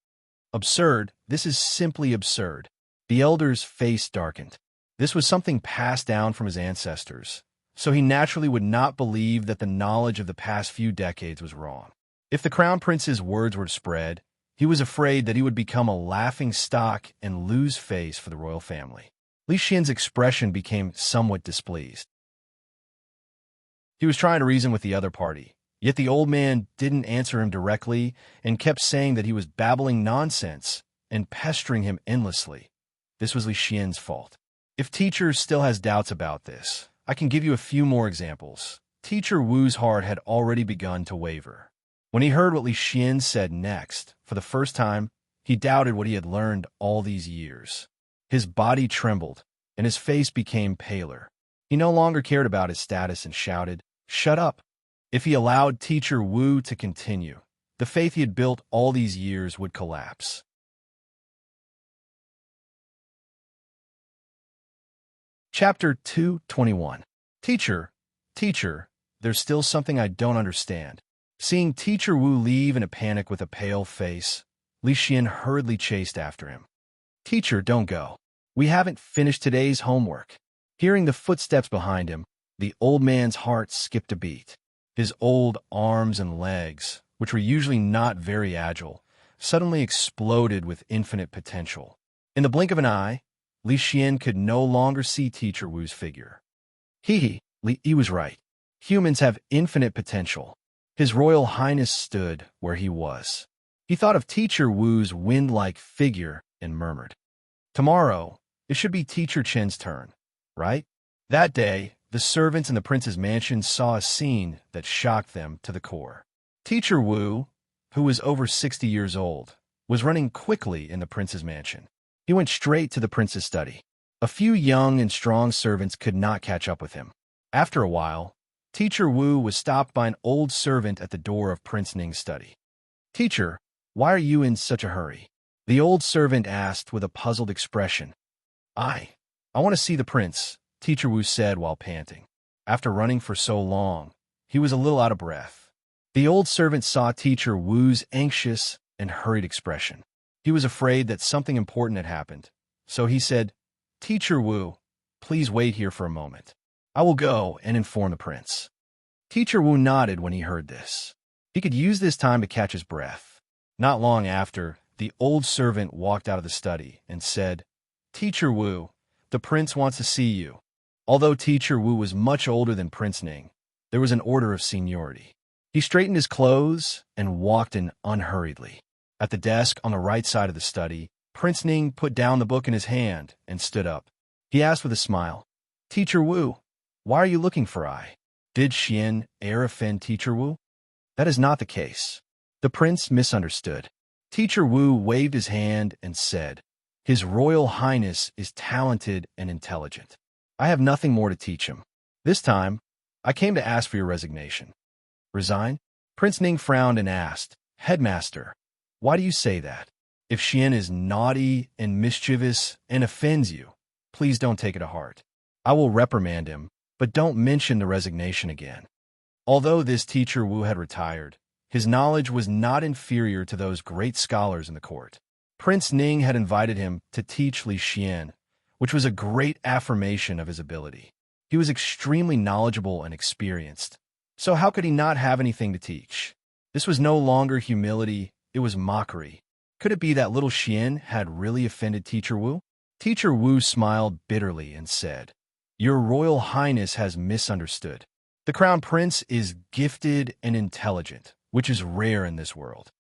Absurd. This is simply absurd. The elder's face darkened. This was something passed down from his ancestors, so he naturally would not believe that the knowledge of the past few decades was wrong. If the crown prince's words were to spread, he was afraid that he would become a laughing stock and lose face for the royal family. Li Xian's expression became somewhat displeased. He was trying to reason with the other party, yet the old man didn't answer him directly and kept saying that he was babbling nonsense and pestering him endlessly. This was Li Xian's fault. If teacher still has doubts about this, I can give you a few more examples. Teacher Wu's heart had already begun to waver. When he heard what Li Xian said next, for the first time, he doubted what he had learned all these years. His body trembled, and his face became paler. He no longer cared about his status and shouted, "Shut up!" If he allowed Teacher Wu to continue, the faith he had built all these years would collapse. Chapter 221. Teacher, there's still something I don't understand. Seeing Teacher Wu leave in a panic with a pale face, Li Xian hurriedly chased after him. Teacher, don't go. We haven't finished today's homework. Hearing the footsteps behind him, the old man's heart skipped a beat. His old arms and legs, which were usually not very agile, suddenly exploded with infinite potential. In the blink of an eye, Li Xian could no longer see Teacher Wu's figure. He was right. Humans have infinite potential. His Royal Highness stood where he was. He thought of Teacher Wu's wind-like figure and murmured, "Tomorrow, it should be Teacher Chen's turn, right?" That day, the servants in the prince's mansion saw a scene that shocked them to the core. Teacher Wu, who was over 60 years old, was running quickly in the prince's mansion. He went straight to the prince's study. A few young and strong servants could not catch up with him. After a while, Teacher Wu was stopped by an old servant at the door of Prince Ning's study. "Teacher, why are you in such a hurry?" The old servant asked with a puzzled expression. I want to see the prince," Teacher Wu said while panting. After running for so long, he was a little out of breath. The old servant saw Teacher Wu's anxious and hurried expression. He was afraid that something important had happened, so he said, "Teacher Wu, please wait here for a moment. I will go and inform the prince." Teacher Wu nodded when he heard this. He could use this time to catch his breath. Not long after, the old servant walked out of the study and said, "Teacher Wu, the prince wants to see you." Although Teacher Wu was much older than Prince Ning, there was an order of seniority. He straightened his clothes and walked in unhurriedly. At the desk on the right side of the study, Prince Ning put down the book in his hand and stood up. He asked with a smile, "Teacher Wu, why are you looking for I?" Did Xian e'er offend Teacher Wu? That is not the case. The prince misunderstood. Teacher Wu waved his hand and said, "His Royal Highness is talented and intelligent. I have nothing more to teach him. This time, I came to ask for your resignation." "Resign?" Prince Ning frowned and asked, "Headmaster, why do you say that?" If Xian is naughty and mischievous and offends you, please don't take it to heart. I will reprimand him, but don't mention the resignation again." Although this teacher Wu had retired, his knowledge was not inferior to those great scholars in the court. Prince Ning had invited him to teach Li Xian, which was a great affirmation of his ability. He was extremely knowledgeable and experienced, so how could he not have anything to teach? This was no longer humility, it was mockery. Could it be that little Xian had really offended Teacher Wu? Teacher Wu smiled bitterly and said, "Your Royal Highness has misunderstood. The Crown Prince is gifted and intelligent, which is rare in this world.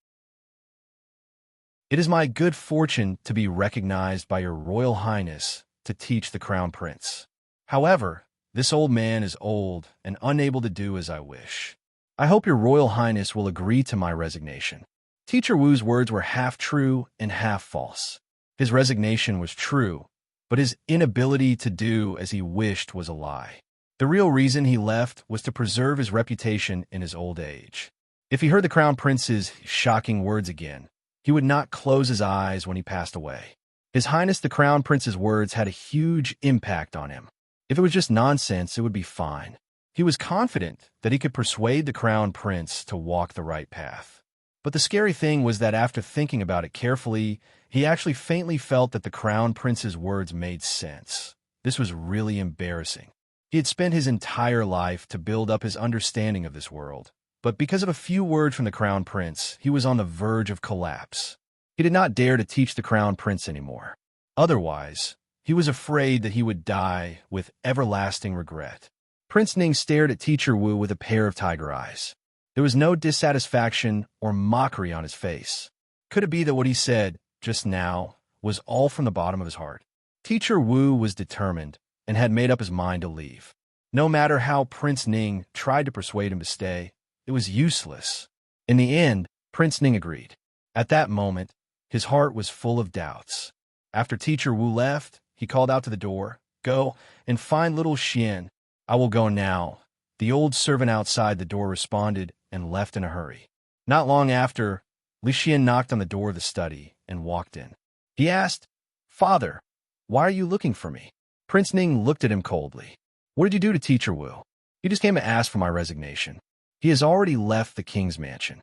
It is my good fortune to be recognized by your Royal Highness to teach the Crown Prince. However, this old man is old and unable to do as I wish. I hope your Royal Highness will agree to my resignation." Teacher Wu's words were half true and half false. His resignation was true, but his inability to do as he wished was a lie. The real reason he left was to preserve his reputation in his old age. If he heard the Crown Prince's shocking words again, he would not close his eyes when he passed away. His Highness the Crown Prince's words had a huge impact on him. If it was just nonsense, it would be fine. He was confident that he could persuade the Crown Prince to walk the right path. But the scary thing was that after thinking about it carefully, he actually faintly felt that the Crown Prince's words made sense. This was really embarrassing. He had spent his entire life to build up his understanding of this world, but because of a few words from the Crown Prince, he was on the verge of collapse. He did not dare to teach the Crown Prince anymore. Otherwise, he was afraid that he would die with everlasting regret. Prince Ning stared at Teacher Wu with a pair of tiger eyes. There was no dissatisfaction or mockery on his face. Could it be that what he said just now was all from the bottom of his heart? Teacher Wu was determined and had made up his mind to leave. No matter how Prince Ning tried to persuade him to stay, it was useless. In the end, Prince Ning agreed. At that moment, his heart was full of doubts. After Teacher Wu left, he called out to the door, "Go and find little Xian. I will go now." The old servant outside the door responded and left in a hurry. Not long after, Li Xian knocked on the door of the study and walked in. He asked, "Father, why are you looking for me?" Prince Ning looked at him coldly. "What did you do to Teacher Wu?" "He just came to ask for my resignation. He has already left the king's mansion."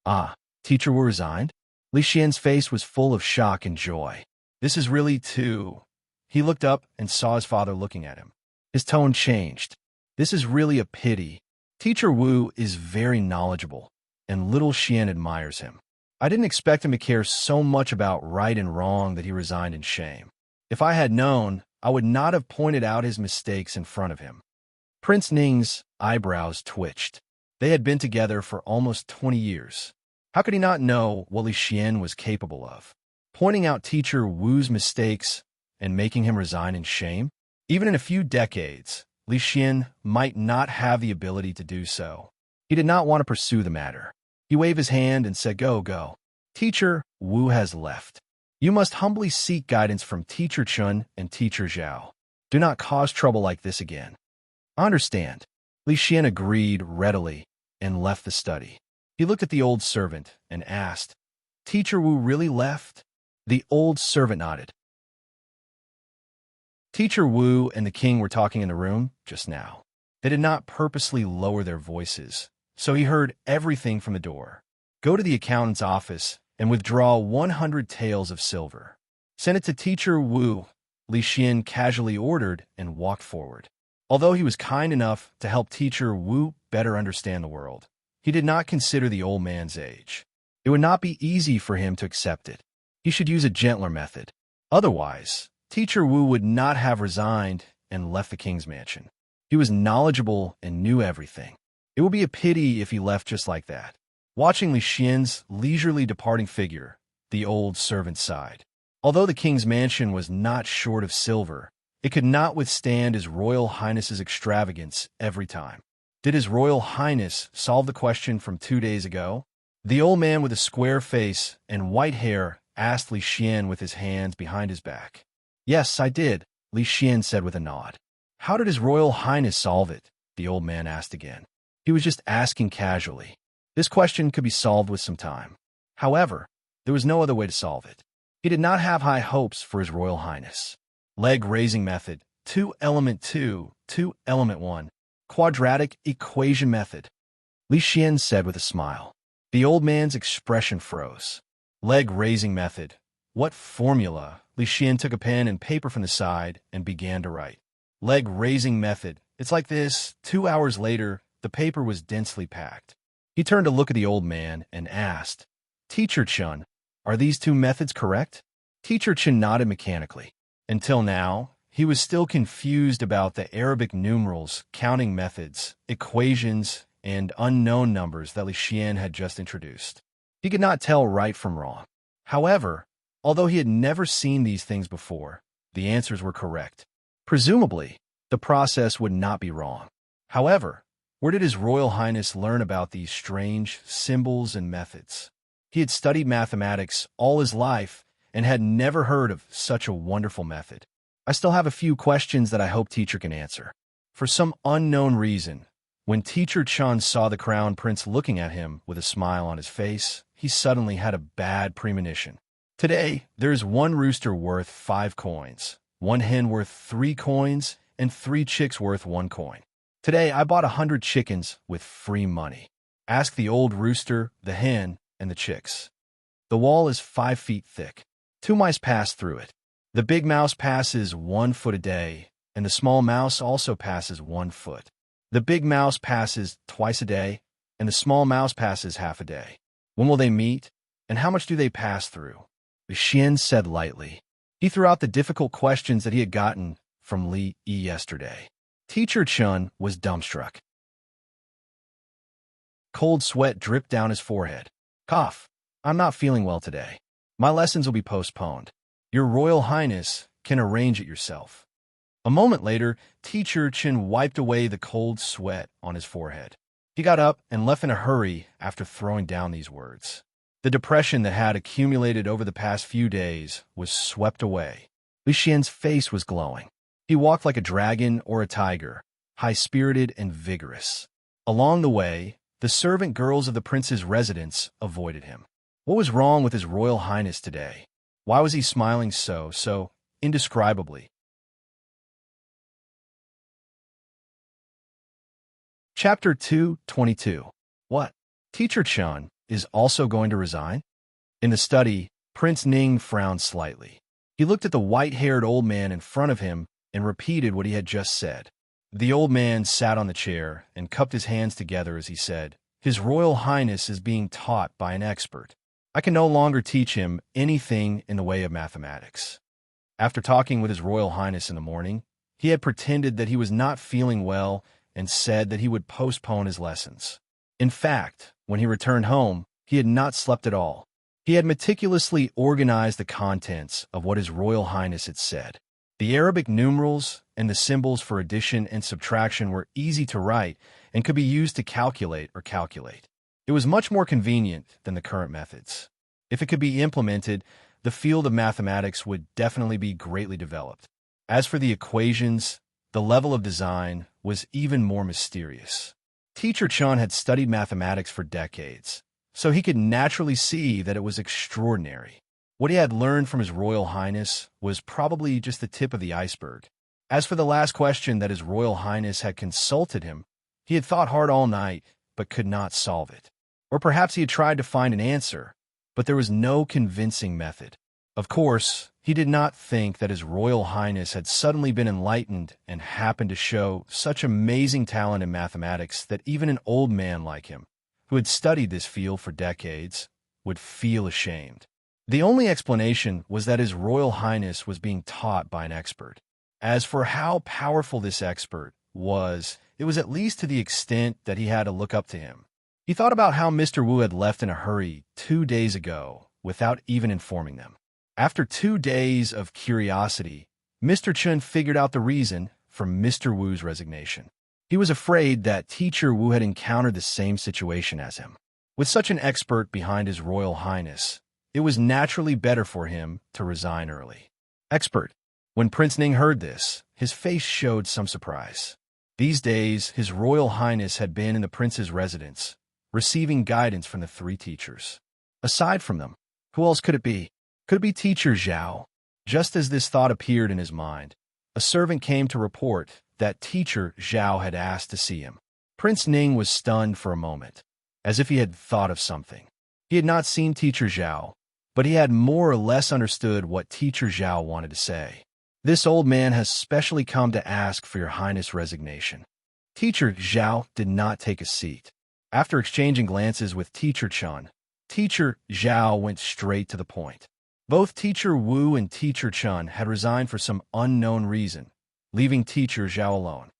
"Ah, Teacher Wu resigned?" Li Xian's face was full of shock and joy. "This is really too..." He looked up and saw his father looking at him. His tone changed. "This is really a pity. Teacher Wu is very knowledgeable, and little Xian admires him. I didn't expect him to care so much about right and wrong that he resigned in shame. If I had known, I would not have pointed out his mistakes in front of him." Prince Ning's eyebrows twitched. They had been together for almost 20 years. How could he not know what Li Xian was capable of? Pointing out Teacher Wu's mistakes and making him resign in shame? Even in a few decades, Li Xian might not have the ability to do so. He did not want to pursue the matter. He waved his hand and said, "Go, go. Teacher Wu has left. You must humbly seek guidance from Teacher Chun and Teacher Zhao. Do not cause trouble like this again." "I understand." Li Xian agreed readily and left the study. He looked at the old servant and asked, "Teacher Wu really left?" The old servant nodded. Teacher Wu and the king were talking in the room just now. They did not purposely lower their voices, so he heard everything from the door. "Go to the accountant's office and withdraw 100 taels of silver. Send it to Teacher Wu," Li Xian casually ordered and walked forward. Although he was kind enough to help Teacher Wu better understand the world, he did not consider the old man's age. It would not be easy for him to accept it. He should use a gentler method. Otherwise, Teacher Wu would not have resigned and left the king's mansion. He was knowledgeable and knew everything. It would be a pity if he left just like that. Watching Li Xian's leisurely departing figure, the old servant sighed. Although the king's mansion was not short of silver, it could not withstand His Royal Highness's extravagance every time. Did His Royal Highness solve the question from 2 days ago? The old man with a square face and white hair asked Li Xian with his hands behind his back. "Yes, I did," Li Xian said with a nod. "How did His Royal Highness solve it?" the old man asked again. He was just asking casually. This question could be solved with some time. However, There was no other way to solve it. He did not have high hopes for His Royal Highness. Leg-raising method, 2 element 2, 2 element 1. Quadratic equation method, Li Xian said with a smile. The old man's expression froze. Leg-raising method. What formula? Li Xian took a pen and paper from the side and began to write. Leg-raising method. It's like this. 2 hours later, the paper was densely packed. He turned to look at the old man and asked, Teacher Chun, are these 2 methods correct? Teacher Chun nodded mechanically. Until now, he was still confused about the Arabic numerals, counting methods, equations, and unknown numbers that Li Xian had just introduced. He could not tell right from wrong. However, although he had never seen these things before, the answers were correct. Presumably, the process would not be wrong. However, where did His Royal Highness learn about these strange symbols and methods? He had studied mathematics all his life and had never heard of such a wonderful method. I still have a few questions that I hope Teacher can answer. For some unknown reason, when Teacher Chun saw the Crown Prince looking at him with a smile on his face, he suddenly had a bad premonition. Today, there is 1 rooster worth 5 coins, 1 hen worth 3 coins, and 3 chicks worth 1 coin. Today, I bought 100 chickens with free money. Ask the old rooster, the hen, and the chicks. The wall is 5 feet thick. 2 mice pass through it. The big mouse passes 1 foot a day, and the small mouse also passes 1 foot. The big mouse passes twice a day, and the small mouse passes half a day. When will they meet, and how much do they pass through? Li Xian said lightly. He threw out the difficult questions that he had gotten from Li Yi yesterday. Teacher Chun was dumbstruck. Cold sweat dripped down his forehead. Cough. I'm not feeling well today. My lessons will be postponed. Your Royal Highness can arrange it yourself. A moment later, Teacher Chun wiped away the cold sweat on his forehead. He got up and left in a hurry after throwing down these words. The depression that had accumulated over the past few days was swept away. Li Xian's face was glowing. He walked like a dragon or a tiger, high-spirited and vigorous. Along the way, the servant girls of the prince's residence avoided him. What was wrong with His Royal Highness today? Why was he smiling so indescribably? Chapter 222. What? Teacher Chun is also going to resign? In the study, Prince Ning frowned slightly. He looked at the white-haired old man in front of him and repeated what he had just said. The old man sat on the chair and cupped his hands together as he said, His Royal Highness is being taught by an expert. I can no longer teach him anything in the way of mathematics. After talking with His Royal Highness in the morning, he had pretended that he was not feeling well and said that he would postpone his lessons. In fact, when he returned home, he had not slept at all. He had meticulously organized the contents of what His Royal Highness had said. The Arabic numerals and the symbols for addition and subtraction were easy to write and could be used to calculate. It was much more convenient than the current methods. If it could be implemented, the field of mathematics would definitely be greatly developed. As for the equations, the level of design was even more mysterious. Teacher Chun had studied mathematics for decades, so he could naturally see that it was extraordinary. What he had learned from His Royal Highness was probably just the tip of the iceberg. As for the last question that His Royal Highness had consulted him, he had thought hard all night, but could not solve it. Or perhaps he had tried to find an answer, but there was no convincing method. Of course, he did not think that His Royal Highness had suddenly been enlightened and happened to show such amazing talent in mathematics that even an old man like him, who had studied this field for decades, would feel ashamed. The only explanation was that His Royal Highness was being taught by an expert. As for how powerful this expert was, it was at least to the extent that he had to look up to him. He thought about how Mr. Wu had left in a hurry 2 days ago without even informing them. After 2 days of curiosity, Mr. Chun figured out the reason for Mr. Wu's resignation. He was afraid that Teacher Wu had encountered the same situation as him. With such an expert behind His Royal Highness, it was naturally better for him to resign early. Expert. When Prince Ning heard this, his face showed some surprise. These days, His Royal Highness had been in the prince's residence, receiving guidance from the 3 teachers. Aside from them, Who else could it be? Could it be Teacher Zhao? Just as this thought appeared in his mind, a servant came to report that Teacher Zhao had asked to see him. Prince Ning was stunned for a moment, as if he had thought of something. He had not seen Teacher Zhao, but he had more or less understood what Teacher Zhao wanted to say. This old man has specially come to ask for your highness' resignation. Teacher Zhao did not take a seat. After exchanging glances with Teacher Chun, Teacher Zhao went straight to the point. Both Teacher Wu and Teacher Chun had resigned for some unknown reason, leaving Teacher Zhao alone.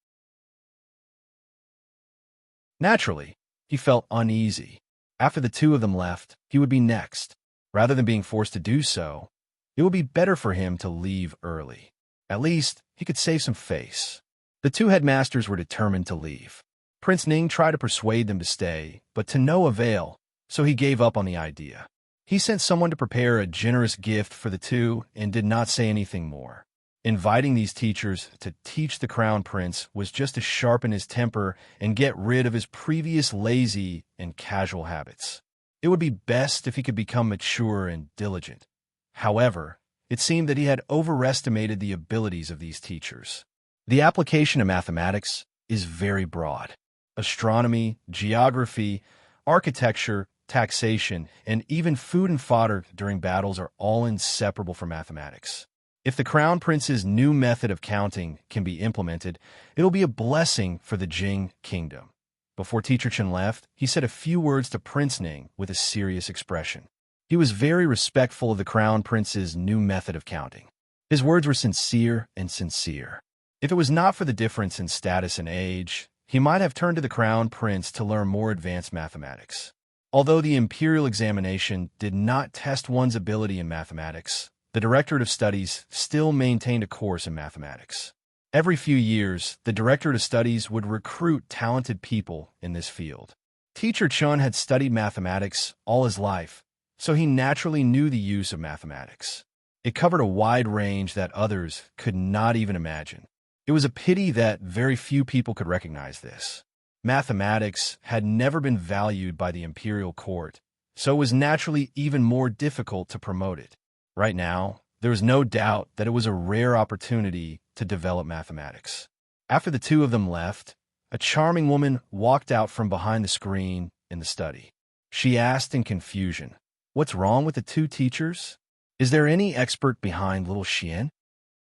Naturally, he felt uneasy. After the two of them left, he would be next. Rather than being forced to do so, it would be better for him to leave early. At least, he could save some face. The two headmasters were determined to leave. Prince Ning tried to persuade them to stay, but to no avail, so he gave up on the idea. He sent someone to prepare a generous gift for the two and did not say anything more. Inviting these teachers to teach the crown prince was just to sharpen his temper and get rid of his previous lazy and casual habits. It would be best if he could become mature and diligent. However, it seemed that he had overestimated the abilities of these teachers. The application of mathematics is very broad. Astronomy, geography, architecture, taxation, and even food and fodder during battles are all inseparable from mathematics. If the Crown Prince's new method of counting can be implemented, it'll be a blessing for the Jing kingdom. Before Teacher Chen left, he said a few words to Prince Ning with a serious expression. He was very respectful of the Crown Prince's new method of counting. His words were sincere and sincere. If it was not for the difference in status and age, he might have turned to the Crown Prince to learn more advanced mathematics. Although the imperial examination did not test one's ability in mathematics, the Directorate of Studies still maintained a course in mathematics. Every few years, the Directorate of Studies would recruit talented people in this field. Teacher Chun had studied mathematics all his life, so he naturally knew the use of mathematics. It covered a wide range that others could not even imagine. It was a pity that very few people could recognize this. Mathematics had never been valued by the imperial court, so it was naturally even more difficult to promote it. Right now, there was no doubt that it was a rare opportunity to develop mathematics. After the two of them left, a charming woman walked out from behind the screen in the study. She asked in confusion, "What's wrong with the two teachers? Is there any expert behind little Xian?"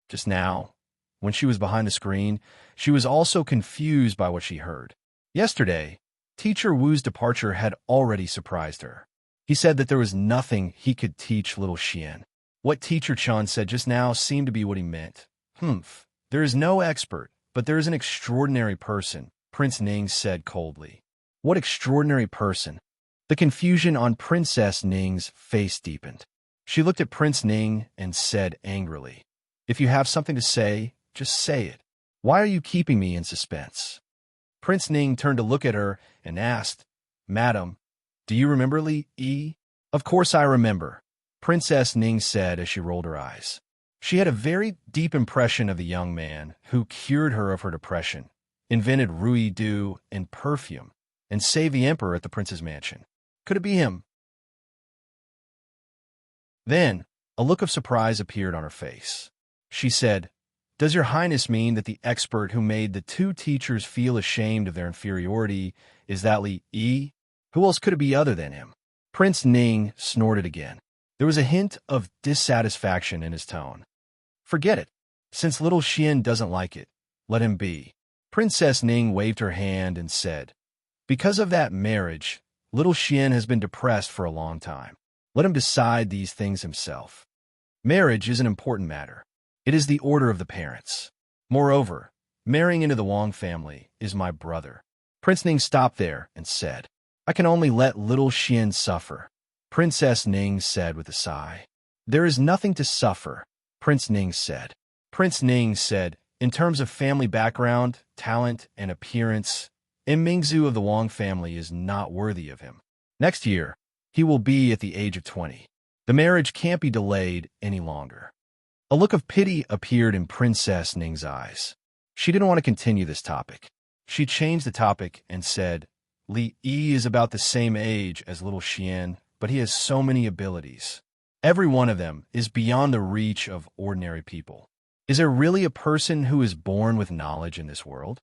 Just now, when she was behind the screen, she was also confused by what she heard. Yesterday, Teacher Wu's departure had already surprised her. He said that there was nothing he could teach little Xian. What Teacher Chun said just now seemed to be what he meant. There is no expert, but there is an extraordinary person, Prince Ning said coldly. What extraordinary person? The confusion on Princess Ning's face deepened. She looked at Prince Ning and said angrily, "If you have something to say, just say it. Why are you keeping me in suspense?" Prince Ning turned to look at her and asked, "Madam, do you remember Li Yi?" "Of course I remember," Princess Ning said as she rolled her eyes. She had a very deep impression of the young man who cured her of her depression, invented Rui Du and perfume, and saved the emperor at the prince's mansion. Could it be him? Then, a look of surprise appeared on her face. She said, "Does your highness mean that the expert who made the two teachers feel ashamed of their inferiority is that Li Yi? Who else could it be other than him?" Prince Ning snorted again. There was a hint of dissatisfaction in his tone. "Forget it. Since little Xian doesn't like it, let him be." Princess Ning waved her hand and said, "Because of that marriage, little Xian has been depressed for a long time. Let him decide these things himself. Marriage is an important matter. It is the order of the parents. Moreover, marrying into the Wang family is my brother." Prince Ning stopped there and said, "I can only let little Xian suffer." Princess Ning said with a sigh. "There is nothing to suffer," Prince Ning said. Prince Ning said, "In terms of family background, talent, and appearance, Mingzu of the Wang family is not worthy of him. Next year, he will be at the age of 20. The marriage can't be delayed any longer." A look of pity appeared in Princess Ning's eyes. She didn't want to continue this topic. She changed the topic and said, "Li Yi is about the same age as little Xian, but he has so many abilities. Every one of them is beyond the reach of ordinary people. Is there really a person who is born with knowledge in this world?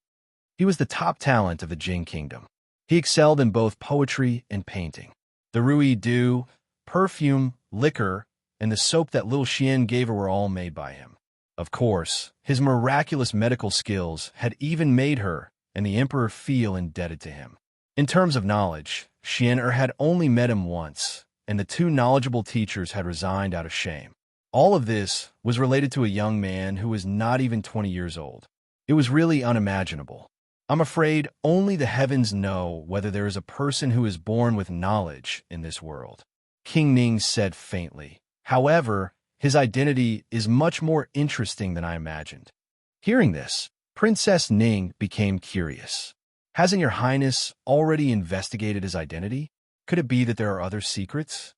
He was the top talent of the Jing Kingdom. He excelled in both poetry and painting. The Rui dew, perfume, liquor, and the soap that Lil Xian gave her were all made by him. Of course, his miraculous medical skills had even made her and the emperor feel indebted to him. In terms of knowledge, Xian'er had only met him once, and the two knowledgeable teachers had resigned out of shame. All of this was related to a young man who was not even 20 years old. It was really unimaginable. I'm afraid only the heavens know whether there is a person who is born with knowledge in this world. King Ning said faintly. However, his identity is much more interesting than I imagined. Hearing this, Princess Ning became curious. Hasn't your highness already investigated his identity? Could it be that there are other secrets?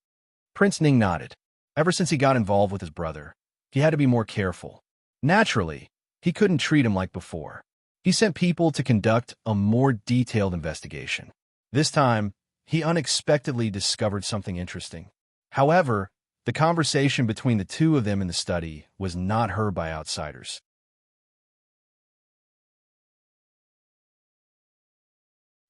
Prince Ning nodded. Ever since he got involved with his brother, he had to be more careful. Naturally, he couldn't treat him like before. He sent people to conduct a more detailed investigation. This time, he unexpectedly discovered something interesting. However, the conversation between the two of them in the study was not heard by outsiders.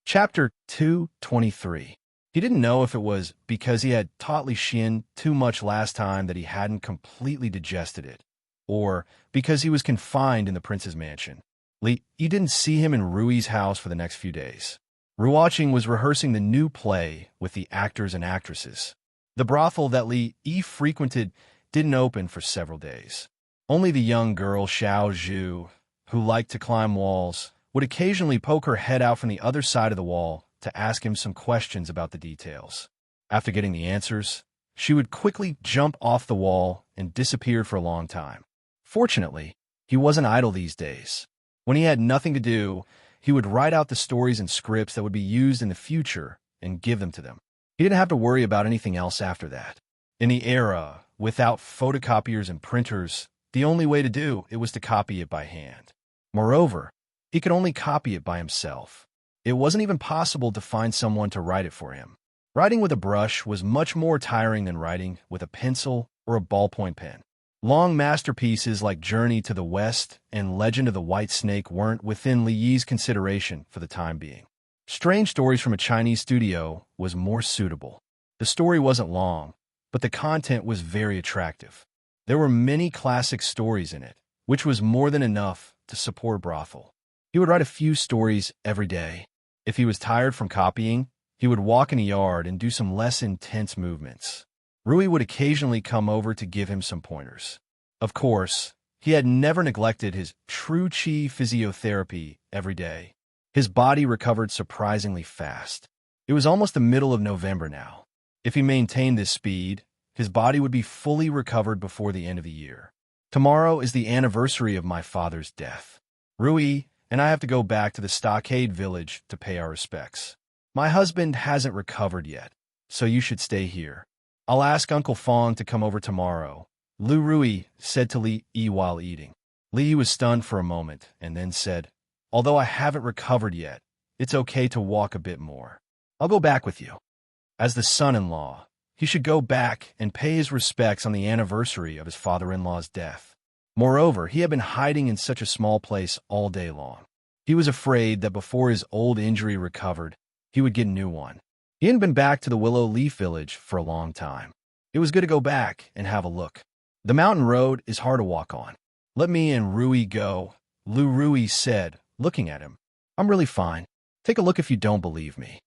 Chapter 223. He didn't know if it was because he had taught Li Xian too much last time that he hadn't completely digested it, or because he was confined in the prince's mansion. Li Yi didn't see him in Rui's house for the next few days. Ruoqing was rehearsing the new play with the actors and actresses. The brothel that Li Yi frequented didn't open for several days. Only the young girl Xiao Zhu, who liked to climb walls, would occasionally poke her head out from the other side of the wall to ask him some questions about the details. After getting the answers, she would quickly jump off the wall and disappear for a long time. Fortunately, he wasn't idle these days. When he had nothing to do, he would write out the stories and scripts that would be used in the future and give them to them. He didn't have to worry about anything else after that. In the era without photocopiers and printers, the only way to do it was to copy it by hand. Moreover, he could only copy it by himself. It wasn't even possible to find someone to write it for him. Writing with a brush was much more tiring than writing with a pencil or a ballpoint pen. Long masterpieces like Journey to the West and Legend of the White Snake weren't within Li Yi's consideration for the time being. Strange Stories from a Chinese studio was more suitable. The story wasn't long, but the content was very attractive. There were many classic stories in it, which was more than enough to support a brothel. He would write a few stories every day. If he was tired from copying, he would walk in the yard and do some less intense movements. Rui would occasionally come over to give him some pointers. Of course, he had never neglected his true qi physiotherapy every day. His body recovered surprisingly fast. It was almost the middle of November now. If he maintained this speed, his body would be fully recovered before the end of the year. Tomorrow is the anniversary of my father's death. Rui and I have to go back to the stockade village to pay our respects. My husband hasn't recovered yet, so you should stay here. I'll ask Uncle Fong to come over tomorrow, Lu Rui said to Li Yi while eating. Li Yi was stunned for a moment and then said, although I haven't recovered yet, it's okay to walk a bit more. I'll go back with you. As the son-in-law, he should go back and pay his respects on the anniversary of his father-in-law's death. Moreover, he had been hiding in such a small place all day long. He was afraid that before his old injury recovered, he would get a new one. He hadn't been back to the Willow Leaf Village for a long time. It was good to go back and have a look. The mountain road is hard to walk on. Let me and Rui go, Lu Rui said, looking at him. I'm really fine. Take a look if you don't believe me.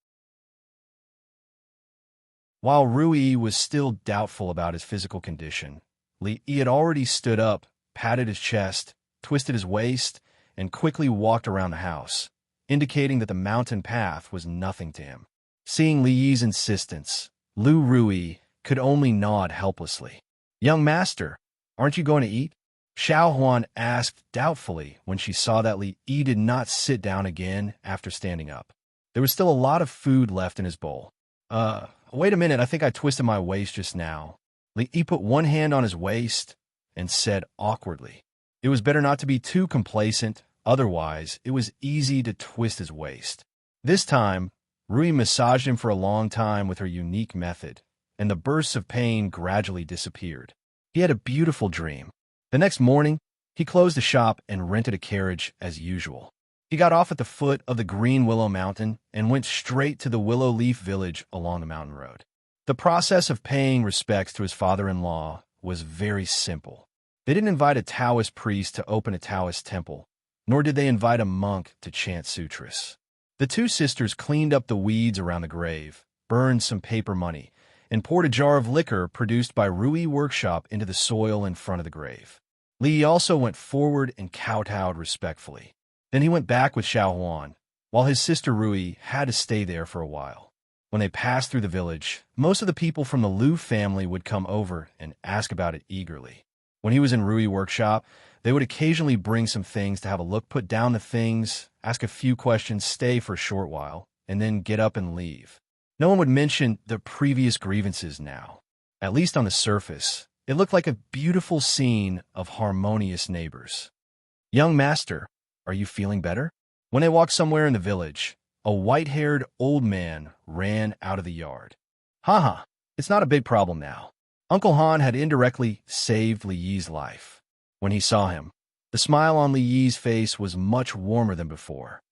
While Rui was still doubtful about his physical condition, Li Yi had already stood up, patted his chest, twisted his waist, and quickly walked around the house, indicating that the mountain path was nothing to him. Seeing Li Yi's insistence, Lu Rui could only nod helplessly. Young master, aren't you going to eat? Xiao Huan asked doubtfully when she saw that Li Yi did not sit down again after standing up. There was still a lot of food left in his bowl. Wait a minute, I think I twisted my waist just now. Li Yi put one hand on his waist and said awkwardly. It was better not to be too complacent, otherwise it was easy to twist his waist. This time, Rui massaged him for a long time with her unique method, and the bursts of pain gradually disappeared. He had a beautiful dream. The next morning, he closed the shop and rented a carriage as usual. He got off at the foot of the Green Willow Mountain and went straight to the Willow Leaf Village along the mountain road. The process of paying respects to his father-in-law was very simple. They didn't invite a Taoist priest to open a Taoist temple, nor did they invite a monk to chant sutras. The two sisters cleaned up the weeds around the grave, burned some paper money, and poured a jar of liquor produced by Rui Workshop into the soil in front of the grave. Li also went forward and kowtowed respectfully. Then he went back with Xiao Huan, while his sister Rui had to stay there for a while. When they passed through the village, most of the people from the Liu family would come over and ask about it eagerly. When he was in Rui Workshop, they would occasionally bring some things to have a look, put down the things, ask a few questions, stay for a short while, and then get up and leave. No one would mention the previous grievances now. At least on the surface, it looked like a beautiful scene of harmonious neighbors. "Young master, are you feeling better?" When they walked somewhere in the village, a white-haired old man ran out of the yard. "Haha, it's not a big problem now." Uncle Han had indirectly saved Li Yi's life. When he saw him, the smile on Li Yi's face was much warmer than before.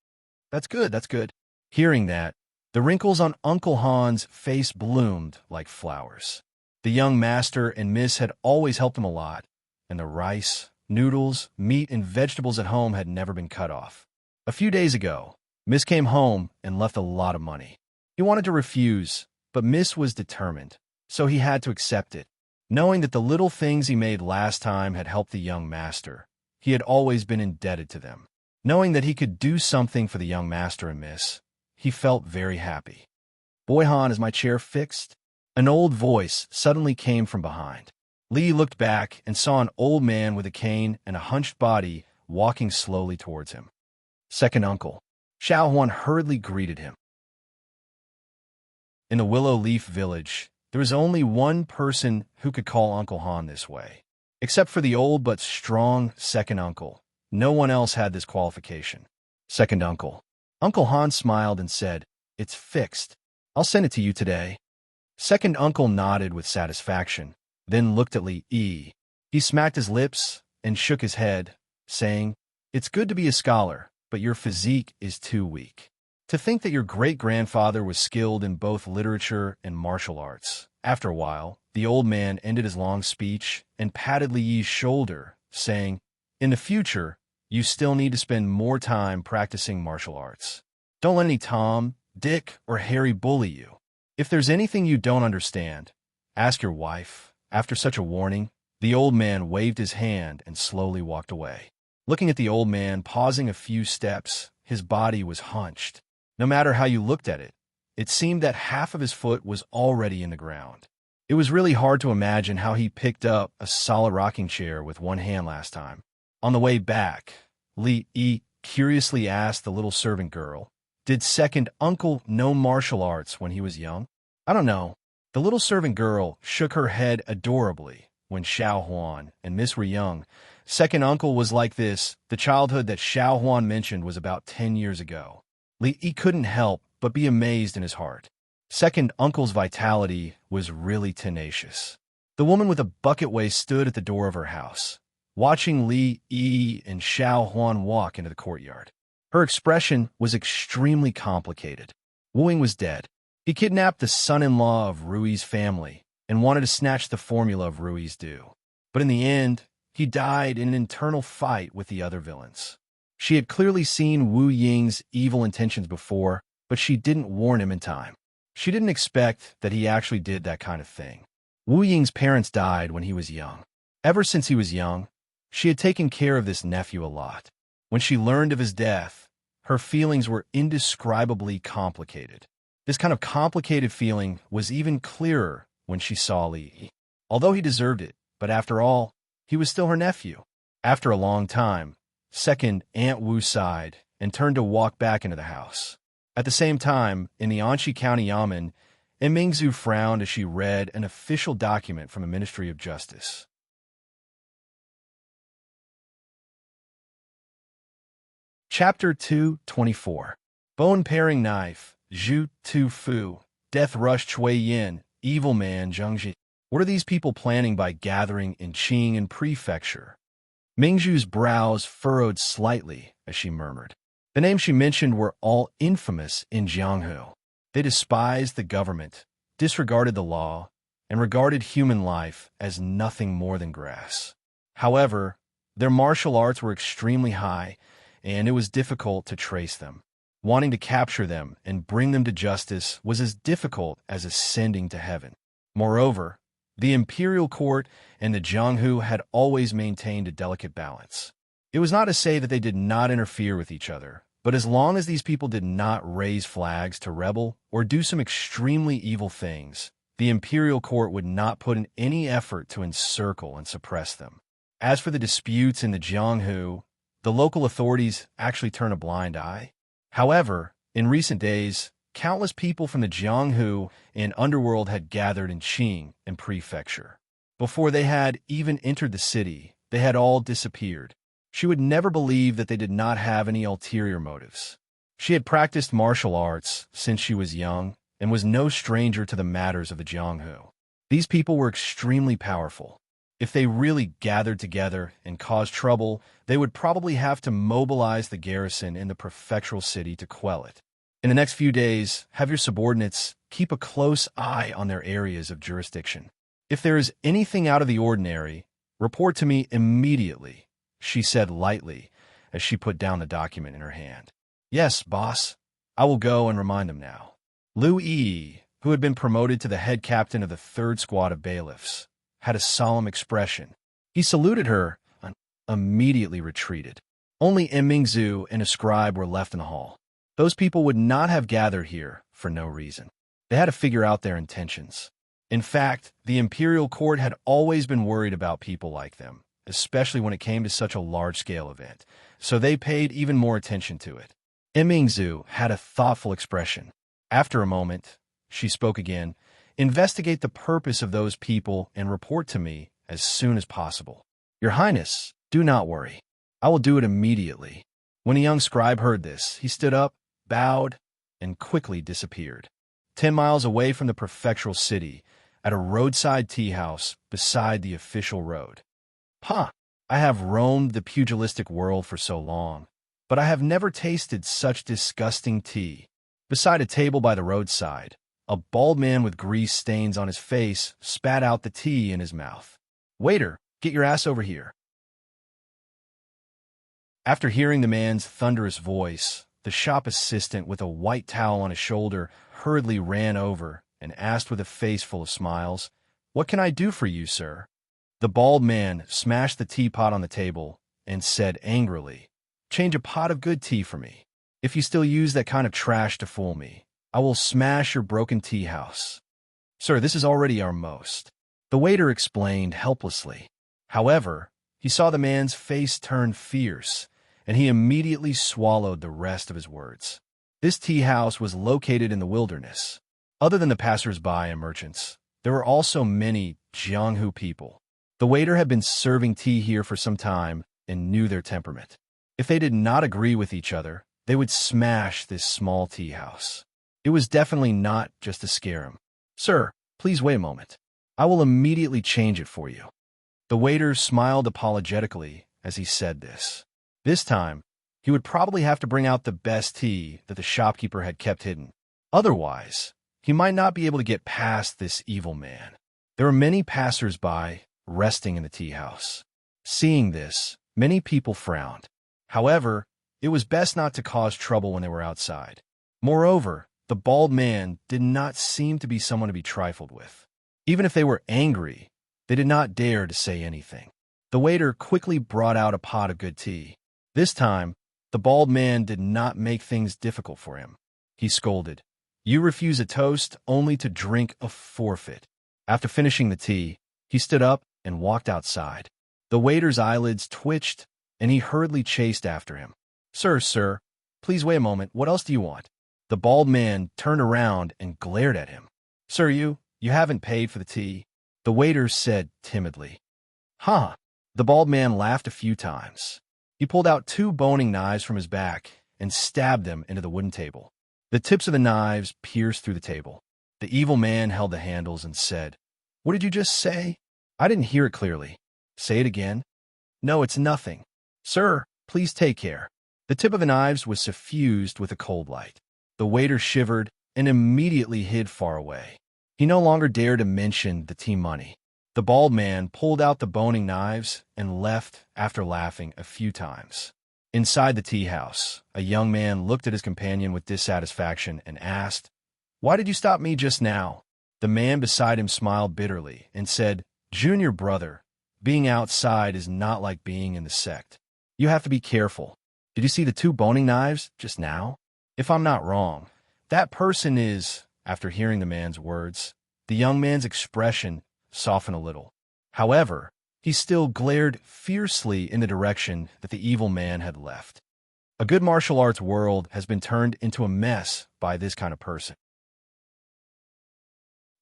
That's good, that's good." Hearing that, the wrinkles on Uncle Han's face bloomed like flowers. The young master and miss had always helped him a lot, and the rice, noodles, meat, and vegetables at home had never been cut off. A few days ago, Miss came home and left a lot of money. He wanted to refuse, but Miss was determined, so he had to accept it. Knowing that the little things he made last time had helped the young master, he had always been indebted to them. Knowing that he could do something for the young master and Miss, he felt very happy. "Boy Han, is my chair fixed?" An old voice suddenly came from behind. Li looked back and saw an old man with a cane and a hunched body walking slowly towards him. "Second uncle." Xiao Huan hurriedly greeted him. In the Willow Leaf Village, there was only one person who could call Uncle Han this way. Except for the old but strong second uncle, no one else had this qualification. "Second uncle." Uncle Han smiled and said, "It's fixed. I'll send it to you today." Second uncle nodded with satisfaction, then looked at Li Yi. He smacked his lips and shook his head, saying, "It's good to be a scholar, but your physique is too weak. To think that your great-grandfather was skilled in both literature and martial arts." After a while, the old man ended his long speech and patted Li Yi's shoulder, saying, "In the future, you still need to spend more time practicing martial arts. Don't let any Tom, Dick, or Harry bully you. If there's anything you don't understand, ask your wife." After such a warning, the old man waved his hand and slowly walked away. Looking at the old man, pausing a few steps, his body was hunched. No matter how you looked at it, it seemed that half of his foot was already in the ground. It was really hard to imagine how he picked up a solid rocking chair with one hand last time. On the way back, Li Yi curiously asked the little servant girl, "Did second uncle know martial arts when he was young?" "I don't know." The little servant girl shook her head adorably. When Xiao Huan and Miss were young, second uncle was like this. The childhood that Xiao Huan mentioned was about 10 years ago. Li Yi couldn't help but be amazed in his heart. Second uncle's vitality was really tenacious. The woman with a bucket waist stood at the door of her house, watching Li Yi and Xiao Huan walk into the courtyard. Her expression was extremely complicated. Wu Ying was dead. He kidnapped the son-in-law of Rui's family and wanted to snatch the formula of Rui's due. But in the end, he died in an internal fight with the other villains. She had clearly seen Wu Ying's evil intentions before, but she didn't warn him in time. She didn't expect that he actually did that kind of thing. Wu Ying's parents died when he was young. Ever since he was young, she had taken care of this nephew a lot. When she learned of his death, her feelings were indescribably complicated. This kind of complicated feeling was even clearer when she saw Li. Although he deserved it, but after all, he was still her nephew. After a long time, second Aunt Wu sighed and turned to walk back into the house. At the same time, in the Anxi County Yamen, Mingzhu frowned as she read an official document from the Ministry of Justice. Chapter 224. Bone Paring Knife, Zhu Tu Fu, Death Rush Chui Yin, evil man Zhengji. What are these people planning by gathering in Qing Prefecture? Mingzhu's brows furrowed slightly as she murmured. The names she mentioned were all infamous in Jianghu. They despised the government, disregarded the law, and regarded human life as nothing more than grass. However, their martial arts were extremely high, and it was difficult to trace them. Wanting to capture them and bring them to justice was as difficult as ascending to heaven. Moreover, the imperial court and the Jianghu had always maintained a delicate balance. It was not to say that they did not interfere with each other, but as long as these people did not raise flags to rebel or do some extremely evil things, the imperial court would not put in any effort to encircle and suppress them. As for the disputes in the Jianghu, the local authorities actually turned a blind eye. However, in recent days, countless people from the Jianghu and underworld had gathered in Qing Prefecture. Before they had even entered the city, they had all disappeared. She would never believe that they did not have any ulterior motives. She had practiced martial arts since she was young and was no stranger to the matters of the Jianghu. These people were extremely powerful. If they really gathered together and caused trouble, they would probably have to mobilize the garrison in the prefectural city to quell it. In the next few days, have your subordinates keep a close eye on their areas of jurisdiction. If there is anything out of the ordinary, report to me immediately, she said lightly as she put down the document in her hand. Yes, boss. I will go and remind them now. Liu Yi, who had been promoted to the head captain of the 3rd Squad of Bailiffs, had a solemn expression. He saluted her and immediately retreated. Only Mingzhu and a scribe were left in the hall. Those people would not have gathered here for no reason. They had to figure out their intentions. In fact, the imperial court had always been worried about people like them, especially when it came to such a large-scale event, so they paid even more attention to it. Mingzhu had a thoughtful expression. After a moment, she spoke again. Investigate the purpose of those people and report to me as soon as possible. Your Highness, do not worry. I will do it immediately. When a young scribe heard this, he stood up, bowed, and quickly disappeared. 10 miles away from the prefectural city, at a roadside tea house beside the official road. I have roamed the pugilistic world for so long, but I have never tasted such disgusting tea. Beside a table by the roadside, a bald man with grease stains on his face spat out the tea in his mouth. Waiter, get your ass over here. After hearing the man's thunderous voice, the shop assistant with a white towel on his shoulder hurriedly ran over and asked with a face full of smiles, What can I do for you, sir? The bald man smashed the teapot on the table and said angrily, Change a pot of good tea for me. If you still use that kind of trash to fool me, I will smash your broken tea house. Sir, this is already our most. The waiter explained helplessly. However, he saw the man's face turn fierce, and he immediately swallowed the rest of his words. This tea house was located in the wilderness. Other than the passers-by and merchants, there were also many Jianghu people. The waiter had been serving tea here for some time and knew their temperament. If they did not agree with each other, they would smash this small tea house. It was definitely not just to scare him. Sir, please wait a moment. I will immediately change it for you. The waiter smiled apologetically as he said this. This time, he would probably have to bring out the best tea that the shopkeeper had kept hidden. Otherwise, he might not be able to get past this evil man. There were many passers-by resting in the tea house. Seeing this, many people frowned. However, it was best not to cause trouble when they were outside. Moreover, the bald man did not seem to be someone to be trifled with. Even if they were angry, they did not dare to say anything. The waiter quickly brought out a pot of good tea. This time, the bald man did not make things difficult for him. He scolded, You refuse a toast only to drink a forfeit. After finishing the tea, he stood up and walked outside. The waiter's eyelids twitched, and he hurriedly chased after him. Sir, please wait a moment. What else do you want? The bald man turned around and glared at him. Sir, you haven't paid for the tea, the waiter said timidly. The bald man laughed a few times. He pulled out 2 boning knives from his back and stabbed them into the wooden table. The tips of the knives pierced through the table. The evil man held the handles and said, "What did you just say? I didn't hear it clearly. Say it again." "No, it's nothing. Sir, please take care." The tip of the knives was suffused with a cold light. The waiter shivered and immediately hid far away. He no longer dared to mention the tea money. The bald man pulled out the boning knives and left after laughing a few times. Inside the tea house, a young man looked at his companion with dissatisfaction and asked, "Why did you stop me just now?" The man beside him smiled bitterly and said, "Junior brother, being outside is not like being in the sect. You have to be careful. Did you see the 2 boning knives just now? If I'm not wrong, that person is—" After hearing the man's words, the young man's expression softened a little. However, he still glared fiercely in the direction that the evil man had left. A good martial arts world has been turned into a mess by this kind of person.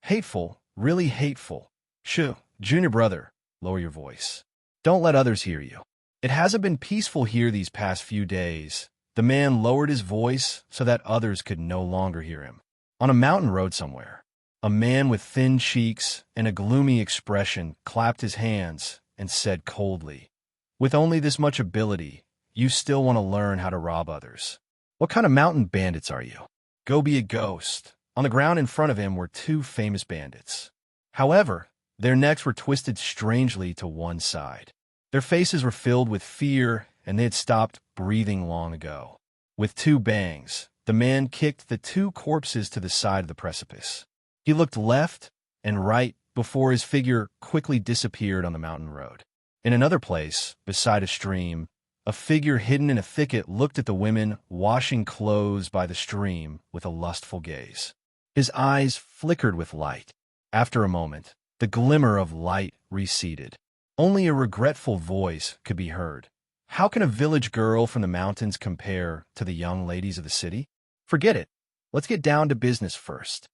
Hateful, really hateful. Shoo, junior brother, lower your voice. Don't let others hear you. It hasn't been peaceful here these past few days. The man lowered his voice so that others could no longer hear him. On a mountain road somewhere, a man with thin cheeks and a gloomy expression clapped his hands and said coldly, "With only this much ability, you still want to learn how to rob others. What kind of mountain bandits are you? Go be a ghost." On the ground in front of him were 2 famous bandits. However, their necks were twisted strangely to one side. Their faces were filled with fear, and they had stopped breathing long ago. With 2 bangs, the man kicked the 2 corpses to the side of the precipice. He looked left and right before his figure quickly disappeared on the mountain road. In another place, beside a stream, a figure hidden in a thicket looked at the women washing clothes by the stream with a lustful gaze. His eyes flickered with light. After a moment, the glimmer of light receded. Only a regretful voice could be heard. "How can a village girl from the mountains compare to the young ladies of the city? Forget it. Let's get down to business first."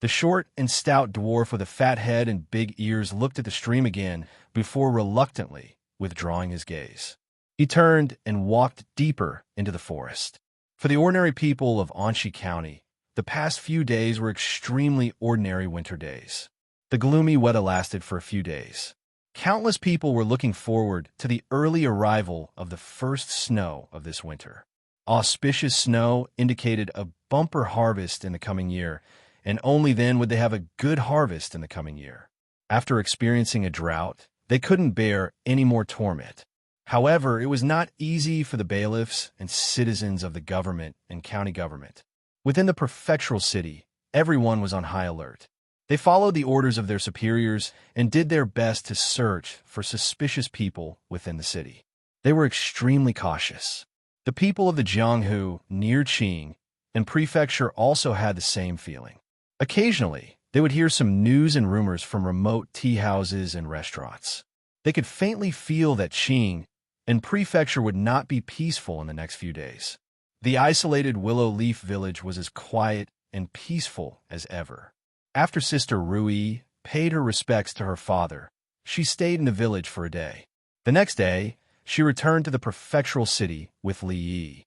The short and stout dwarf with a fat head and big ears looked at the stream again before reluctantly withdrawing his gaze. He turned and walked deeper into the forest. For the ordinary people of Anshi County, the past few days were extremely ordinary winter days. The gloomy weather lasted for a few days. Countless people were looking forward to the early arrival of the first snow of this winter. Auspicious snow indicated a bumper harvest in the coming year, and only then would they have a good harvest in the coming year. After experiencing a drought, they couldn't bear any more torment. However, it was not easy for the bailiffs and citizens of the government and county government. Within the prefectural city, everyone was on high alert. They followed the orders of their superiors and did their best to search for suspicious people within the city. They were extremely cautious. The people of the Jianghu near Qing and prefecture also had the same feeling. Occasionally, they would hear some news and rumors from remote tea houses and restaurants. They could faintly feel that Qing and prefecture would not be peaceful in the next few days. The isolated Willow Leaf village was as quiet and peaceful as ever. After Sister Rui paid her respects to her father, she stayed in the village for a day. The next day, she returned to the prefectural city with Li Yi.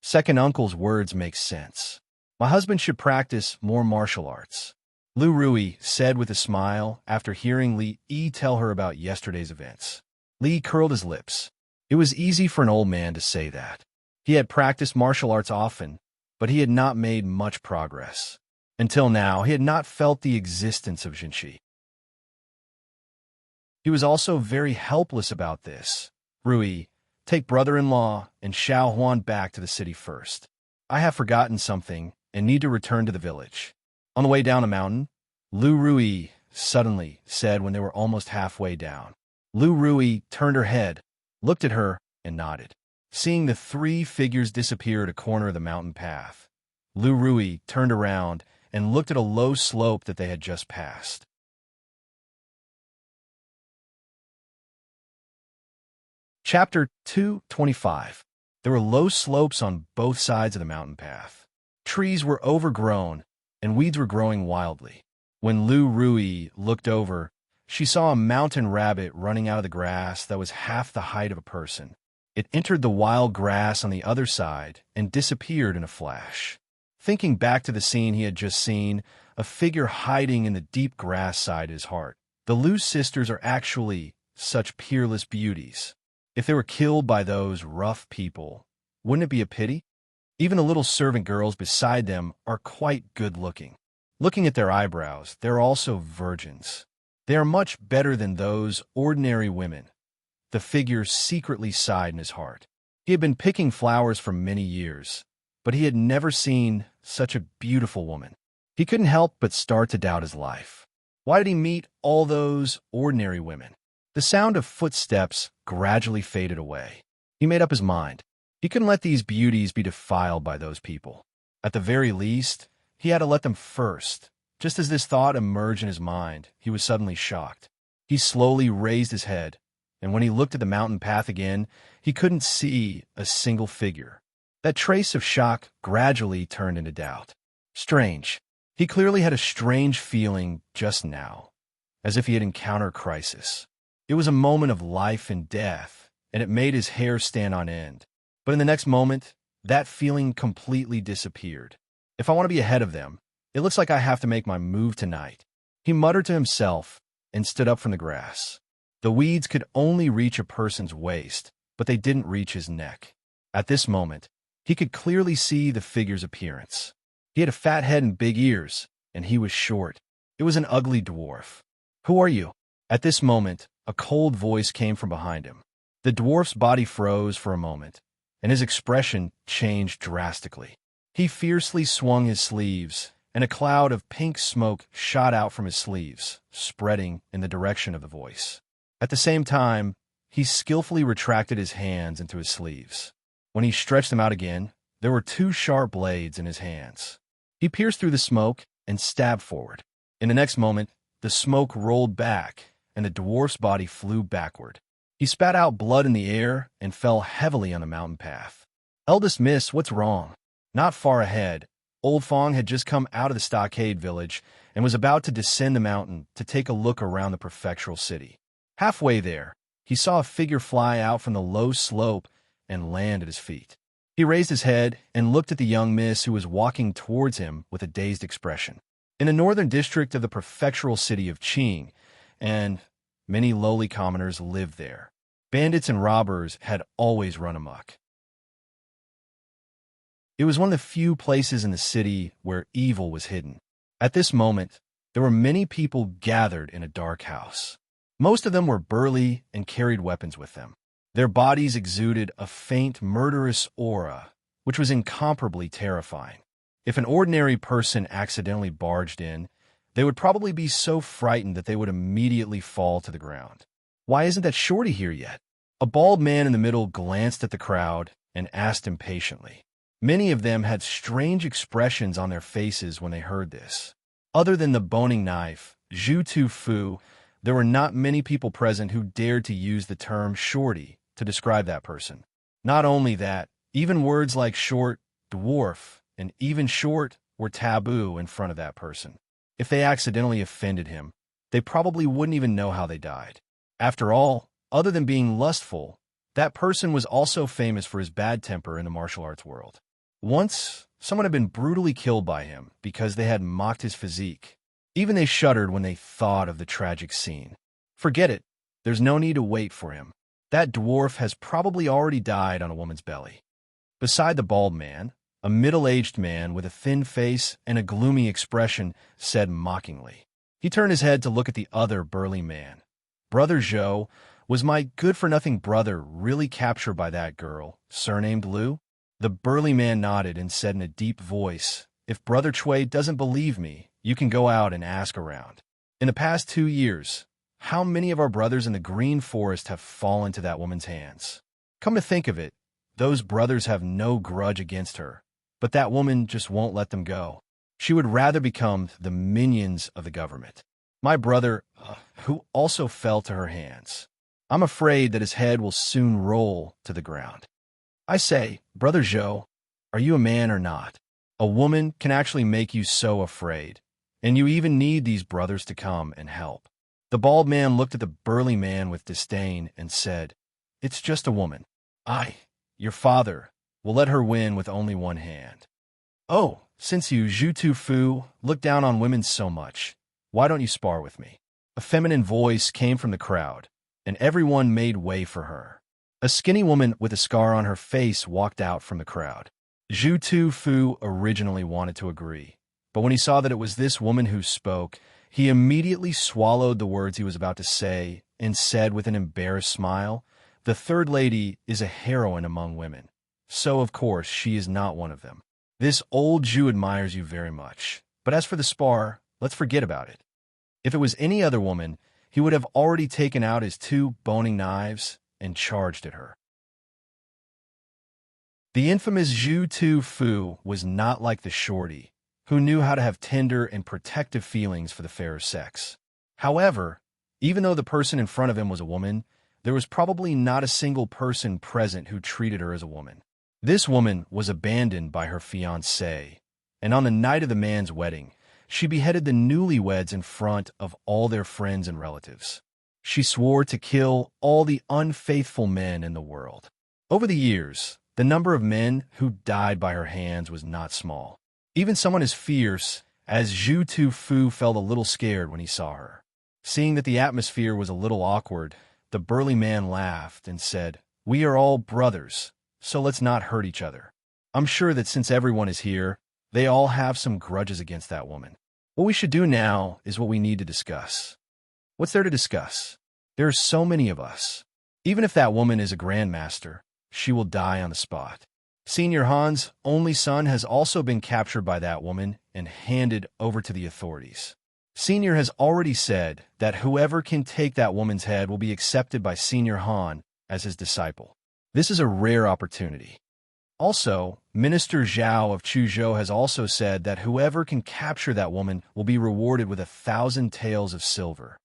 Second uncle's words make sense. My husband should practice more martial arts, Lu Rui said with a smile after hearing Li Yi tell her about yesterday's events. Li curled his lips. It was easy for an old man to say that. He had practiced martial arts often, but he had not made much progress. Until now, he had not felt the existence of Jinshi. He was also very helpless about this. Rui, take brother-in-law and Xiao Huan back to the city first. I have forgotten something and need to return to the village. On the way down the mountain, Lu Rui suddenly said when they were almost halfway down. Lu Rui turned her head, looked at her, and nodded. Seeing the 3 figures disappear at a corner of the mountain path, Lu Rui turned around and looked at a low slope that they had just passed. Chapter 225. There were low slopes on both sides of the mountain path. Trees were overgrown, and weeds were growing wildly. When Lu Rui looked over, she saw a mountain rabbit running out of the grass that was half the height of a person. It entered the wild grass on the other side and disappeared in a flash. Thinking back to the scene he had just seen, a figure hiding in the deep grass sighed his heart. The Lu sisters are actually such peerless beauties. If they were killed by those rough people, wouldn't it be a pity? Even the little servant girls beside them are quite good-looking. Looking at their eyebrows, they're also virgins. They are much better than those ordinary women. The figure secretly sighed in his heart. He had been picking flowers for many years, but he had never seen such a beautiful woman. He couldn't help but start to doubt his life. Why did he meet all those ordinary women? The sound of footsteps gradually faded away. He made up his mind. He couldn't let these beauties be defiled by those people. At the very least, he had to let them first. Just as this thought emerged in his mind, he was suddenly shocked. He slowly raised his head, and when he looked at the mountain path again, he couldn't see a single figure. That trace of shock gradually turned into doubt. Strange. He clearly had a strange feeling just now, as if he had encountered a crisis. It was a moment of life and death, and it made his hair stand on end. But in the next moment, that feeling completely disappeared. If I want to be ahead of them, it looks like I have to make my move tonight. He muttered to himself and stood up from the grass. The weeds could only reach a person's waist, but they didn't reach his neck. At this moment, he could clearly see the figure's appearance. He had a fat head and big ears, and he was short. It was an ugly dwarf. "Who are you?" At this moment, a cold voice came from behind him. The dwarf's body froze for a moment, and his expression changed drastically. He fiercely swung his sleeves, and a cloud of pink smoke shot out from his sleeves, spreading in the direction of the voice. At the same time, he skillfully retracted his hands into his sleeves. When he stretched them out again, there were two sharp blades in his hands. He pierced through the smoke and stabbed forward. In the next moment, the smoke rolled back, and the dwarf's body flew backward. He spat out blood in the air and fell heavily on the mountain path. "Eldest Miss, what's wrong?" Not far ahead, Old Fong had just come out of the stockade village and was about to descend the mountain to take a look around the prefectural city. Halfway there, he saw a figure fly out from the low slope and land at his feet. He raised his head and looked at the young miss who was walking towards him with a dazed expression. In the northern district of the prefectural city of Qing, and many lowly commoners lived there, bandits and robbers had always run amok. It was one of the few places in the city where evil was hidden. At this moment, there were many people gathered in a dark house. Most of them were burly and carried weapons with them. Their bodies exuded a faint, murderous aura, which was incomparably terrifying. If an ordinary person accidentally barged in, they would probably be so frightened that they would immediately fall to the ground. "Why isn't that Shorty here yet?" A bald man in the middle glanced at the crowd and asked impatiently. Many of them had strange expressions on their faces when they heard this. Other than the boning knife, Zhu Tu Fu, there were not many people present who dared to use the term shorty to describe that person. Not only that, even words like short, dwarf, and even short were taboo in front of that person. If they accidentally offended him, they probably wouldn't even know how they died. After all, other than being lustful, that person was also famous for his bad temper in the martial arts world. Once, someone had been brutally killed by him because they had mocked his physique. Even they shuddered when they thought of the tragic scene. Forget it. There's no need to wait for him. That dwarf has probably already died on a woman's belly. Beside the bald man, a middle-aged man with a thin face and a gloomy expression said mockingly. He turned his head to look at the other burly man. "Brother Zhou, was my good-for-nothing brother really captured by that girl, surnamed Liu?" The burly man nodded and said in a deep voice, "If Brother Cui doesn't believe me, you can go out and ask around. In the past 2 years, how many of our brothers in the Green Forest have fallen to that woman's hands? Come to think of it, those brothers have no grudge against her, but that woman just won't let them go. She would rather become the minions of the government. My brother, who also fell to her hands. I'm afraid that his head will soon roll to the ground. I say, Brother Zhou, are you a man or not? A woman can actually make you so afraid, and you even need these brothers to come and help." The bald man looked at the burly man with disdain and said, "It's just a woman. Your father, will let her win with only one hand." "Oh, since you, Zhu Tufu, look down on women so much, why don't you spar with me? A feminine voice came from the crowd, and everyone made way for her. A skinny woman with a scar on her face walked out from the crowd. Zhu Tufu originally wanted to agree, but when he saw that it was this woman who spoke, he immediately swallowed the words he was about to say and said with an embarrassed smile, "The third lady is a heroine among women, so of course she is not one of them. This old Jew admires you very much, but as for the spar, let's forget about it." If it was any other woman, he would have already taken out his 2 boning knives and charged at her. The infamous Zhu Tufu was not like the shorty, who knew how to have tender and protective feelings for the fairer sex. However, even though the person in front of him was a woman, there was probably not a single person present who treated her as a woman. This woman was abandoned by her fiancé, and on the night of the man's wedding, she beheaded the newlyweds in front of all their friends and relatives. She swore to kill all the unfaithful men in the world. Over the years, the number of men who died by her hands was not small. Even someone as fierce as Zhu Tufu felt a little scared when he saw her. Seeing that the atmosphere was a little awkward, the burly man laughed and said, "We are all brothers, so let's not hurt each other. I'm sure that since everyone is here, they all have some grudges against that woman. What we should do now is what we need to discuss." What's there to discuss? There are so many of us. Even if that woman is a grandmaster, she will die on the spot. Senior Han's only son has also been captured by that woman and handed over to the authorities. Senior has already said that whoever can take that woman's head will be accepted by Senior Han as his disciple. This is a rare opportunity. Also, Minister Zhao of Chuzhou has also said that whoever can capture that woman will be rewarded with 1,000 taels of silver.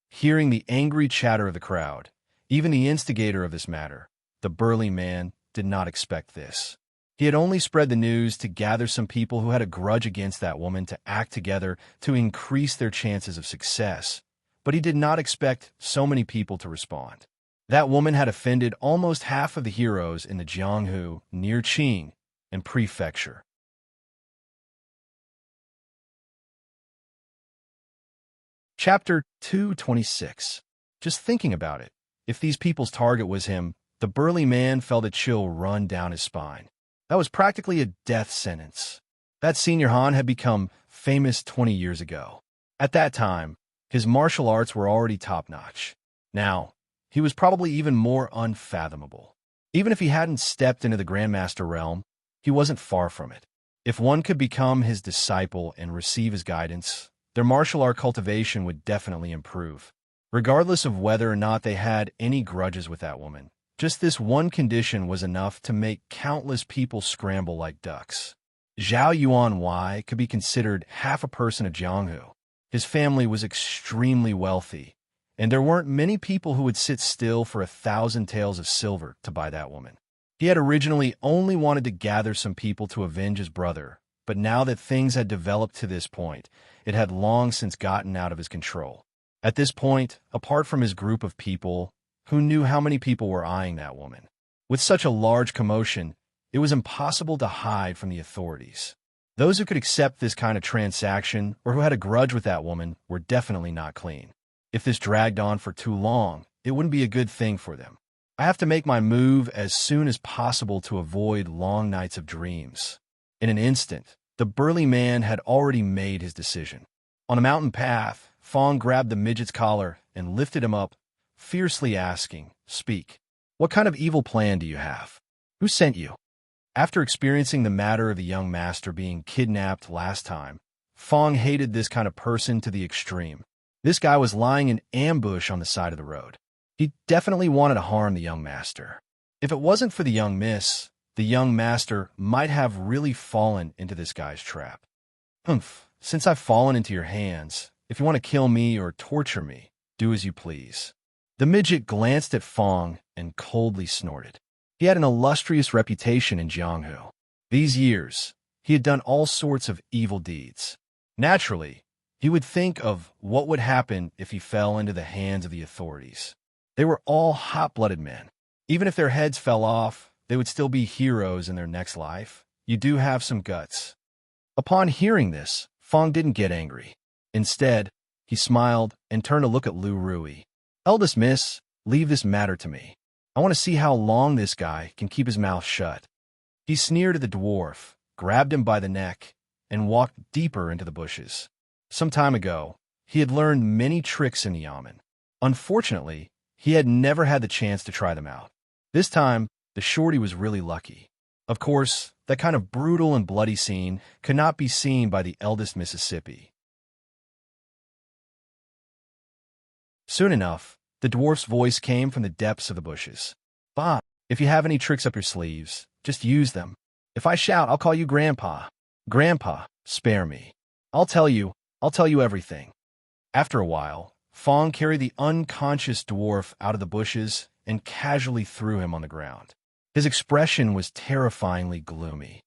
Hearing the angry chatter of the crowd, even the instigator of this matter, the burly man, did not expect this. He had only spread the news to gather some people who had a grudge against that woman to act together to increase their chances of success, but he did not expect so many people to respond. That woman had offended almost half of the heroes in the Jianghu, near Qing, and prefecture. Chapter 226. Just thinking about it, if these people's target was him, the burly man felt a chill run down his spine. That was practically a death sentence. That Senior Han had become famous 20 years ago. At that time, his martial arts were already top-notch. Now, he was probably even more unfathomable. Even if he hadn't stepped into the Grandmaster realm, he wasn't far from it. If one could become his disciple and receive his guidance, their martial art cultivation would definitely improve, regardless of whether or not they had any grudges with that woman. Just this one condition was enough to make countless people scramble like ducks. Zhao Yuanwei could be considered half a person of Jianghu. His family was extremely wealthy, and there weren't many people who would sit still for 1,000 taels of silver to buy that woman. He had originally only wanted to gather some people to avenge his brother, but now that things had developed to this point, it had long since gotten out of his control. At this point, apart from his group of people, who knew how many people were eyeing that woman? With such a large commotion, it was impossible to hide from the authorities. Those who could accept this kind of transaction or who had a grudge with that woman were definitely not clean. If this dragged on for too long, it wouldn't be a good thing for them. I have to make my move as soon as possible to avoid long nights of dreams. In an instant, the burly man had already made his decision. On a mountain path, Fong grabbed the midget's collar and lifted him up, fiercely asking, "Speak. What kind of evil plan do you have? Who sent you?" After experiencing the matter of the young master being kidnapped last time, Fong hated this kind of person to the extreme. This guy was lying in ambush on the side of the road. He definitely wanted to harm the young master. If it wasn't for the young miss, the young master might have really fallen into this guy's trap. "Humph, since I've fallen into your hands, if you want to kill me or torture me, do as you please." The midget glanced at Fong and coldly snorted. He had an illustrious reputation in Jianghu. These years, he had done all sorts of evil deeds. Naturally, he would think of what would happen if he fell into the hands of the authorities. They were all hot-blooded men. Even if their heads fell off, they would still be heroes in their next life. You do have some guts. Upon hearing this, Fong didn't get angry. Instead, he smiled and turned to look at Lu Rui. "Eldest miss, leave this matter to me. I want to see how long this guy can keep his mouth shut." He sneered at the dwarf, grabbed him by the neck, and walked deeper into the bushes. Some time ago, he had learned many tricks in the yamen. Unfortunately, he had never had the chance to try them out. This time, the shorty was really lucky. Of course, that kind of brutal and bloody scene could not be seen by the eldest Mississippi. Soon enough, the dwarf's voice came from the depths of the bushes. "Bah, if you have any tricks up your sleeves, just use them. If I shout, I'll call you Grandpa. Grandpa, spare me. I'll tell you everything." After a while, Fong carried the unconscious dwarf out of the bushes and casually threw him on the ground. His expression was terrifyingly gloomy.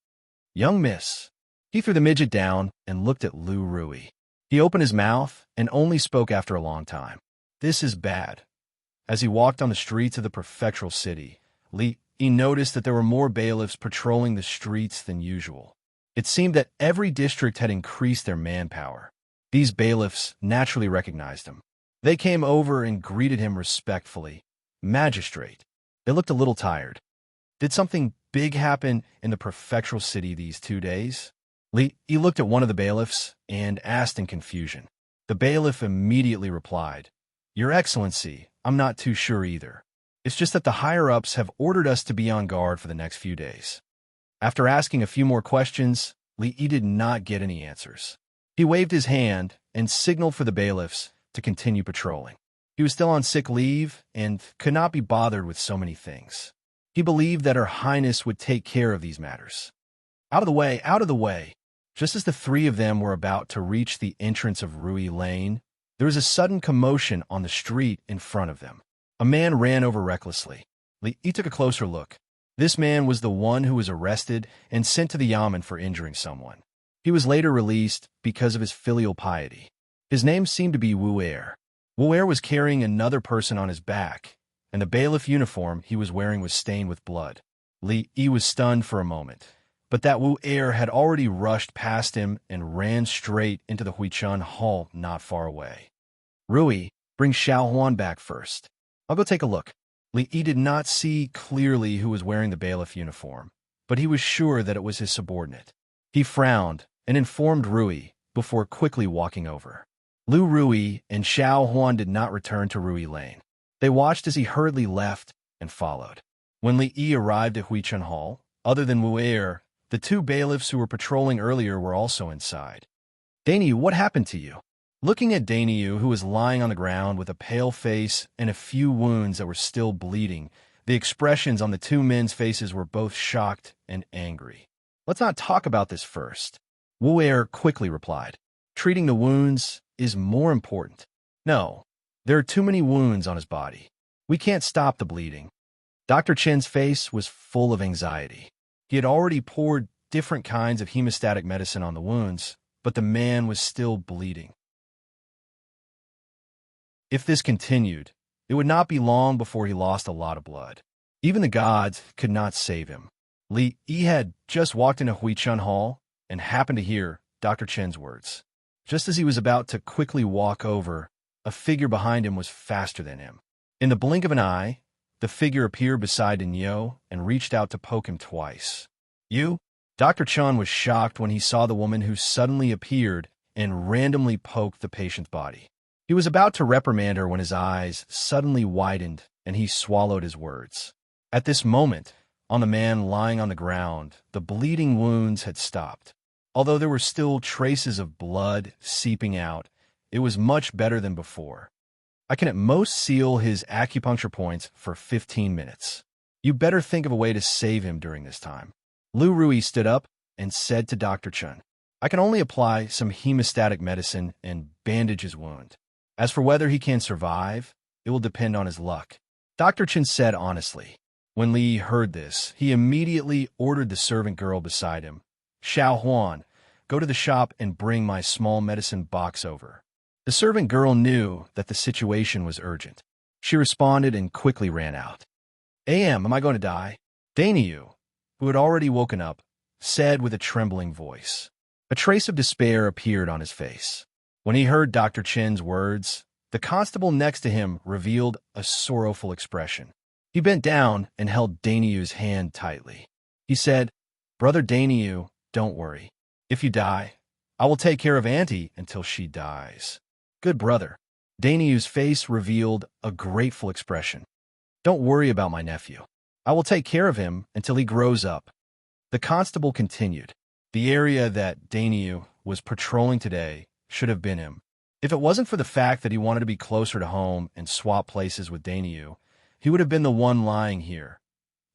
"Young miss." He threw the midget down and looked at Lu Rui. He opened his mouth and only spoke after a long time. "This is bad." As he walked on the streets of the prefectural city, he noticed that there were more bailiffs patrolling the streets than usual. It seemed that every district had increased their manpower. These bailiffs naturally recognized him. They came over and greeted him respectfully. "Magistrate." They looked a little tired. Did something big happen in the prefectural city these 2 days? He looked at one of the bailiffs and asked in confusion. The bailiff immediately replied, "Your Excellency, I'm not too sure either. It's just that the higher-ups have ordered us to be on guard for the next few days." After asking a few more questions, Li did not get any answers. He waved his hand and signaled for the bailiffs to continue patrolling. He was still on sick leave and could not be bothered with so many things. He believed that Her Highness would take care of these matters. Out of the way, out of the way! Just as the three of them were about to reach the entrance of Rui Lane, there was a sudden commotion on the street in front of them. A man ran over recklessly. He took a closer look. This man was the one who was arrested and sent to the yamen for injuring someone. He was later released because of his filial piety. His name seemed to be Wu Er. Wu Er was carrying another person on his back, and the bailiff uniform he was wearing was stained with blood. Li was stunned for a moment, but that Wu Er had already rushed past him and ran straight into the Huichun Hall not far away. "Rui, bring Xiao Huan back first. I'll go take a look." Li did not see clearly who was wearing the bailiff uniform, but he was sure that it was his subordinate. He frowned and informed Rui before quickly walking over. Lu Rui and Xiao Huan did not return to Rui Lane. They watched as he hurriedly left and followed. When Li arrived at Huichun Hall, other than Wu Er, the two bailiffs who were patrolling earlier were also inside. "Dainyu, what happened to you?" Looking at Dainyu, who was lying on the ground with a pale face and a few wounds that were still bleeding, the expressions on the two men's faces were both shocked and angry. "Let's not talk about this first," Wu Er quickly replied. "Treating the wounds is more important. No, there are too many wounds on his body. We can't stop the bleeding." Dr. Chen's face was full of anxiety. He had already poured different kinds of hemostatic medicine on the wounds, but the man was still bleeding. If this continued, it would not be long before he lost a lot of blood. Even the gods could not save him. Li had just walked into Huichun Hall and happened to hear Dr. Chen's words. Just as he was about to quickly walk over, a figure behind him was faster than him. In the blink of an eye, the figure appeared beside Nyo and reached out to poke him twice. "You?" Dr. Chen was shocked when he saw the woman who suddenly appeared and randomly poked the patient's body. He was about to reprimand her when his eyes suddenly widened and he swallowed his words. At this moment, on the man lying on the ground, the bleeding wounds had stopped. Although there were still traces of blood seeping out, it was much better than before. "I can at most seal his acupuncture points for 15 minutes. You better think of a way to save him during this time." Lu Rui stood up and said to Dr. Chen, "I can only apply some hemostatic medicine and bandage his wound. As for whether he can survive, it will depend on his luck." Dr. Chen said honestly. When Li heard this, he immediately ordered the servant girl beside him, "Xiao Huan, go to the shop and bring my small medicine box over." The servant girl knew that the situation was urgent. She responded and quickly ran out. Am I going to die?" Dainyu, who had already woken up, said with a trembling voice. A trace of despair appeared on his face. When he heard Dr. Chen's words, the constable next to him revealed a sorrowful expression. He bent down and held Daineyu's hand tightly. He said, "Brother Daineyou, don't worry. If you die, I will take care of Auntie until she dies." "Good brother." Daineyu's face revealed a grateful expression. "Don't worry about my nephew. I will take care of him until he grows up." The constable continued. The area that Daineyou was patrolling today should have been him. If it wasn't for the fact that he wanted to be closer to home and swap places with Daineyou, he would have been the one lying here.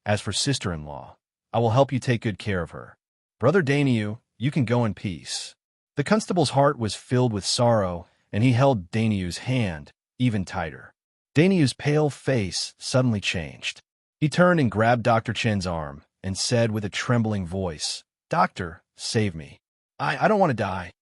As for sister-in-law, I will help you take good care of her. Brother Daineyou, you can go in peace. The constable's heart was filled with sorrow, and he held Daineyou's hand even tighter. Daineyou's pale face suddenly changed. He turned and grabbed Dr. Chen's arm and said with a trembling voice, "Doctor, save me. I don't want to die."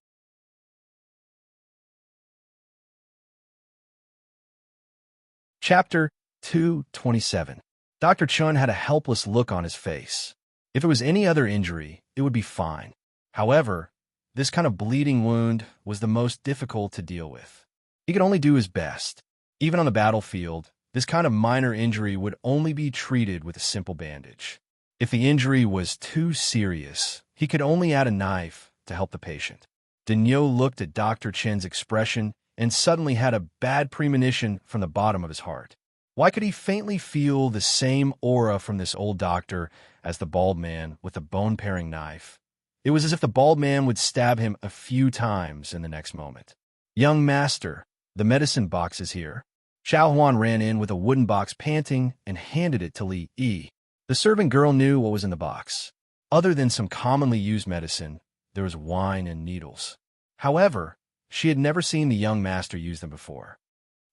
Chapter 227. Dr. Chun had a helpless look on his face. If it was any other injury, it would be fine. However, this kind of bleeding wound was the most difficult to deal with. He could only do his best. Even on the battlefield, this kind of minor injury would only be treated with a simple bandage. If the injury was too serious, he could only add a knife to help the patient. Daineyou looked at Dr. Chen's expression and suddenly had a bad premonition from the bottom of his heart. Why could he faintly feel the same aura from this old doctor as the bald man with the bone-paring knife? It was as if the bald man would stab him a few times in the next moment. "Young master, the medicine box is here." Xiao Huan ran in with a wooden box panting and handed it to Li Yi. The servant girl knew what was in the box. Other than some commonly used medicine, there was wine and needles. However, she had never seen the young master use them before.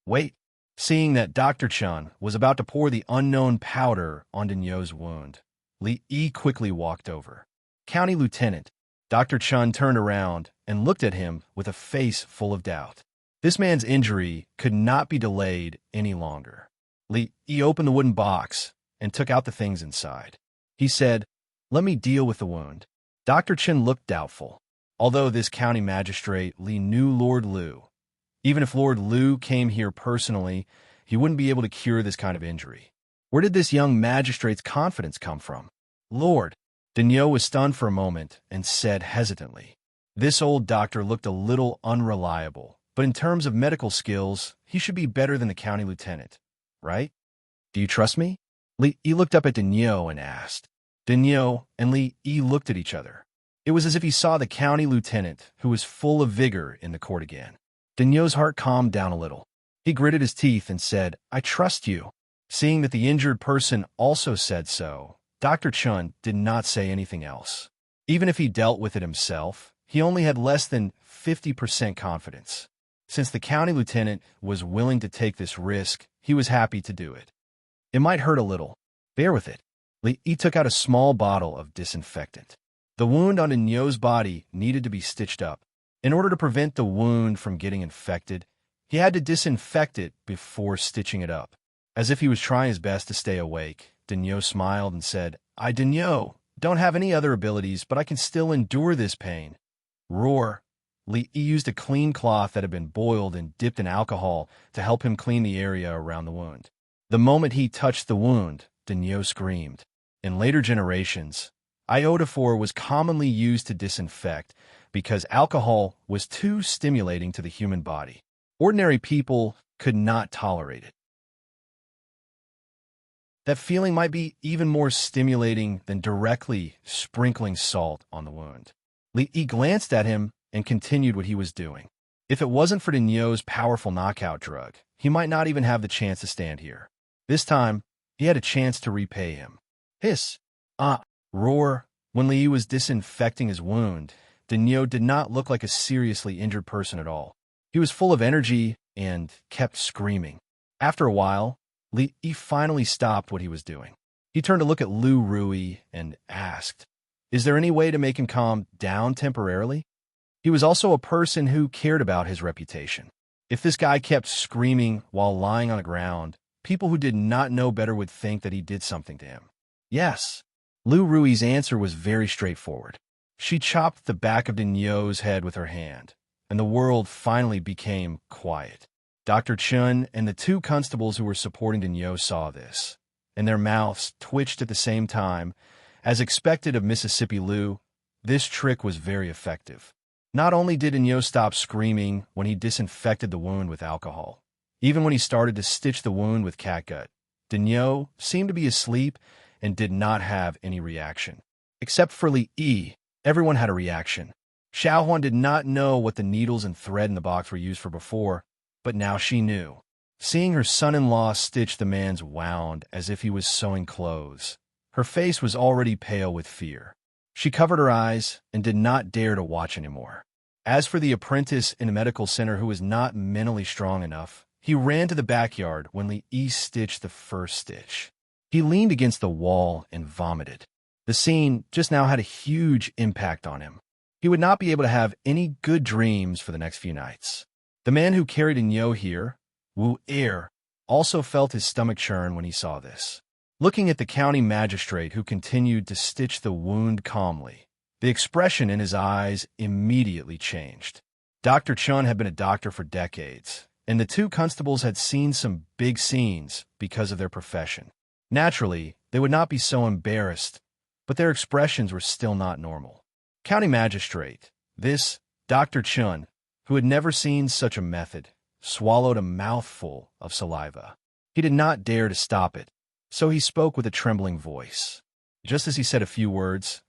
"Wait." Seeing that Dr. Chun was about to pour the unknown powder on Daineyou's wound, Li Yi quickly walked over. "County Lieutenant." Dr. Chun turned around and looked at him with a face full of doubt. This man's injury could not be delayed any longer. Li Yi opened the wooden box and took out the things inside. He said, "Let me deal with the wound." Dr. Chun looked doubtful. Although this county magistrate Li knew Lord Liu, even if Lord Liu came here personally, he wouldn't be able to cure this kind of injury. Where did this young magistrate's confidence come from? "Lord." Daineyou was stunned for a moment and said hesitantly. This old doctor looked a little unreliable, but in terms of medical skills, he should be better than the county lieutenant, right? "Do you trust me?" Li Yi looked up at Daineyou and asked. Daineyou and Li Yi looked at each other. It was as if he saw the county lieutenant, who was full of vigor, in the court again. Daineyou's heart calmed down a little. He gritted his teeth and said, "I trust you." Seeing that the injured person also said so, Dr. Chun did not say anything else. Even if he dealt with it himself, he only had less than 50% confidence. Since the county lieutenant was willing to take this risk, he was happy to do it. "It might hurt a little. Bear with it." Li Yi took out a small bottle of disinfectant. The wound on Daineyou's body needed to be stitched up. In order to prevent the wound from getting infected, he had to disinfect it before stitching it up. As if he was trying his best to stay awake, Daineyou smiled and said, Daineyou, don't have any other abilities, but I can still endure this pain." Roar. Li Yi used a clean cloth that had been boiled and dipped in alcohol to help him clean the area around the wound. The moment he touched the wound, Daineyou screamed. In later generations, iodophor was commonly used to disinfect because alcohol was too stimulating to the human body. Ordinary people could not tolerate it. That feeling might be even more stimulating than directly sprinkling salt on the wound. Li Yi glanced at him and continued what he was doing. If it wasn't for Daineyou's powerful knockout drug, he might not even have the chance to stand here. This time, he had a chance to repay him. Hiss. Roar. When Li Yi was disinfecting his wound, Daineyou did not look like a seriously injured person at all. He was full of energy and kept screaming. After a while, Li Yi finally stopped what he was doing. He turned to look at Lu Rui and asked, "Is there any way to make him calm down temporarily?" He was also a person who cared about his reputation. If this guy kept screaming while lying on the ground, people who did not know better would think that he did something to him. Yes. Lu Rui's answer was very straightforward. She chopped the back of Dinyo's head with her hand, and the world finally became quiet. Dr. Chun and the two constables who were supporting Dinyo saw this, and their mouths twitched at the same time. As expected of Mississippi Lou, this trick was very effective. Not only did Dinyo stop screaming when he disinfected the wound with alcohol, even when he started to stitch the wound with catgut, Dinyo seemed to be asleep and did not have any reaction. Except for Li Yi, everyone had a reaction. Xiaohuan did not know what the needles and thread in the box were used for before, but now she knew. Seeing her son-in-law stitch the man's wound as if he was sewing clothes, her face was already pale with fear. She covered her eyes and did not dare to watch anymore. As for the apprentice in the medical center who was not mentally strong enough, he ran to the backyard when Li Yi stitched the first stitch. He leaned against the wall and vomited. The scene just now had a huge impact on him. He would not be able to have any good dreams for the next few nights. The man who carried Inyo here, Wu Er, also felt his stomach churn when he saw this. Looking at the county magistrate who continued to stitch the wound calmly, the expression in his eyes immediately changed. Dr. Chun had been a doctor for decades, and the two constables had seen some big scenes because of their profession. Naturally, they would not be so embarrassed, but their expressions were still not normal. County magistrate, this Dr. Chun, who had never seen such a method, swallowed a mouthful of saliva. He did not dare to stop it, so he spoke with a trembling voice. Just as he said a few words,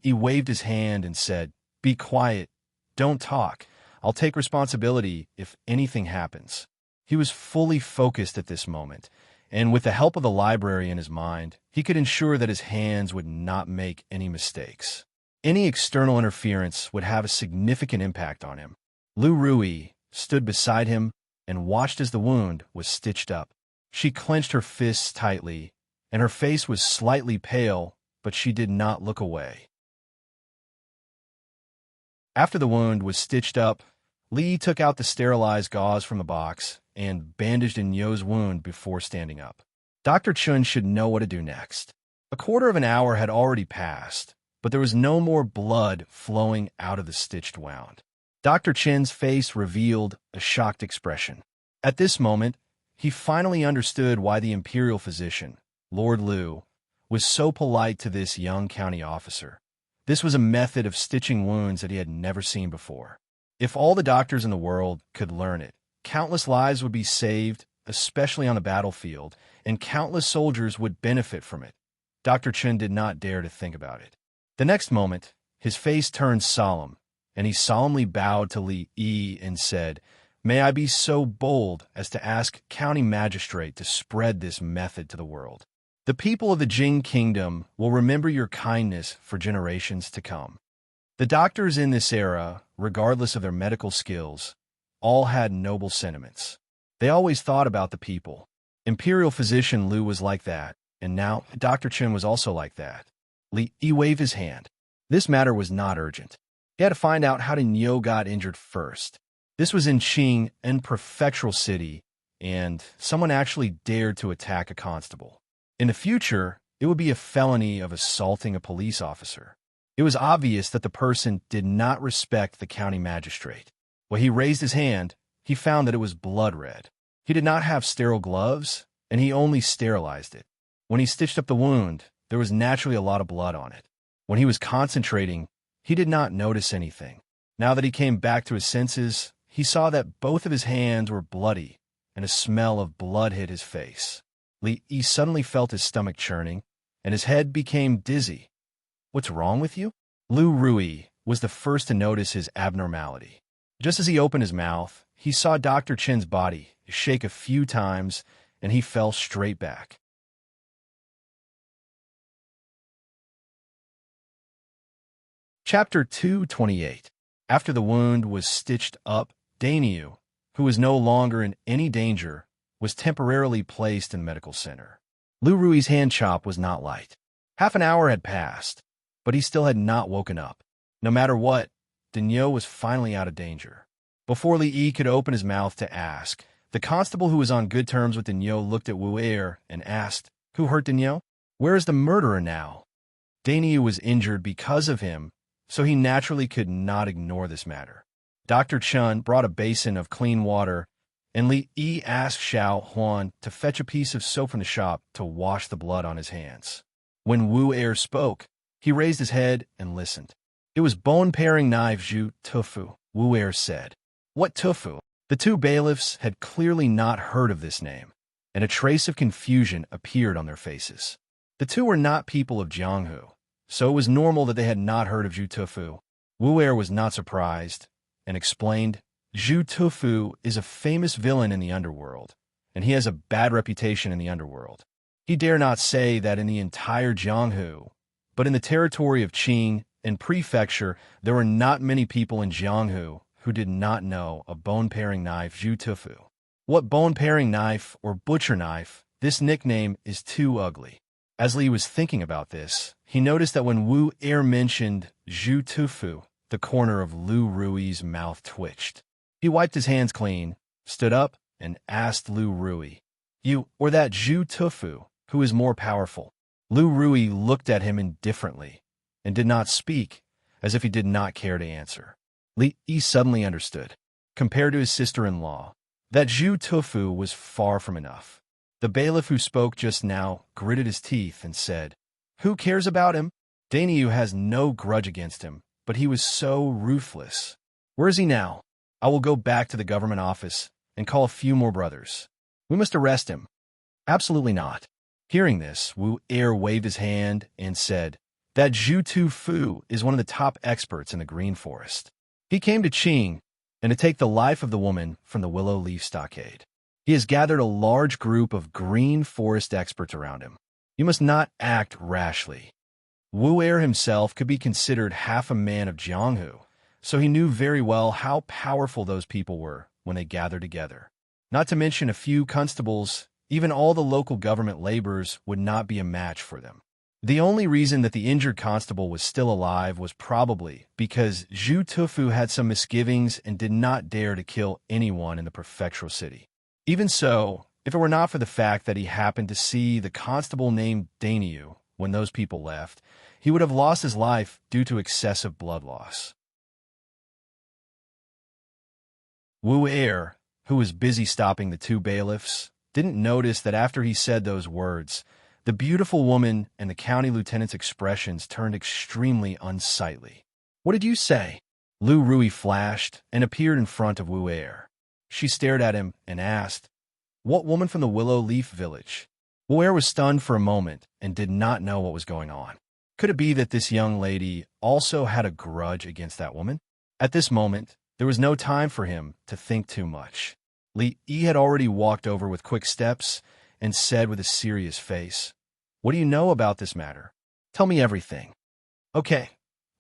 he waved his hand and said, "Be quiet, don't talk. I'll take responsibility if anything happens." He was fully focused at this moment, and with the help of the library in his mind, he could ensure that his hands would not make any mistakes. Any external interference would have a significant impact on him. Lu Rui stood beside him and watched as the wound was stitched up. She clenched her fists tightly, and her face was slightly pale, but she did not look away. After the wound was stitched up, Li took out the sterilized gauze from the box and bandaged Inyo's wound before standing up. Dr. Chun should know what to do next. A quarter of an hour had already passed, but there was no more blood flowing out of the stitched wound. Dr. Chen's face revealed a shocked expression. At this moment, he finally understood why the imperial physician, Lord Liu, was so polite to this young county officer. This was a method of stitching wounds that he had never seen before. If all the doctors in the world could learn it, countless lives would be saved, especially on the battlefield, and countless soldiers would benefit from it. Dr. Chen did not dare to think about it. The next moment, his face turned solemn, and he solemnly bowed to Li Yi and said, "May I be so bold as to ask county magistrate to spread this method to the world. The people of the Jing Kingdom will remember your kindness for generations to come." The doctors in this era, regardless of their medical skills, all had noble sentiments. They always thought about the people. Imperial physician Liu was like that, and now Dr. Chen was also like that. Li Yi waved his hand. This matter was not urgent. He had to find out how Nyo got injured first. This was in Qing, a prefectural city, and someone actually dared to attack a constable. In the future, it would be a felony of assaulting a police officer. It was obvious that the person did not respect the county magistrate. When he raised his hand, he found that it was blood red. He did not have sterile gloves, and he only sterilized it. When he stitched up the wound, there was naturally a lot of blood on it. When he was concentrating, he did not notice anything. Now that he came back to his senses, he saw that both of his hands were bloody, and a smell of blood hit his face. He suddenly felt his stomach churning, and his head became dizzy. "What's wrong with you?" Lu Rui was the first to notice his abnormality. Just as he opened his mouth, he saw Dr. Chen's body shake a few times, and he fell straight back. Chapter 228. After the wound was stitched up, Dainyu, who was no longer in any danger, was temporarily placed in the medical center. Lu Rui's hand chop was not light. Half an hour had passed, but he still had not woken up. No matter what, Dinyo was finally out of danger. Before Li Yi could open his mouth to ask, the constable who was on good terms with Dinyo looked at Wu Er and asked, "Who hurt Dinyo? Where is the murderer now?" Dainyu was injured because of him, so he naturally could not ignore this matter. Dr. Chun brought a basin of clean water, and Li Yi asked Xiao Huan to fetch a piece of soap from the shop to wash the blood on his hands. When Wu Er spoke, he raised his head and listened. It was bone-paring knife Zhu Tufu, Wu Er said. What Tufu? The two bailiffs had clearly not heard of this name, and a trace of confusion appeared on their faces. The two were not people of Jianghu, so it was normal that they had not heard of Zhu Tufu. Wu Er was not surprised, and explained, Zhu Tufu is a famous villain in the underworld, and he has a bad reputation in the underworld. He dare not say that in the entire Jianghu, but in the territory of Qing and Prefecture, there were not many people in Jianghu who did not know a bone-paring knife Zhu Tufu. What bone-paring knife or butcher knife? This nickname is too ugly. As Li was thinking about this, he noticed that when Wu Er mentioned Zhu Tufu, the corner of Lu Rui's mouth twitched. He wiped his hands clean, stood up, and asked Lu Rui, "You or that Zhu Tufu, who is more powerful?" Lu Rui looked at him indifferently and did not speak, as if he did not care to answer. Li Yi suddenly understood. Compared to his sister-in-law, that Zhu Tufu was far from enough. The bailiff who spoke just now gritted his teeth and said, "Who cares about him? Daniu has no grudge against him, but he was so ruthless. Where is he now? I will go back to the government office and call a few more brothers. We must arrest him." "Absolutely not." Hearing this, Wu Er waved his hand and said, "That Zhu Tufu is one of the top experts in the Green Forest. He came to Qing and to take the life of the woman from the Willow Leaf Stockade. He has gathered a large group of Green Forest experts around him. You must not act rashly." Wu Er himself could be considered half a man of Jianghu, so he knew very well how powerful those people were when they gathered together. Not to mention a few constables, even all the local government laborers would not be a match for them. The only reason that the injured constable was still alive was probably because Zhu Tufu had some misgivings and did not dare to kill anyone in the prefectural city. Even so, if it were not for the fact that he happened to see the constable named Daniu when those people left, he would have lost his life due to excessive blood loss. Wu Er, who was busy stopping the two bailiffs, didn't notice that after he said those words, the beautiful woman and the county lieutenant's expressions turned extremely unsightly. "What did you say?" Lu Rui flashed and appeared in front of Wu Er. She stared at him and asked, "What woman from the Willow Leaf Village?" Wu Er was stunned for a moment and did not know what was going on. Could it be that this young lady also had a grudge against that woman? At this moment, there was no time for him to think too much. Li Yi had already walked over with quick steps and said with a serious face, "What do you know about this matter? Tell me everything." "Okay."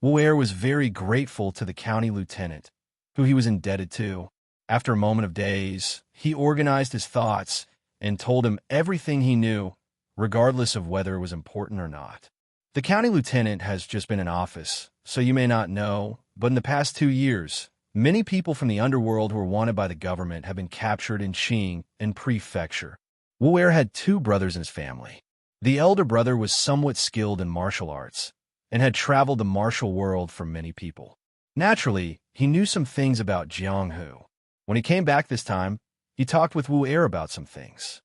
Wu Er was very grateful to the county lieutenant, who he was indebted to. After a moment of daze, he organized his thoughts and told him everything he knew, regardless of whether it was important or not. The county lieutenant has just been in office, so you may not know, but in the past 2 years, many people from the underworld who were wanted by the government have been captured in Qing and Prefecture. Wu Er had 2 brothers in his family. The elder brother was somewhat skilled in martial arts and had traveled the martial world for many people. Naturally, he knew some things about Jianghu. When he came back this time, he talked with Wu Er about some things.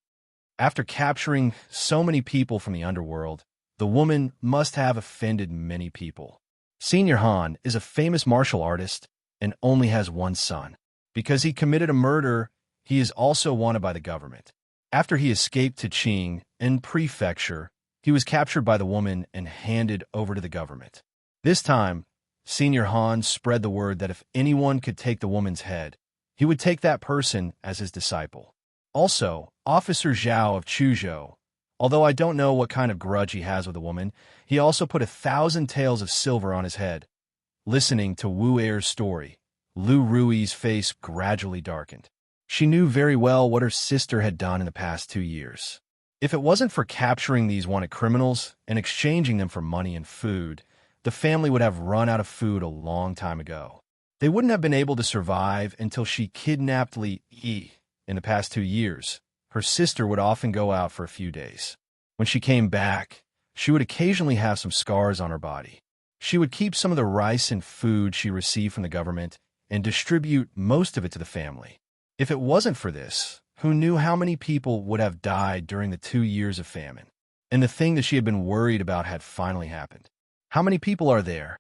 After capturing so many people from the underworld, the woman must have offended many people. Senior Han is a famous martial artist and only has 1 son. Because he committed a murder, he is also wanted by the government. After he escaped to Qing and Prefecture, he was captured by the woman and handed over to the government. This time, Senior Han spread the word that if anyone could take the woman's head, he would take that person as his disciple. Also, Officer Zhao of Chuzhou, although I don't know what kind of grudge he has with the woman, he also put 1,000 taels of silver on his head. Listening to Wu Er's story, Lu Rui's face gradually darkened. She knew very well what her sister had done in the past 2 years. If it wasn't for capturing these wanted criminals and exchanging them for money and food, the family would have run out of food a long time ago. They wouldn't have been able to survive until she kidnapped Li Yi. In the past 2 years, her sister would often go out for a few days. When she came back, she would occasionally have some scars on her body. She would keep some of the rice and food she received from the government and distribute most of it to the family. If it wasn't for this, who knew how many people would have died during the 2 years of famine? And the thing that she had been worried about had finally happened. How many people are there?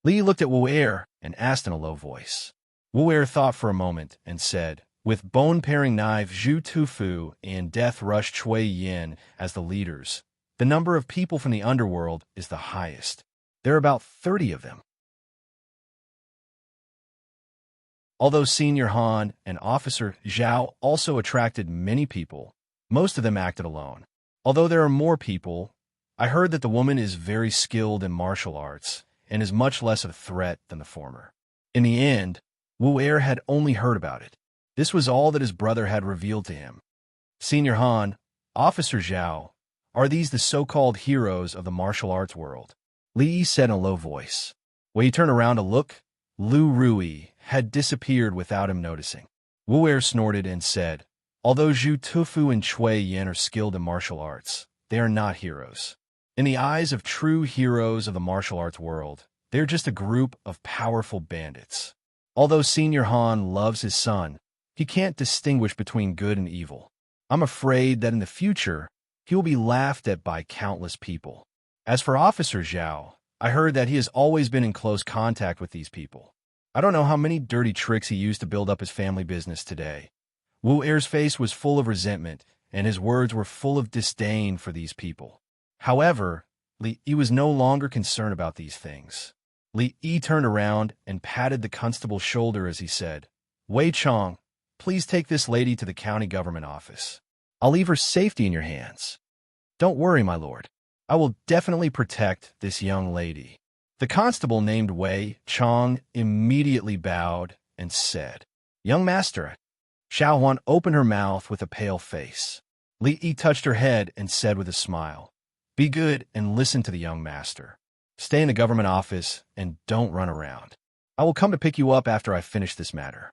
Li looked at Wu and asked in a low voice. Wu thought for a moment and said, with bone-paring knife Zhu Tufu and Death Rush Chui Yin as the leaders, the number of people from the underworld is the highest. There are about 30 of them. Although Senior Han and Officer Zhao also attracted many people, most of them acted alone. Although there are more people, I heard that the woman is very skilled in martial arts and is much less of a threat than the former. In the end, Wu had only heard about it. This was all that his brother had revealed to him. Senior Han, Officer Zhao, are these the so-called heroes of the martial arts world? Li said in a low voice. When he turned around to look, Lu Rui had disappeared without him noticing. Wu snorted and said, although Zhu Tufu and Chui Yin are skilled in martial arts, they are not heroes. In the eyes of true heroes of the martial arts world, they are just a group of powerful bandits. Although Senior Han loves his son, he can't distinguish between good and evil. I'm afraid that in the future, he will be laughed at by countless people. As for Officer Zhao, I heard that he has always been in close contact with these people. I don't know how many dirty tricks he used to build up his family business today. Wu-er's face was full of resentment, and his words were full of disdain for these people. However, Li Yi was no longer concerned about these things. Li Yi turned around and patted the constable's shoulder as he said, Wei Chong, please take this lady to the county government office. I'll leave her safety in your hands. Don't worry, my lord. I will definitely protect this young lady. The constable named Wei Chong immediately bowed and said, Young master. Xiao Huan opened her mouth with a pale face. Li Yi touched her head and said with a smile, Be good and listen to the young master. Stay in the government office and don't run around. I will come to pick you up after I finish this matter.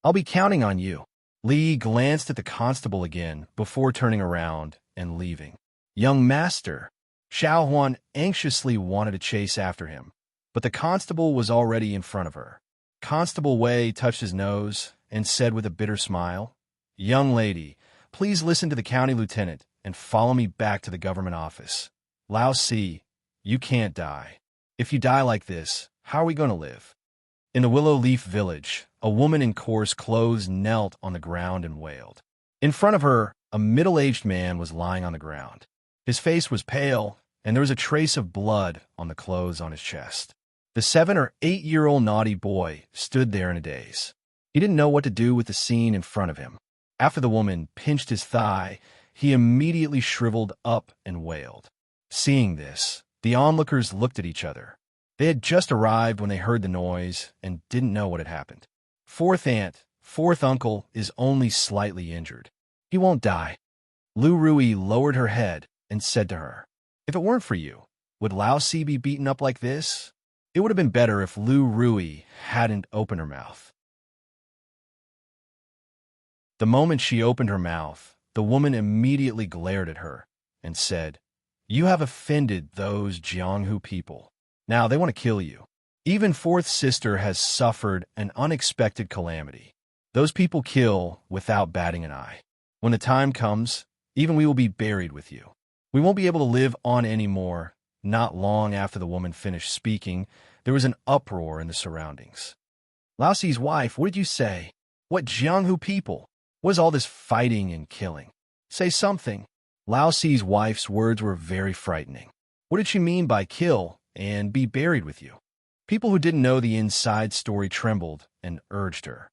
I'll be counting on you. Li Yi glanced at the constable again before turning around and leaving. Young master. Xiao Huan anxiously wanted to chase after him, but the constable was already in front of her. Constable Wei touched his nose and said with a bitter smile, Young lady, please listen to the county lieutenant and follow me back to the government office. Lao Si, you can't die. If you die like this, how are we going to live? In the Willow Leaf Village, a woman in coarse clothes knelt on the ground and wailed. In front of her, a middle-aged man was lying on the ground. His face was pale, and there was a trace of blood on the clothes on his chest. The 7 or 8-year-old naughty boy stood there in a daze. He didn't know what to do with the scene in front of him. After the woman pinched his thigh, he immediately shriveled up and wailed. Seeing this, the onlookers looked at each other. They had just arrived when they heard the noise and didn't know what had happened. Fourth aunt, fourth uncle is only slightly injured. He won't die. Lu Rui lowered her head and said to her, If it weren't for you, would Lao Si be beaten up like this? It would have been better if Lu Rui hadn't opened her mouth. The moment she opened her mouth, the woman immediately glared at her and said, You have offended those Jianghu people. Now they want to kill you. Even fourth sister has suffered an unexpected calamity. Those people kill without batting an eye. When the time comes, even we will be buried with you. We won't be able to live on anymore. Not long after the woman finished speaking, there was an uproar in the surroundings. Lao Si's wife, what did you say? What Jianghu people? What is all this fighting and killing? Say something. Lao Si's wife's words were very frightening. What did she mean by kill and be buried with you? People who didn't know the inside story trembled and urged her.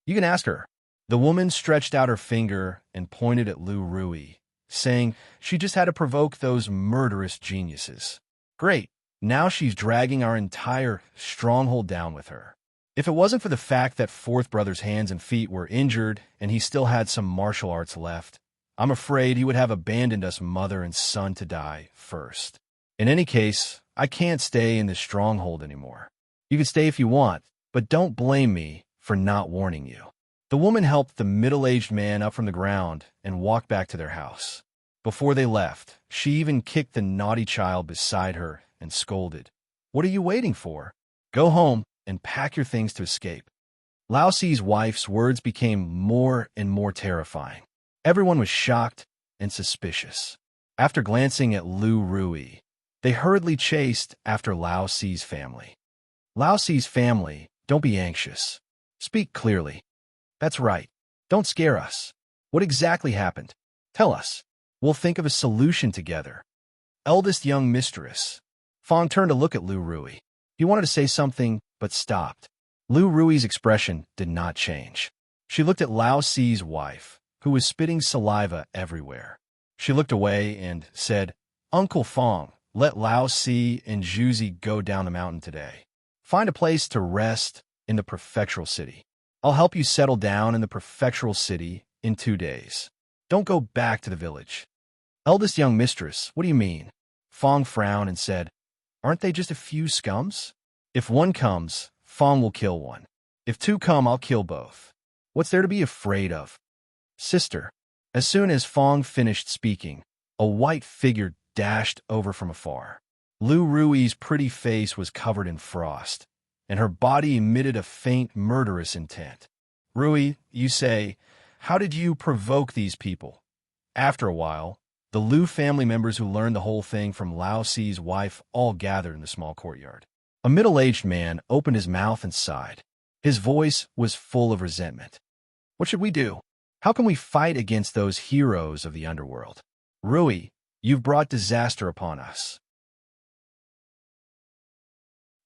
You can ask her. The woman stretched out her finger and pointed at Lu Rui, saying she just had to provoke those murderous geniuses. Great, now she's dragging our entire stronghold down with her. If it wasn't for the fact that fourth brother's hands and feet were injured and he still had some martial arts left, I'm afraid he would have abandoned us mother and son to die first. In any case, I can't stay in this stronghold anymore. You can stay if you want, but don't blame me for not warning you. The woman helped the middle-aged man up from the ground and walked back to their house. Before they left, she even kicked the naughty child beside her and scolded, What are you waiting for? Go home and pack your things to escape. Lao Si's wife's words became more and more terrifying. Everyone was shocked and suspicious. After glancing at Lu Rui, they hurriedly chased after Lao Si's family. Lao Si's family, don't be anxious. Speak clearly. That's right. Don't scare us. What exactly happened? Tell us. We'll think of a solution together. Eldest young mistress. Fong turned to look at Lu Rui. He wanted to say something, but stopped. Lu Rui's expression did not change. She looked at Lao Si's wife, who was spitting saliva everywhere. She looked away and said, Uncle Fong, let Lao Si and Juzi go down the mountain today. Find a place to rest in the prefectural city. I'll help you settle down in the prefectural city in 2 days. Don't go back to the village. Eldest young mistress, what do you mean? Fong frowned and said, Aren't they just a few scums? If one comes, Fong will kill one. If 2 come, I'll kill both. What's there to be afraid of? Sister. As soon as Fong finished speaking, a white figure dashed over from afar. Lu Rui's pretty face was covered in frost, and her body emitted a faint murderous intent. Rui, you say, how did you provoke these people? After a while, the Lu family members who learned the whole thing from Lao Si's wife all gathered in the small courtyard. A middle-aged man opened his mouth and sighed. His voice was full of resentment. What should we do? How can we fight against those heroes of the underworld? Rui, you've brought disaster upon us.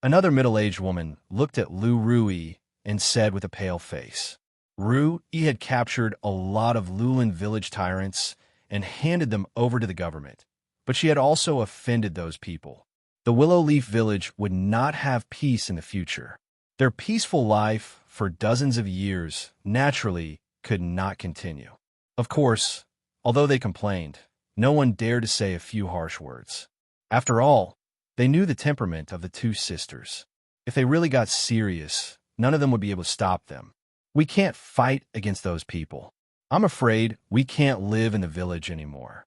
Another middle-aged woman looked at Lu Rui and said with a pale face, Rui had captured a lot of Lulin village tyrants and handed them over to the government, but she had also offended those people. The Willow Leaf village would not have peace in the future. Their peaceful life for dozens of years naturally could not continue. Of course, although they complained, no one dared to say a few harsh words. After all, they knew the temperament of the 2 sisters. If they really got serious, none of them would be able to stop them. We can't fight against those people. I'm afraid we can't live in the village anymore.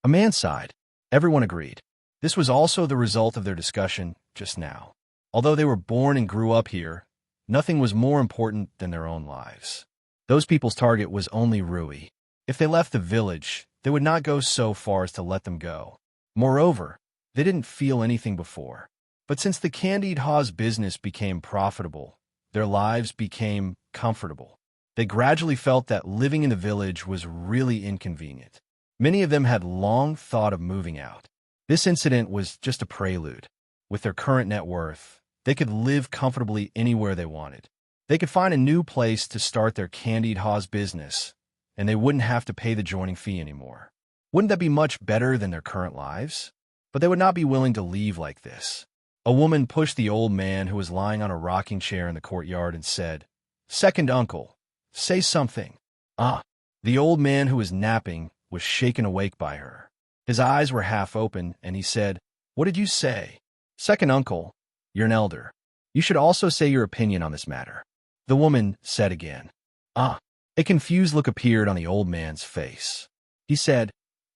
A man sighed. Everyone agreed. This was also the result of their discussion just now. Although they were born and grew up here, nothing was more important than their own lives. Those people's target was only Rui. If they left the village, they would not go so far as to let them go. Moreover, they didn't feel anything before. But since the Candied Hawes business became profitable, their lives became comfortable. They gradually felt that living in the village was really inconvenient. Many of them had long thought of moving out. This incident was just a prelude. With their current net worth, they could live comfortably anywhere they wanted. They could find a new place to start their Candied Hawes business, and they wouldn't have to pay the joining fee anymore. Wouldn't that be much better than their current lives? But they would not be willing to leave like this. A woman pushed the old man who was lying on a rocking chair in the courtyard and said, Second uncle, say something. The old man who was napping was shaken awake by her. His eyes were half open, and he said, What did you say? Second uncle, you're an elder. You should also say your opinion on this matter. The woman said again. A confused look appeared on the old man's face. He said,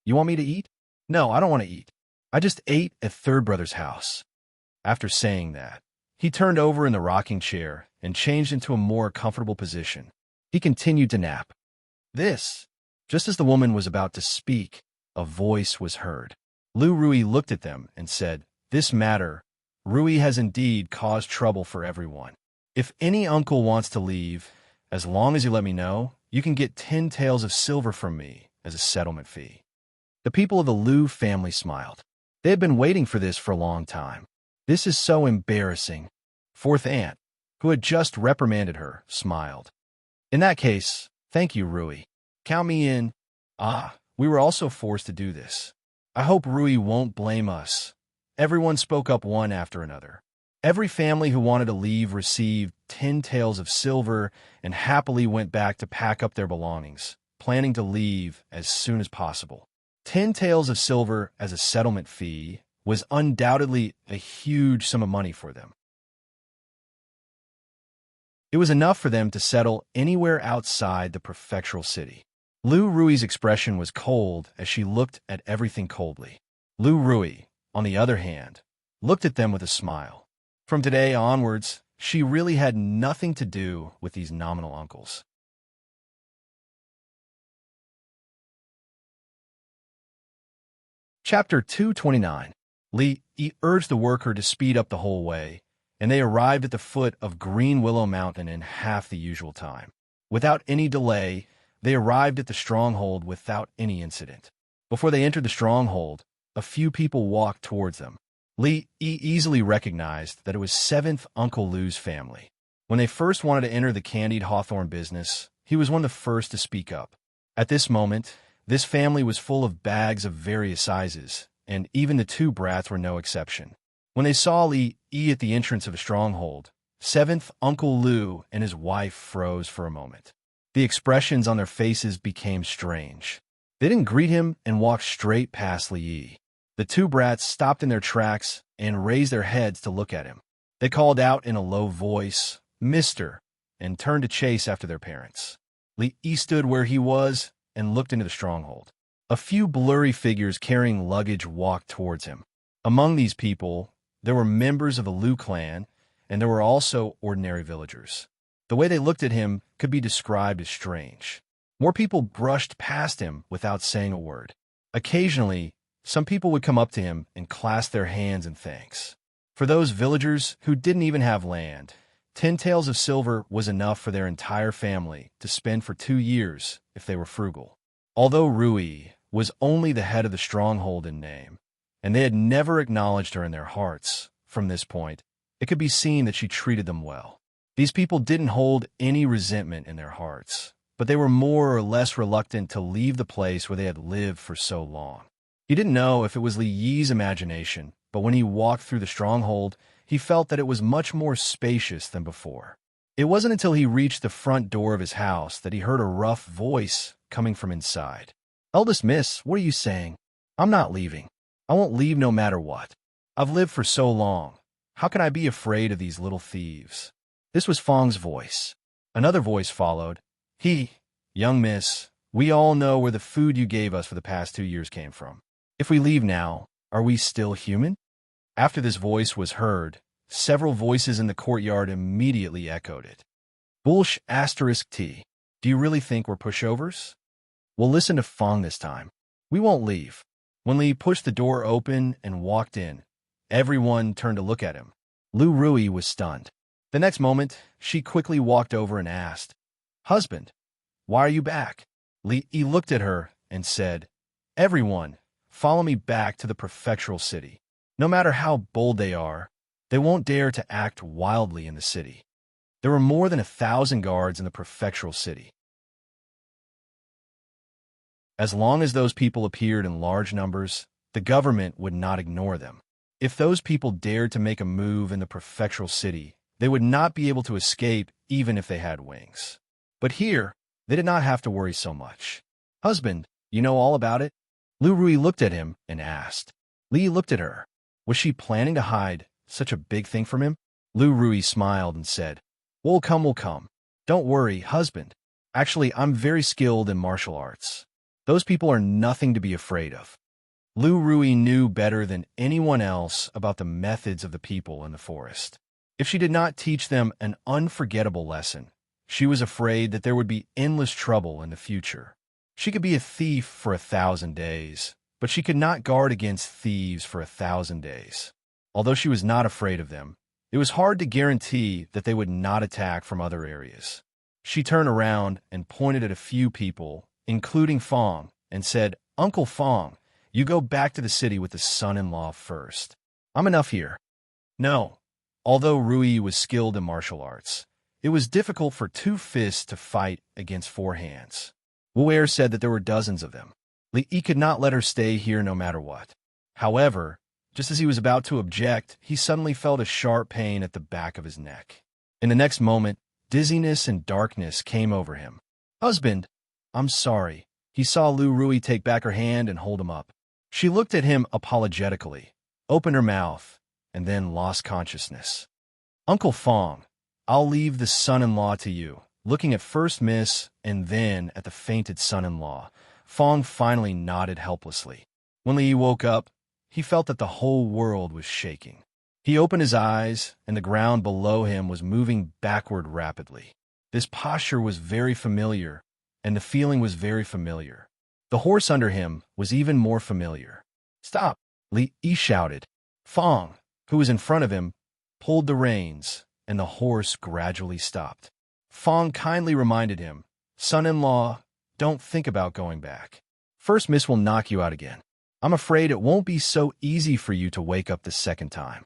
You want me to eat? No, I don't want to eat. I just ate at third brother's house. After saying that, he turned over in the rocking chair and changed into a more comfortable position. He continued to nap. Just as the woman was about to speak, a voice was heard. Lu Rui looked at them and said, This matter, Rui has indeed caused trouble for everyone. If any uncle wants to leave, as long as you let me know, you can get 10 taels of silver from me as a settlement fee. The people of the Lu family smiled. They had been waiting for this for a long time. This is so embarrassing. Fourth aunt, who had just reprimanded her, smiled. In that case, thank you, Rui. Count me in. We were also forced to do this. I hope Rui won't blame us. Everyone spoke up one after another. Every family who wanted to leave received 10 taels of silver and happily went back to pack up their belongings, planning to leave as soon as possible. 10 taels of silver as a settlement fee was undoubtedly a huge sum of money for them. It was enough for them to settle anywhere outside the prefectural city. Lu Rui's expression was cold as she looked at everything coldly. Lu Rui, on the other hand, looked at them with a smile. From today onwards, she really had nothing to do with these nominal uncles. Chapter 229. Li urged the worker to speed up the whole way, and they arrived at the foot of Green Willow Mountain in half the usual time. Without any delay, they arrived at the stronghold without any incident. Before they entered the stronghold, a few people walked towards them. Li easily recognized that it was 7th Uncle Lu's family. When they first wanted to enter the candied hawthorn business, he was one of the first to speak up. At this moment, this family was full of bags of various sizes, and even the 2 brats were no exception. When they saw Li at the entrance of a stronghold, 7th Uncle Lu and his wife froze for a moment. The expressions on their faces became strange. They didn't greet him and walked straight past Li. The 2 brats stopped in their tracks and raised their heads to look at him. They called out in a low voice, "Mister," and turned to chase after their parents. Li stood where he was and looked into the stronghold. A few blurry figures carrying luggage walked towards him. Among these people, there were members of the Lu clan, and there were also ordinary villagers. The way they looked at him could be described as strange. More people brushed past him without saying a word. Occasionally, some people would come up to him and clasp their hands in thanks. For those villagers who didn't even have land, 10 taels of silver was enough for their entire family to spend for 2 years if they were frugal. Although Rui was only the head of the stronghold in name, and they had never acknowledged her in their hearts, from this point, it could be seen that she treated them well. These people didn't hold any resentment in their hearts, but they were more or less reluctant to leave the place where they had lived for so long. He didn't know if it was Li Yi's imagination, but when he walked through the stronghold, he felt that it was much more spacious than before. It wasn't until he reached the front door of his house that he heard a rough voice coming from inside. "Eldest miss, what are you saying? I'm not leaving. I won't leave no matter what. I've lived for so long. How can I be afraid of these little thieves?" This was Fong's voice. Another voice followed. "Young miss, we all know where the food you gave us for the past 2 years came from. If we leave now, are we still human?" After this voice was heard, several voices in the courtyard immediately echoed it. "Bullsh *T. Do you really think we're pushovers?" "We'll listen to Fong this time. We won't leave." When Li pushed the door open and walked in, everyone turned to look at him. Lu Rui was stunned. The next moment, she quickly walked over and asked, "Husband, why are you back?" Li looked at her and said, "Everyone, follow me back to the prefectural city. No matter how bold they are, they won't dare to act wildly in the city." There were more than 1,000 guards in the prefectural city. As long as those people appeared in large numbers, the government would not ignore them. If those people dared to make a move in the prefectural city, they would not be able to escape even if they had wings. But here, they did not have to worry so much. "Husband, you know all about it?" Lu Rui looked at him and asked. Li looked at her. Was she planning to hide such a big thing from him? Lu Rui smiled and said, We'll come. Don't worry, husband. Actually, I'm very skilled in martial arts. Those people are nothing to be afraid of." Lu Rui knew better than anyone else about the methods of the people in the forest. If she did not teach them an unforgettable lesson, she was afraid that there would be endless trouble in the future. She could be a thief for 1,000 days, but she could not guard against thieves for 1,000 days. Although she was not afraid of them, it was hard to guarantee that they would not attack from other areas. She turned around and pointed at a few people, including Fong, and said, "Uncle Fong, you go back to the city with the son-in-law first. I'm enough here." No. Although Rui was skilled in martial arts, it was difficult for 2 fists to fight against 4 hands. Wu said that there were dozens of them. Li could not let her stay here no matter what. However, just as he was about to object, he suddenly felt a sharp pain at the back of his neck. In the next moment, dizziness and darkness came over him. "Husband, I'm sorry." He saw Lu Rui take back her hand and hold him up. She looked at him apologetically, opened her mouth, and then lost consciousness. "Uncle Fong, I'll leave the son-in-law to you." Looking at first Miss and then at the fainted son-in-law, Fong finally nodded helplessly. When Li woke up, he felt that the whole world was shaking. He opened his eyes, and the ground below him was moving backward rapidly. This posture was very familiar, and the feeling was very familiar. The horse under him was even more familiar. "Stop!" Li Yi shouted. Fong, who was in front of him, pulled the reins, and the horse gradually stopped. Fong kindly reminded him, "Son-in-law, don't think about going back. First miss will knock you out again. I'm afraid it won't be so easy for you to wake up the second time."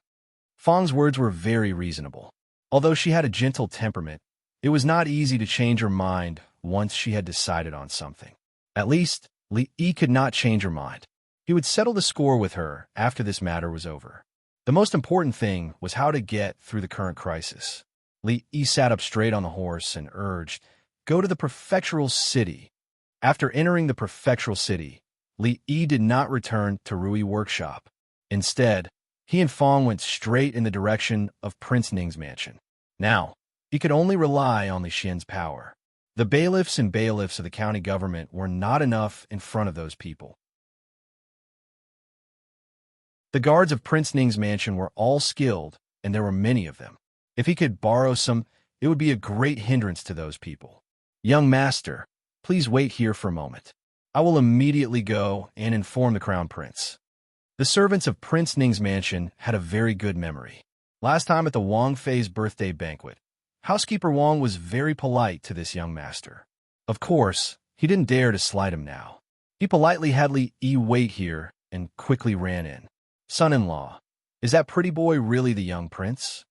Fong's words were very reasonable. Although she had a gentle temperament, it was not easy to change her mind once she had decided on something. At least, Li Yi could not change her mind. He would settle the score with her after this matter was over. The most important thing was how to get through the current crisis. Li Yi sat up straight on the horse and urged, "Go to the prefectural city." After entering the prefectural city, Li Yi did not return to Rui workshop. Instead, he and Fong went straight in the direction of Prince Ning's mansion. Now, he could only rely on Li Xian's power. The bailiffs and bailiffs of the county government were not enough in front of those people. The guards of Prince Ning's mansion were all skilled, and there were many of them. If he could borrow some, it would be a great hindrance to those people. "Young master, please wait here for a moment. I will immediately go and inform the crown prince." The servants of Prince Ning's mansion had a very good memory. Last time at the Wang Fei's birthday banquet, housekeeper Wang was very polite to this young master. Of course, he didn't dare to slight him now. He politely had Li Yi wait here and quickly ran in. "Son-in-law, is that pretty boy really the young prince?"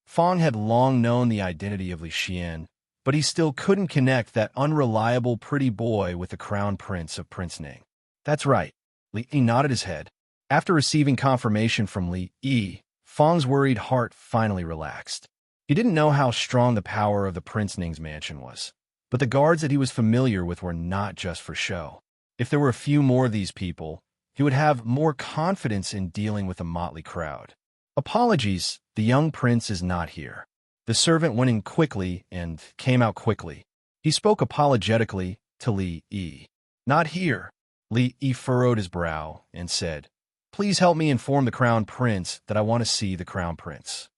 Fong had long known the identity of Li Xian, but he still couldn't connect that unreliable pretty boy with the crown prince of Prince Ning. "That's right." Li Yi nodded his head. After receiving confirmation from Li Yi, Fong's worried heart finally relaxed. He didn't know how strong the power of the Prince Ning's mansion was, but the guards that he was familiar with were not just for show. If there were a few more of these people, he would have more confidence in dealing with a motley crowd. "Apologies, the young prince is not here." The servant went in quickly and came out quickly. He spoke apologetically to Li Yi. "Not here." Li Yi furrowed his brow and said, "Please help me inform the crown prince that I want to see the crown prince."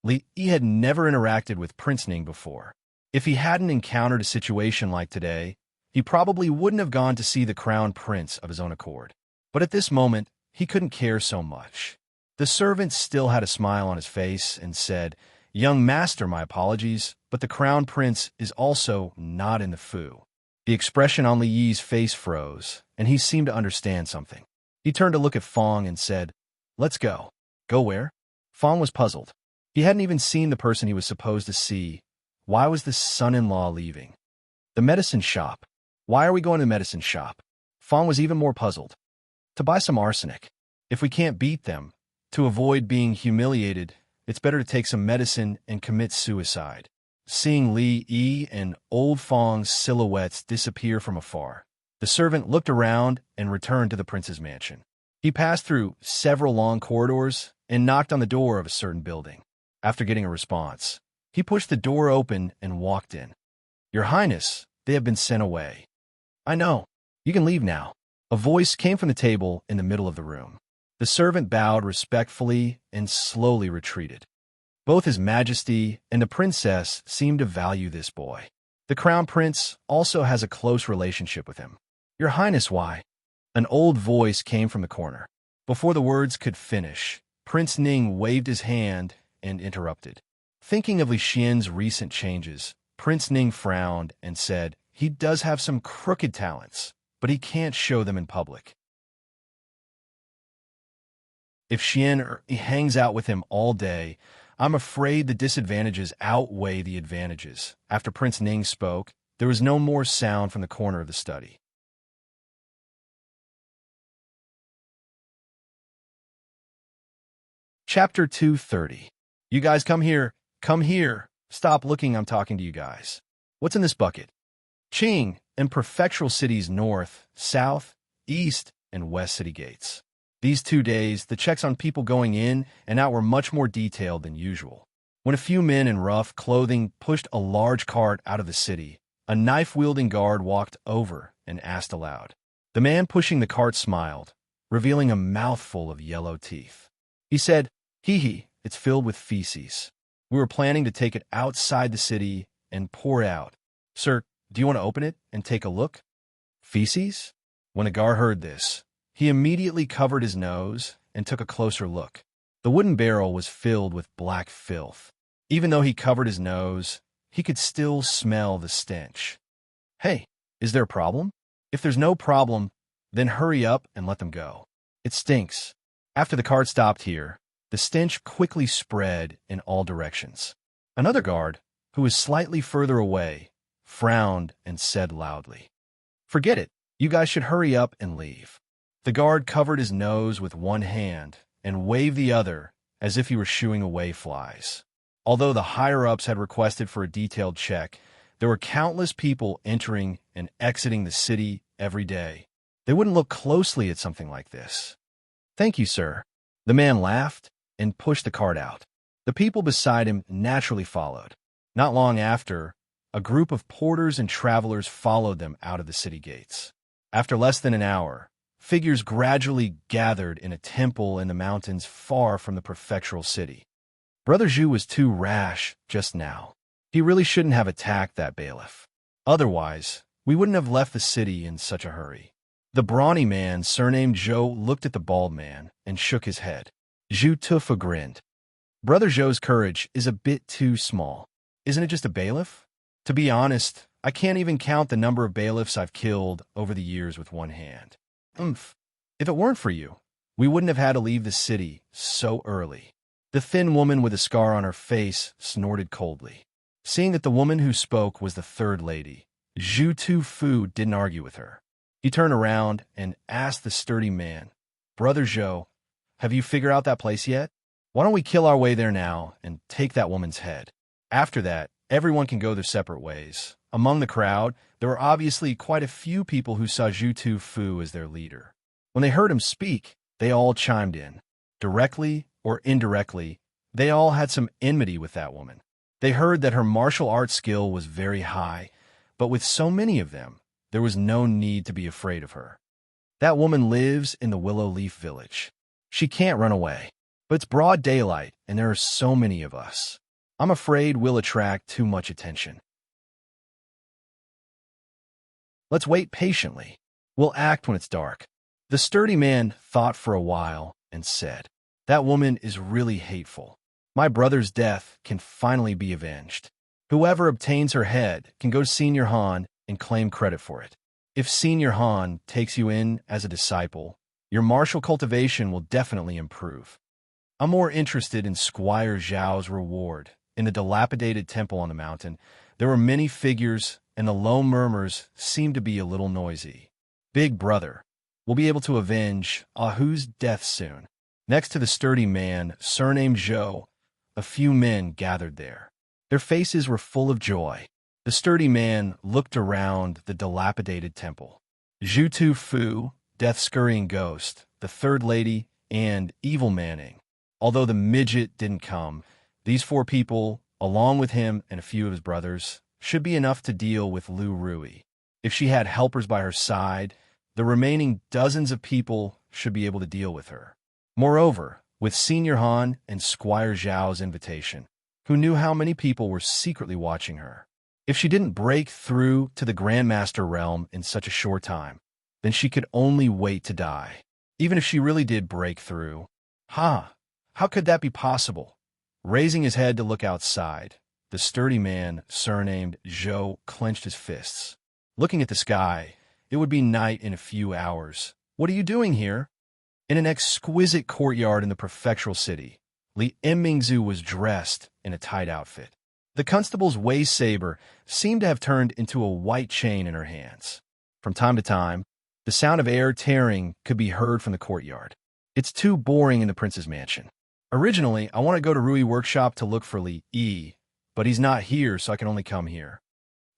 Li Yi had never interacted with Prince Ning before. If he hadn't encountered a situation like today, he probably wouldn't have gone to see the crown prince of his own accord. But at this moment, he couldn't care so much. The servant still had a smile on his face and said, "Young master, my apologies, but the crown prince is also not in the foo." The expression on Li Yi's face froze, and he seemed to understand something. He turned to look at Fong and said, "Let's go." "Go where?" Fong was puzzled. He hadn't even seen the person he was supposed to see. Why was this son-in-law leaving? "The medicine shop." "Why are we going to the medicine shop?" Fong was even more puzzled. "To buy some arsenic. If we can't beat them, to avoid being humiliated, it's better to take some medicine and commit suicide." Seeing Li Yi and old Fong's silhouettes disappear from afar, the servant looked around and returned to the prince's mansion. He passed through several long corridors and knocked on the door of a certain building. After getting a response, he pushed the door open and walked in. "Your Highness, they have been sent away." "I know. You can leave now." A voice came from the table in the middle of the room. The servant bowed respectfully and slowly retreated. Both His Majesty and the princess seemed to value this boy. The crown prince also has a close relationship with him. "Your Highness, why?" An old voice came from the corner. Before the words could finish, Prince Ning waved his hand and interrupted. Thinking of Li Xian's recent changes, Prince Ning frowned and said, "He does have some crooked talents, but he can't show them in public. If Xian hangs out with him all day, I'm afraid the disadvantages outweigh the advantages." After Prince Ning spoke, there was no more sound from the corner of the study. Chapter 230. "You guys come here. Come here. Stop looking, I'm talking to you guys. What's in this bucket?" Qing and prefectural cities north, south, east, and west city gates. These 2 days, the checks on people going in and out were much more detailed than usual. When a few men in rough clothing pushed a large cart out of the city, a knife-wielding guard walked over and asked aloud. The man pushing the cart smiled, revealing a mouthful of yellow teeth. He said, "Hee hee, It's filled with feces. We were planning to take it outside the city and pour out. Sir, do you want to open it and take a look? Feces? When Agar heard this, he immediately covered his nose and took a closer look. The wooden barrel was filled with black filth. Even though he covered his nose, he could still smell the stench. Hey, is there a problem? If there's no problem, then hurry up and let them go. It stinks. After the cart stopped here, the stench quickly spread in all directions. Another guard, who was slightly further away, frowned and said loudly, "Forget it. You guys should hurry up and leave." The guard covered his nose with one hand and waved the other as if he were shooing away flies. Although the higher-ups had requested for a detailed check, there were countless people entering and exiting the city every day. They wouldn't look closely at something like this. "Thank you, sir." The man laughed and pushed the cart out. The people beside him naturally followed. Not long after, a group of porters and travelers followed them out of the city gates. After less than an hour, figures gradually gathered in a temple in the mountains far from the prefectural city. Brother Zhu was too rash just now. He really shouldn't have attacked that bailiff. Otherwise, we wouldn't have left the city in such a hurry. The brawny man, surnamed Zhou, looked at the bald man and shook his head. Zhu Tufa grinned. Brother Zhou's courage is a bit too small. Isn't it just a bailiff? To be honest, I can't even count the number of bailiffs I've killed over the years with one hand. If it weren't for you, we wouldn't have had to leave the city so early. The thin woman with a scar on her face snorted coldly. Seeing that the woman who spoke was the third lady, Zhu Tufu didn't argue with her. He turned around and asked the sturdy man, "Brother Zhou, have you figured out that place yet? Why don't we kill our way there now and take that woman's head? After that, everyone can go their separate ways." Among the crowd, there were obviously quite a few people who saw Zhu Tufu as their leader. When they heard him speak, they all chimed in. Directly or indirectly, they all had some enmity with that woman. They heard that her martial arts skill was very high, but with so many of them, there was no need to be afraid of her. That woman lives in the Willow Leaf Village. She can't run away, but it's broad daylight and there are so many of us. I'm afraid we'll attract too much attention. Let's wait patiently. We'll act when it's dark. The sturdy man thought for a while and said, "That woman is really hateful. My brother's death can finally be avenged. Whoever obtains her head can go to Senior Han and claim credit for it. If Senior Han takes you in as a disciple, your martial cultivation will definitely improve." I'm more interested in Squire Zhao's reward. In the dilapidated temple on the mountain, there were many figures, and the low murmurs seemed to be a little noisy. "Big brother, we'll be able to avenge Ahu's death soon." Next to the sturdy man, surnamed Zhou, a few men gathered there. Their faces were full of joy. The sturdy man looked around the dilapidated temple. Zhu Tufu, death-scurrying ghost, the third lady, and Evil Manning. Although the midget didn't come, these four people, along with him and a few of his brothers, should be enough to deal with Lu Rui. If she had helpers by her side, the remaining dozens of people should be able to deal with her. Moreover, with Senior Han and Squire Zhao's invitation, who knew how many people were secretly watching her. If she didn't break through to the Grandmaster realm in such a short time, then she could only wait to die. Even if she really did break through. How could that be possible? Raising his head to look outside, the sturdy man, surnamed Zhou, clenched his fists. Looking at the sky, it would be night in a few hours. "What are you doing here?" In an exquisite courtyard in the prefectural city, Li Mingzu was dressed in a tight outfit. The constable's waist saber seemed to have turned into a white chain in her hands. From time to time, the sound of air tearing could be heard from the courtyard. It's too boring in the prince's mansion. Originally, I want to go to Rui Workshop to look for Li Yi, but he's not here, so I can only come here.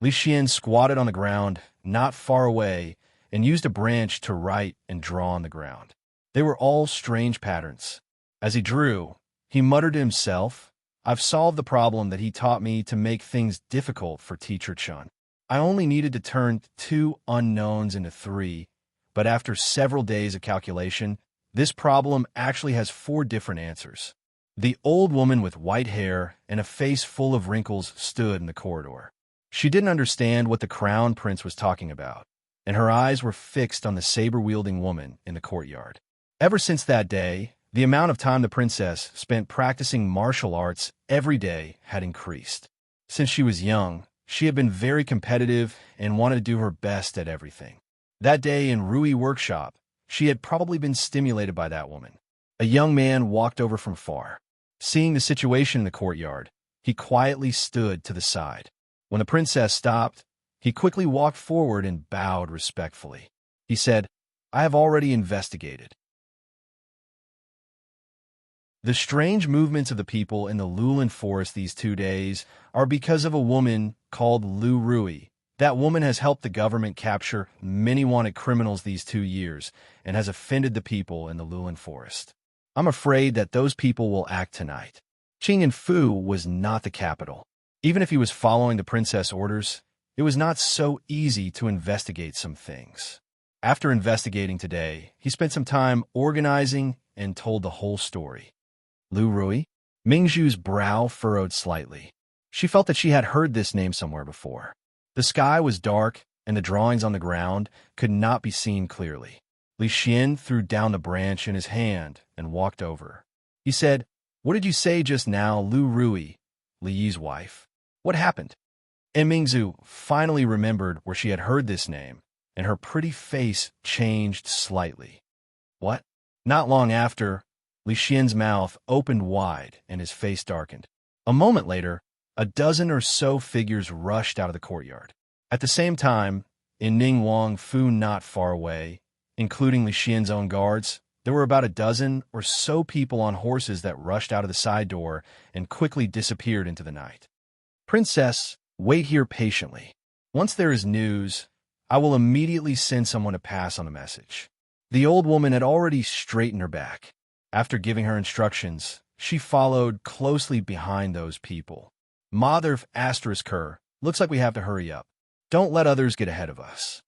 Li Xian squatted on the ground, not far away, and used a branch to write and draw on the ground. They were all strange patterns. As he drew, he muttered to himself, "I've solved the problem that he taught me to make things difficult for Teacher Chun. I only needed to turn 2 unknowns into 3, but after several days of calculation, this problem actually has 4 different answers. The old woman with white hair and a face full of wrinkles stood in the corridor. She didn't understand what the crown prince was talking about, and her eyes were fixed on the saber-wielding woman in the courtyard. Ever since that day, the amount of time the princess spent practicing martial arts every day had increased. Since she was young, she had been very competitive and wanted to do her best at everything. That day in Rui workshop, she had probably been stimulated by that woman. A young man walked over from far. Seeing the situation in the courtyard, he quietly stood to the side. When the princess stopped, he quickly walked forward and bowed respectfully. He said, "I have already investigated." The strange movements of the people in the Lulin forest these 2 days are because of a woman called Lu Rui. That woman has helped the government capture many wanted criminals these 2 years and has offended the people in the Lulin forest. I'm afraid that those people will act tonight. Fu was not the capital. Even if he was following the princess' orders, it was not so easy to investigate some things. After investigating today, he spent some time organizing and told the whole story. Lu Rui? Mingzhu's brow furrowed slightly. She felt that she had heard this name somewhere before. The sky was dark, and the drawings on the ground could not be seen clearly. Li Xian threw down the branch in his hand and walked over. He said, "What did you say just now, Lu Rui, Li Yi's wife? What happened?" And Mingzhu finally remembered where she had heard this name, and her pretty face changed slightly. What? Not long after, Li Xian's mouth opened wide and his face darkened. A moment later, a dozen or so figures rushed out of the courtyard. At the same time, in Ningguang Fu not far away, including Li Xian's own guards, there were about a dozen or so people on horses that rushed out of the side door and quickly disappeared into the night. "Princess, wait here patiently. Once there is news, I will immediately send someone to pass on the message." The old woman had already straightened her back. After giving her instructions, she followed closely behind those people. Mother asterisk her, looks like we have to hurry up. Don't let others get ahead of us.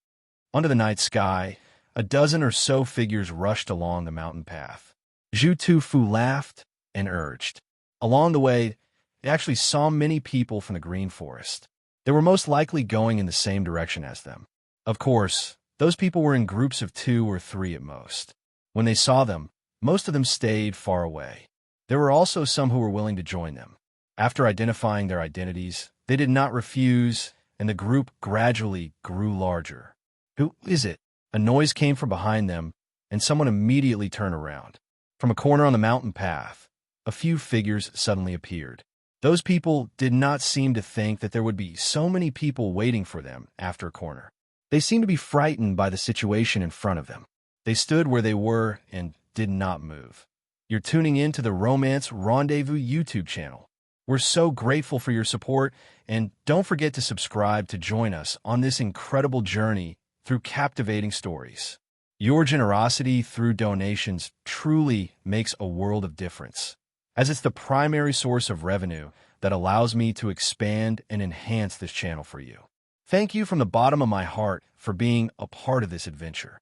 Under the night sky, a dozen or so figures rushed along the mountain path. Zhu Tufu laughed and urged. Along the way, they actually saw many people from the green forest. They were most likely going in the same direction as them. Of course, those people were in groups of 2 or 3 at most. When they saw them, most of them stayed far away. There were also some who were willing to join them. After identifying their identities, they did not refuse, and the group gradually grew larger. "Who is it?" A noise came from behind them, and someone immediately turned around. From a corner on the mountain path, a few figures suddenly appeared. Those people did not seem to think that there would be so many people waiting for them after a corner. They seemed to be frightened by the situation in front of them. They stood where they were and did not move. You're tuning in to the Romance Rendezvous YouTube channel. We're so grateful for your support, and don't forget to subscribe to join us on this incredible journey through captivating stories. Your generosity through donations truly makes a world of difference, as it's the primary source of revenue that allows me to expand and enhance this channel for you. Thank you from the bottom of my heart for being a part of this adventure.